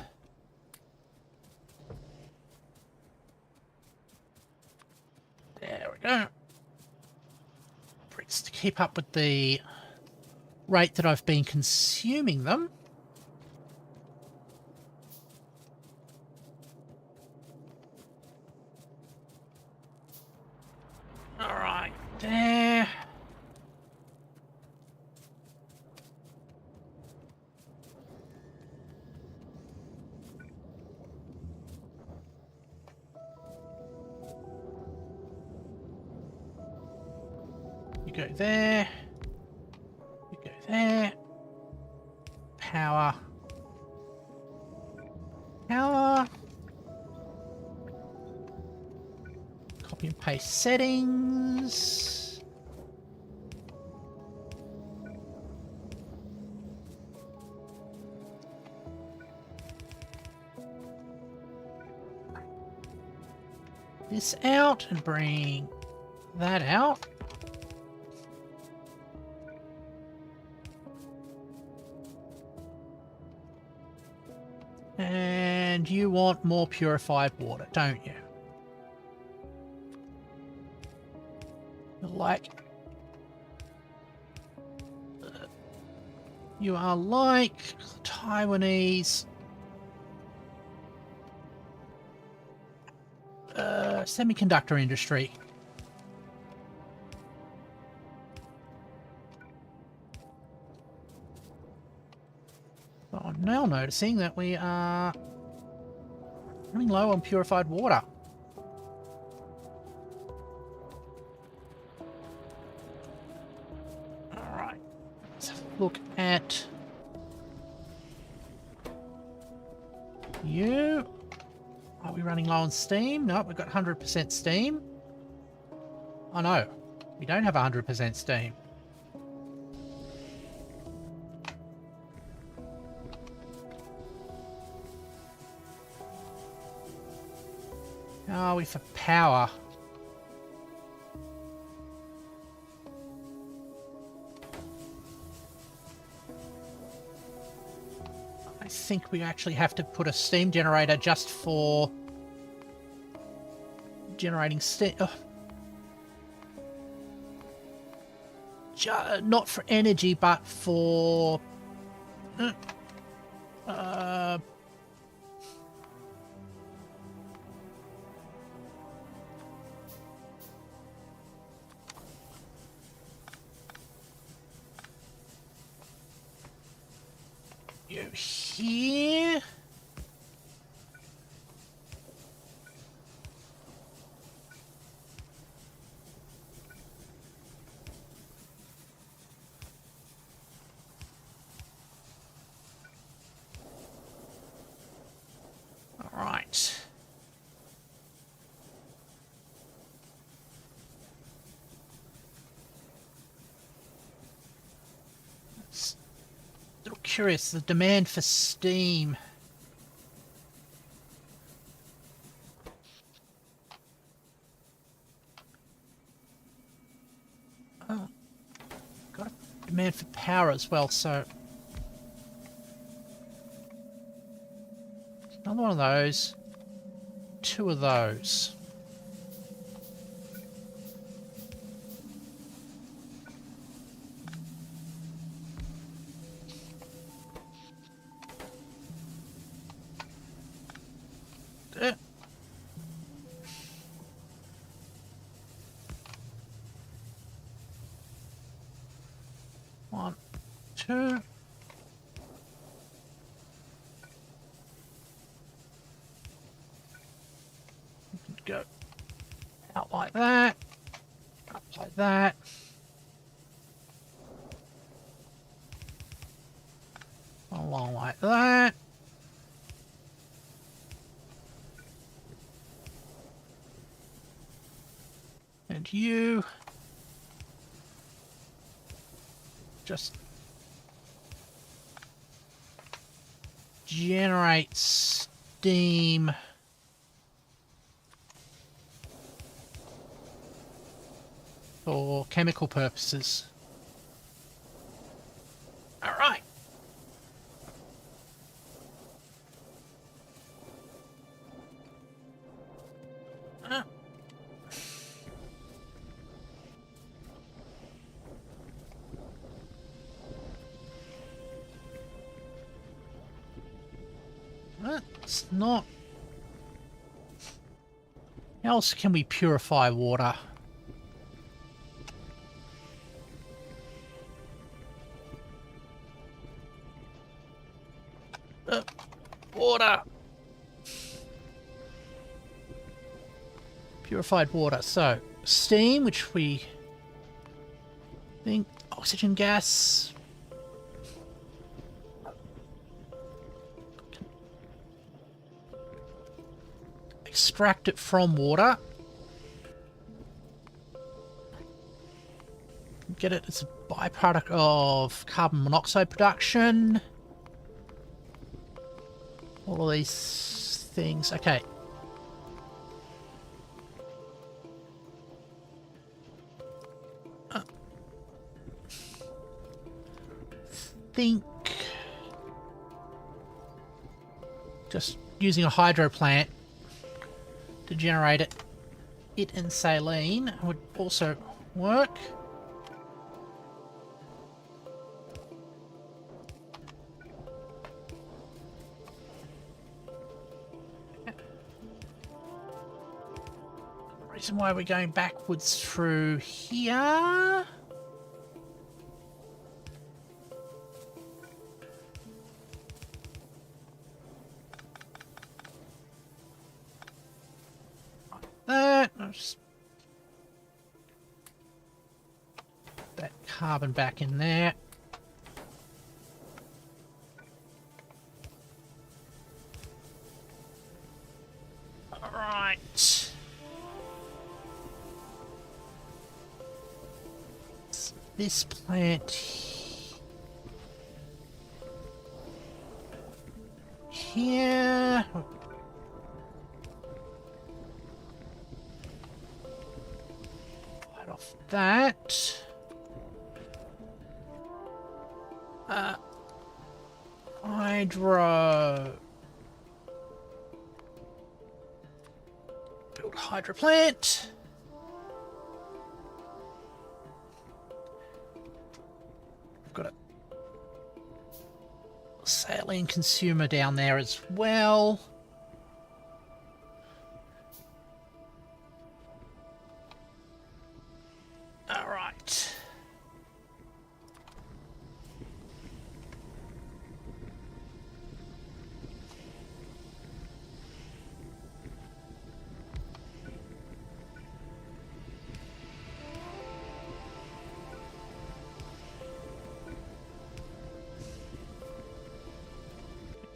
There we go. Bricks to keep up with the rate that I've been consuming them. there. You go there. You go there. Power. Power. Copy and paste settings. This out and bring that out. And you want more purified water, don't you? Like... you are like Taiwanese... semiconductor industry. So I'm now noticing that we are running low on purified water. Alright, let's have a look at you. Are we running low on steam? Nope, we've got 100% steam. Oh no, we don't have 100% steam. How are we for power? I think we actually have to put a steam generator just for generating steam. Oh. Not for energy, but for... you here? Right. It's a little curious, the demand for steam. Oh, got a demand for power as well, so... another one of those. 2 of those. One, 2. Go out like that, up like that, along like that, and you just generate steam for chemical purposes. All right. That's not... how else can we purify water? Purified water. So, steam, which we think, oxygen gas. Extract it from water. Get it as a byproduct of carbon monoxide production. All of these things. Okay. Think just using a hydro plant to generate it and saline would also work. The reason why we're going backwards through here. That carbon back in there. All right. This plant here. Off that. Hydro. Build hydro plant. We've got a saline consumer down there as well.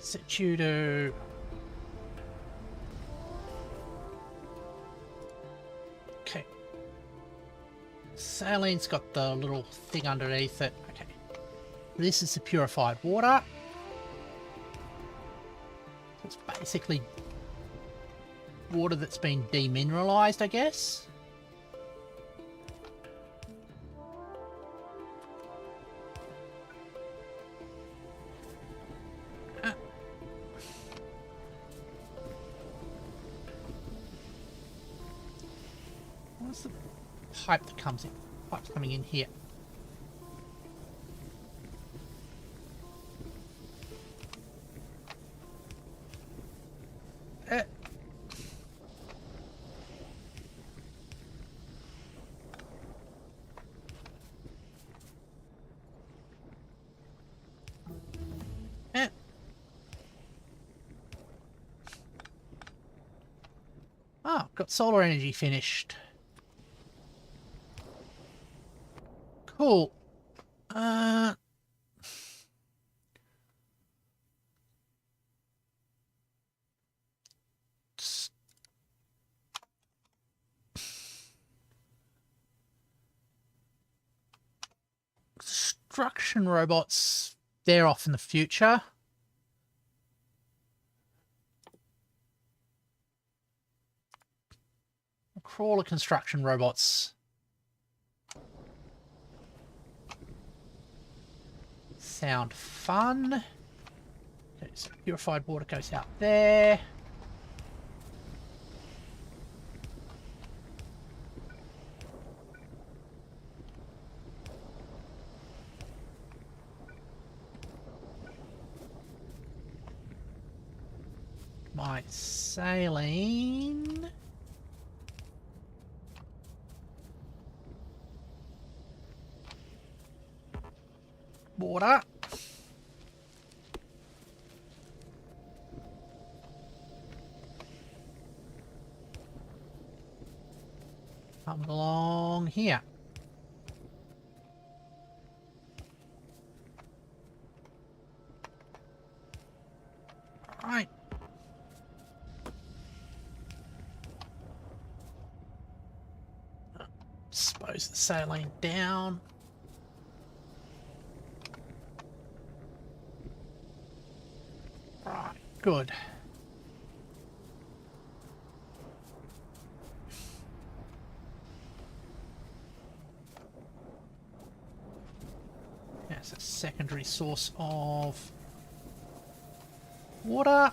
Set you to okay. Saline's got the little thing underneath it. Okay. This is the purified water. It's basically water that's been demineralized, I guess. What's the pipe that comes in? Pipe's coming in here. Oh, got solar energy finished. Cool. Construction robots, they're off in the future. Crawler construction robots. Sound fun. Okay, so purified water goes out there. My saline. Water. Come along here. Alright. Suppose the saline down. Right, good. That's a secondary source of water.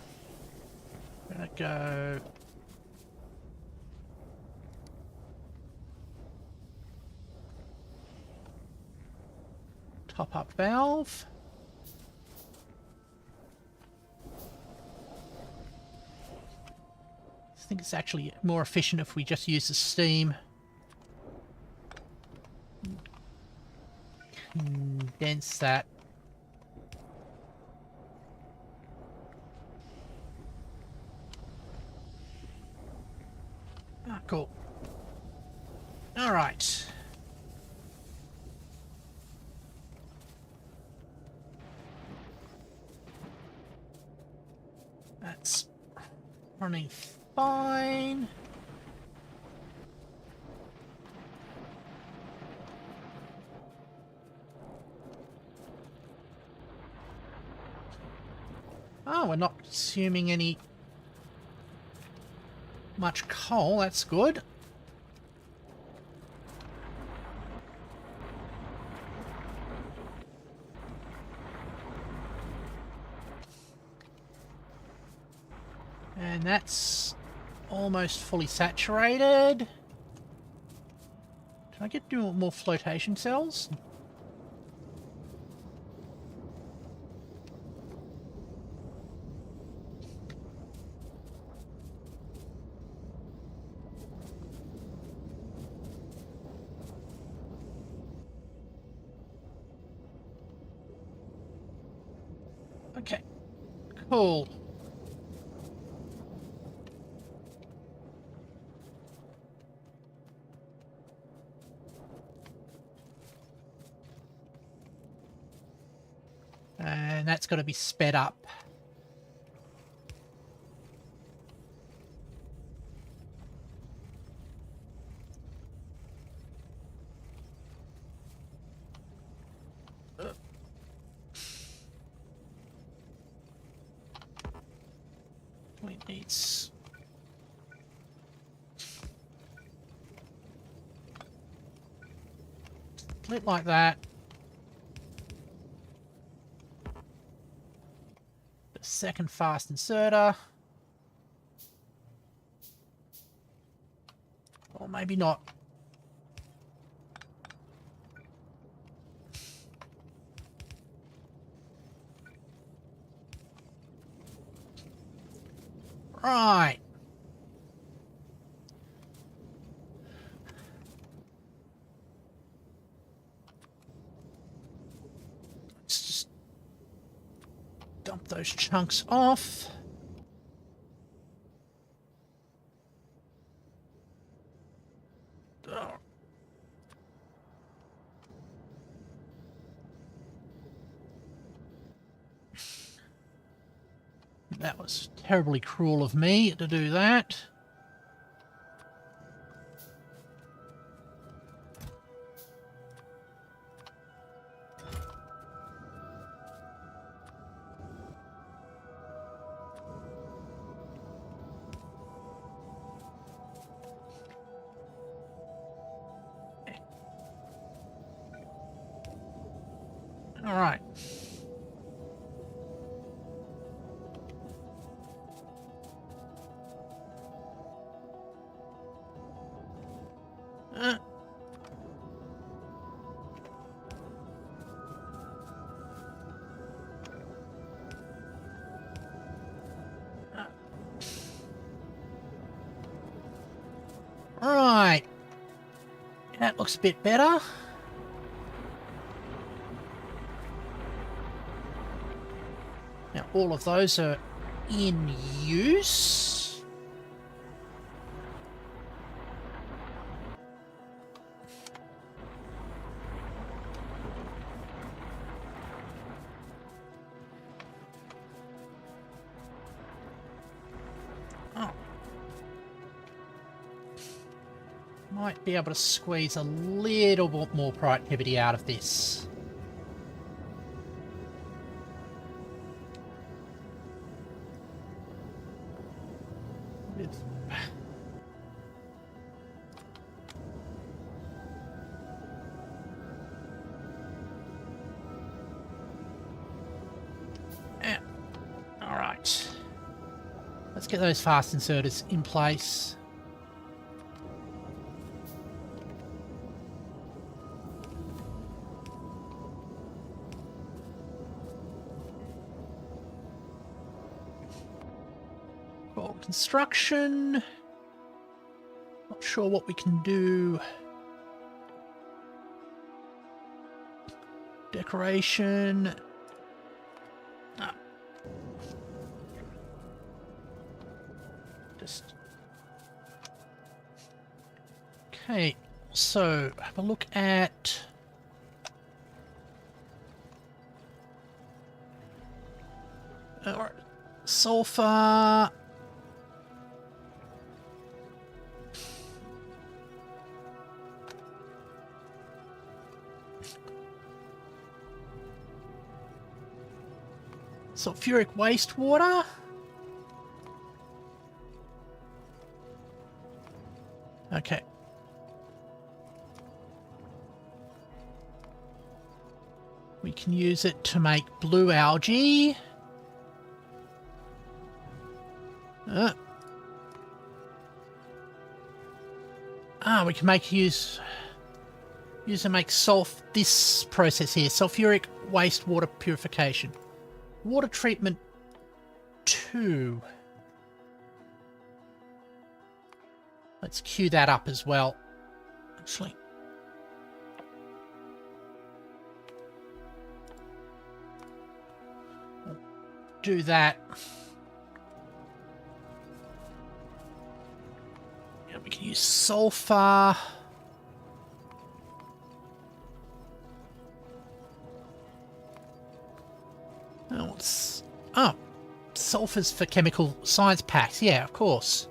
I'm gonna go top up valve. I think it's actually more efficient if we just use the steam. Condense that. Ah, cool. All right. That's running fine. Oh, we're not consuming any much coal. That's good. And that's almost fully saturated. Can I get more flotation cells? Okay, cool. And that's got to be sped up. We need split like that. The second fast inserter. Or maybe not. Right. Let's just dump those chunks off. Oh. That was terribly cruel of me to do that. All right. Right. That looks a bit better. Now all of those are in use. Might be able to squeeze a little bit more productivity out of this. Alright. Let's get those fast inserters in place. For construction, not sure what we can do. Decoration. No. Just. Okay, so have a look at. Alright, sulfur. Sulfuric wastewater. Okay. We can use it to make blue algae. We can use to make this process here, sulfuric wastewater purification. Water treatment 2. Let's queue that up as well. Actually. I'll do that. Yeah, we can use sulfur. Oh, sulfurs for chemical science packs. Yeah, of course.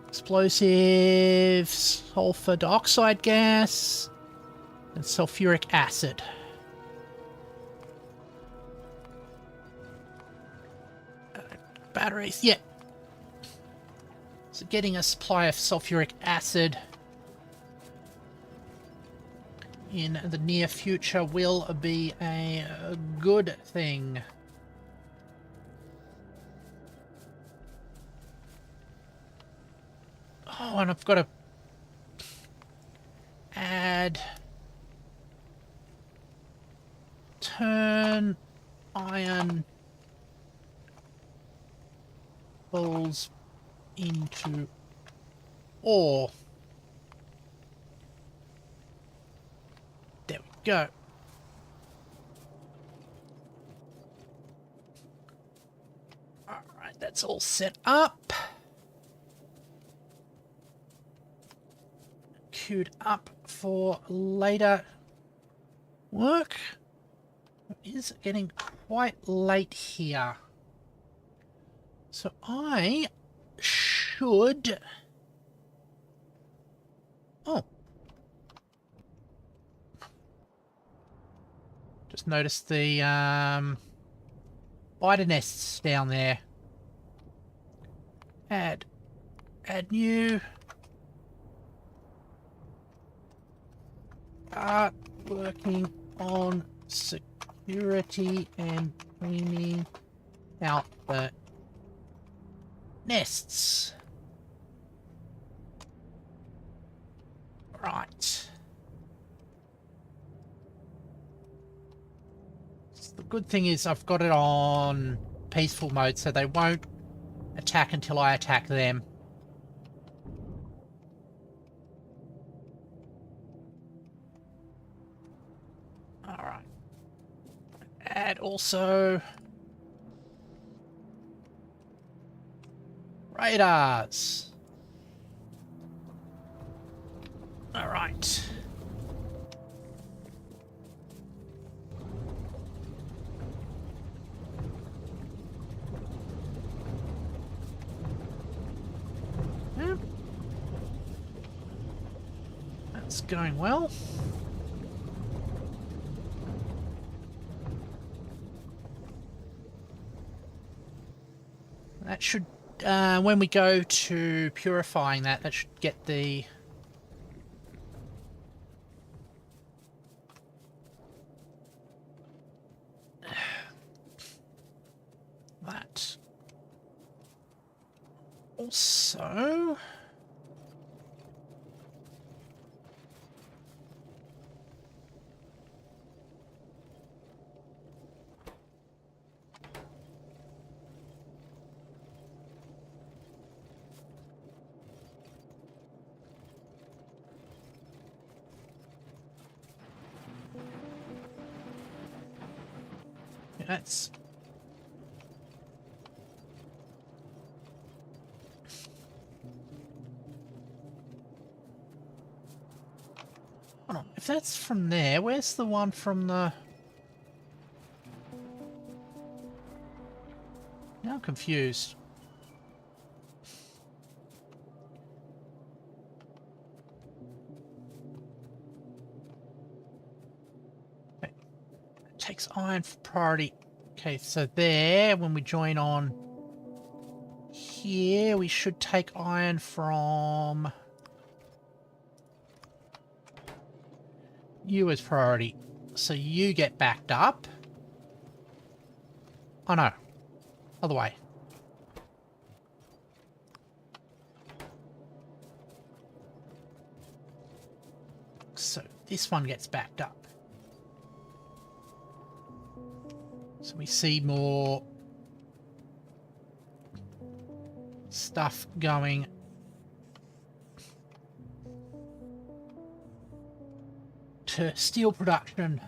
Explosives, sulfur dioxide gas, and sulfuric acid. Batteries, yeah. So getting a supply of sulfuric acid in the near future will be a good thing. Oh, and I've got to add turn iron balls into ore. There we go. Alright, that's all set up. Queued up for later work. It is getting quite late here. So I should... Oh. Just noticed the spider nests down there. Add new. Start working on security and cleaning out the nests. Right. So the good thing is I've got it on peaceful mode, so they won't attack until I attack them. Alright. Add also radars. Alright. That's going well. That should, when we go to purifying that should get the... that. Also... that's... Hold on, if that's from there, where's the one from the... Now I'm confused. Okay. It takes iron for priority. Okay, so there, when we join on here, we should take iron from you as priority. So you get backed up. Oh no. Other way. So this one gets backed up. So we see more stuff going to steel production.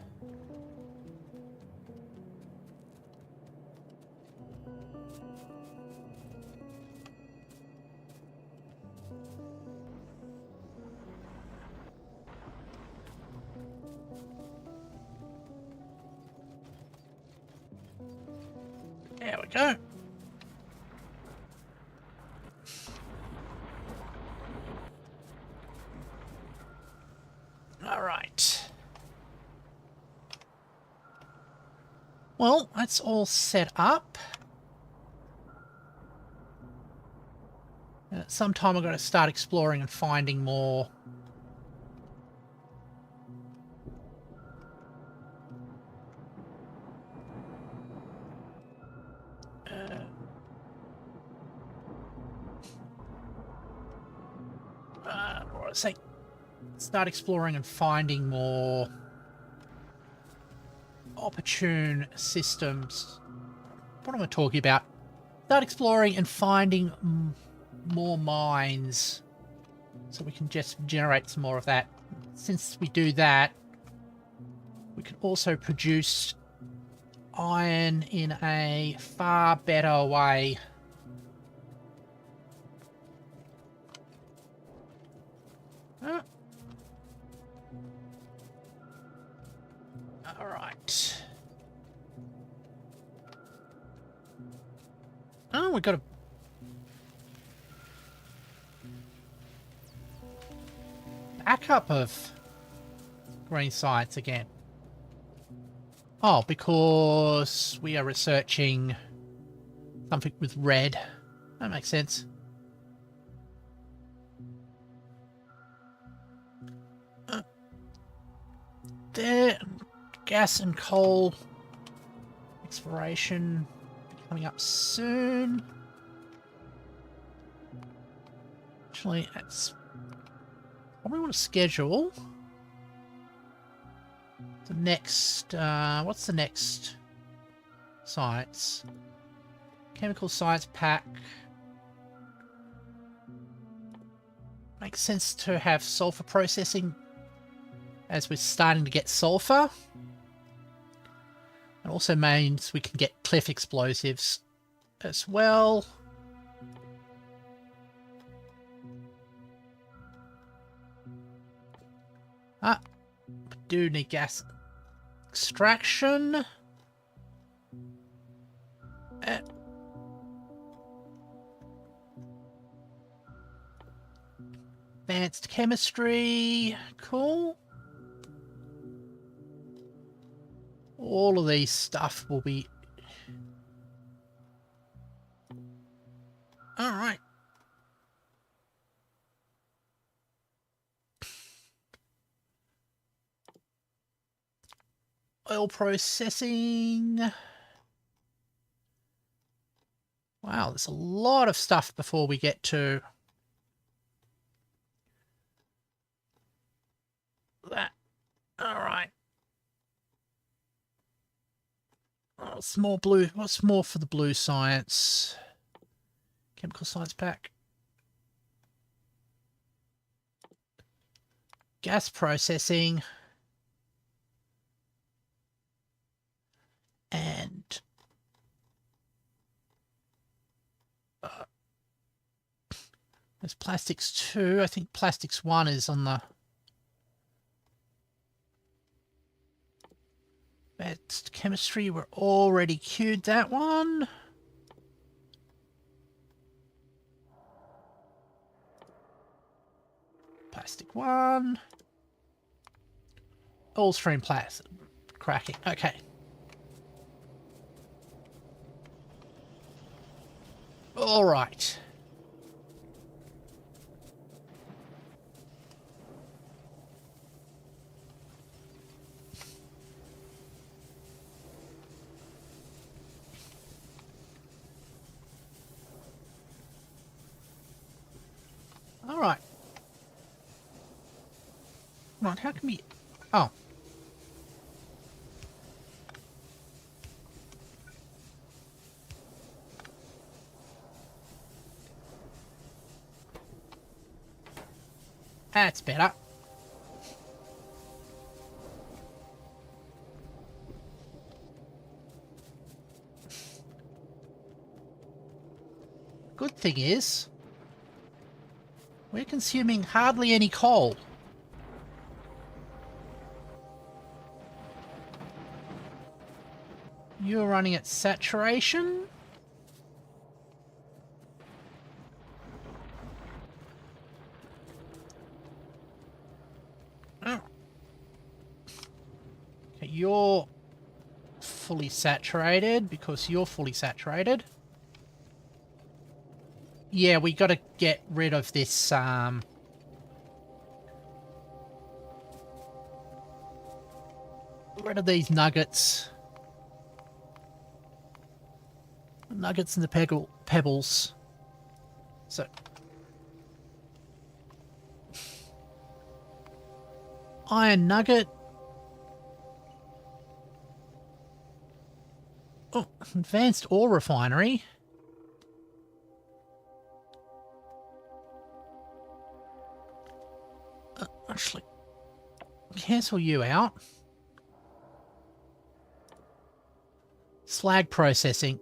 There we go. All right. Well, that's all set up. Sometime I've got to start exploring and finding more. What was I saying? Start exploring and finding more opportune systems. What am I talking about? Start exploring and finding more mines so we can just generate some more of that. Since we do that, we can also produce iron in a far better way. All right. Oh, we got a backup of green science again. Oh, because we are researching something with red. That makes sense. There, gas and coal exploration coming up soon. Actually, that's probably want to schedule the next. What's the next science? Chemical science pack. Makes sense to have sulfur processing as we're starting to get sulfur. It also means we can get cliff explosives as well. Do need gas extraction. Advanced chemistry. Cool. All of these stuff will be... Alright. Oil processing. Wow, there's a lot of stuff before we get to that. Alright. What's more blue? What's more for the blue science? Chemical science pack. Gas processing. And there's plastics 2. I think plastics 1 is on the advanced chemistry. We're already queued that one. Plastic 1. All stream plastic. Cracking. Okay. All right. All right. Right, how can we... Oh. That's better. Good thing is, we're consuming hardly any coal. You're running at saturation. Oh. Okay, you're fully saturated because you're fully saturated. Yeah, we got to get rid of this, rid of these nuggets. Nuggets and the pebbles. So... Iron nugget. Oh, advanced ore refinery. Actually, cancel you out. Slag processing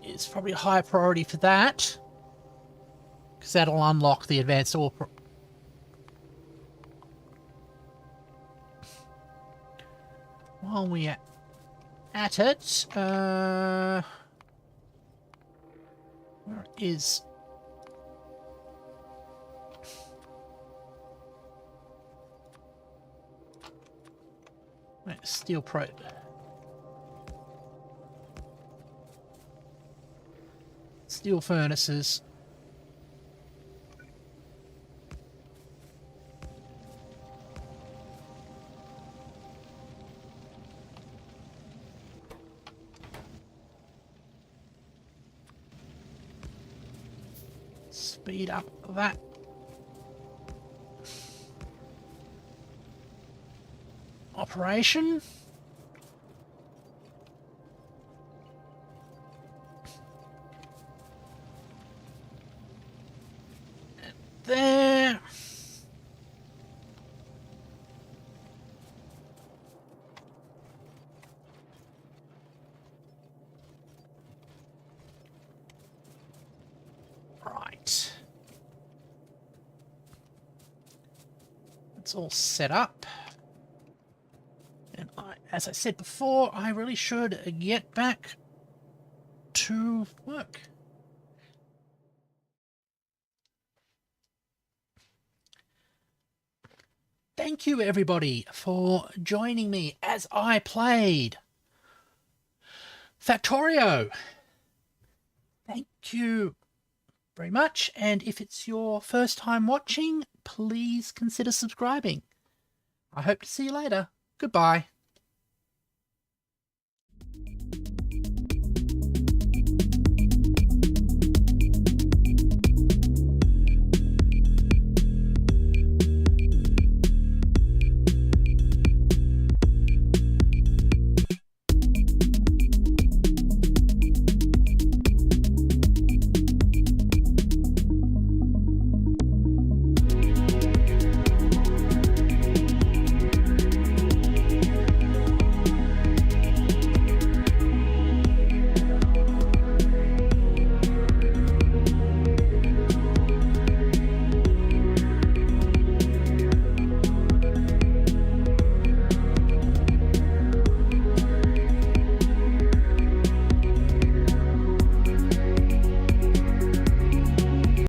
is probably a higher priority for that, because that'll unlock the advanced ore. While we're at it, where is... Steel pro... Steel furnaces. Speed up that. Operation. And there. Right. It's all set up. And as I said before, I really should get back to work. thank you everybody for joining me as I played Factorio. Thank you very much, and if it's your first time watching, please consider subscribing. I hope to see you later. Goodbye.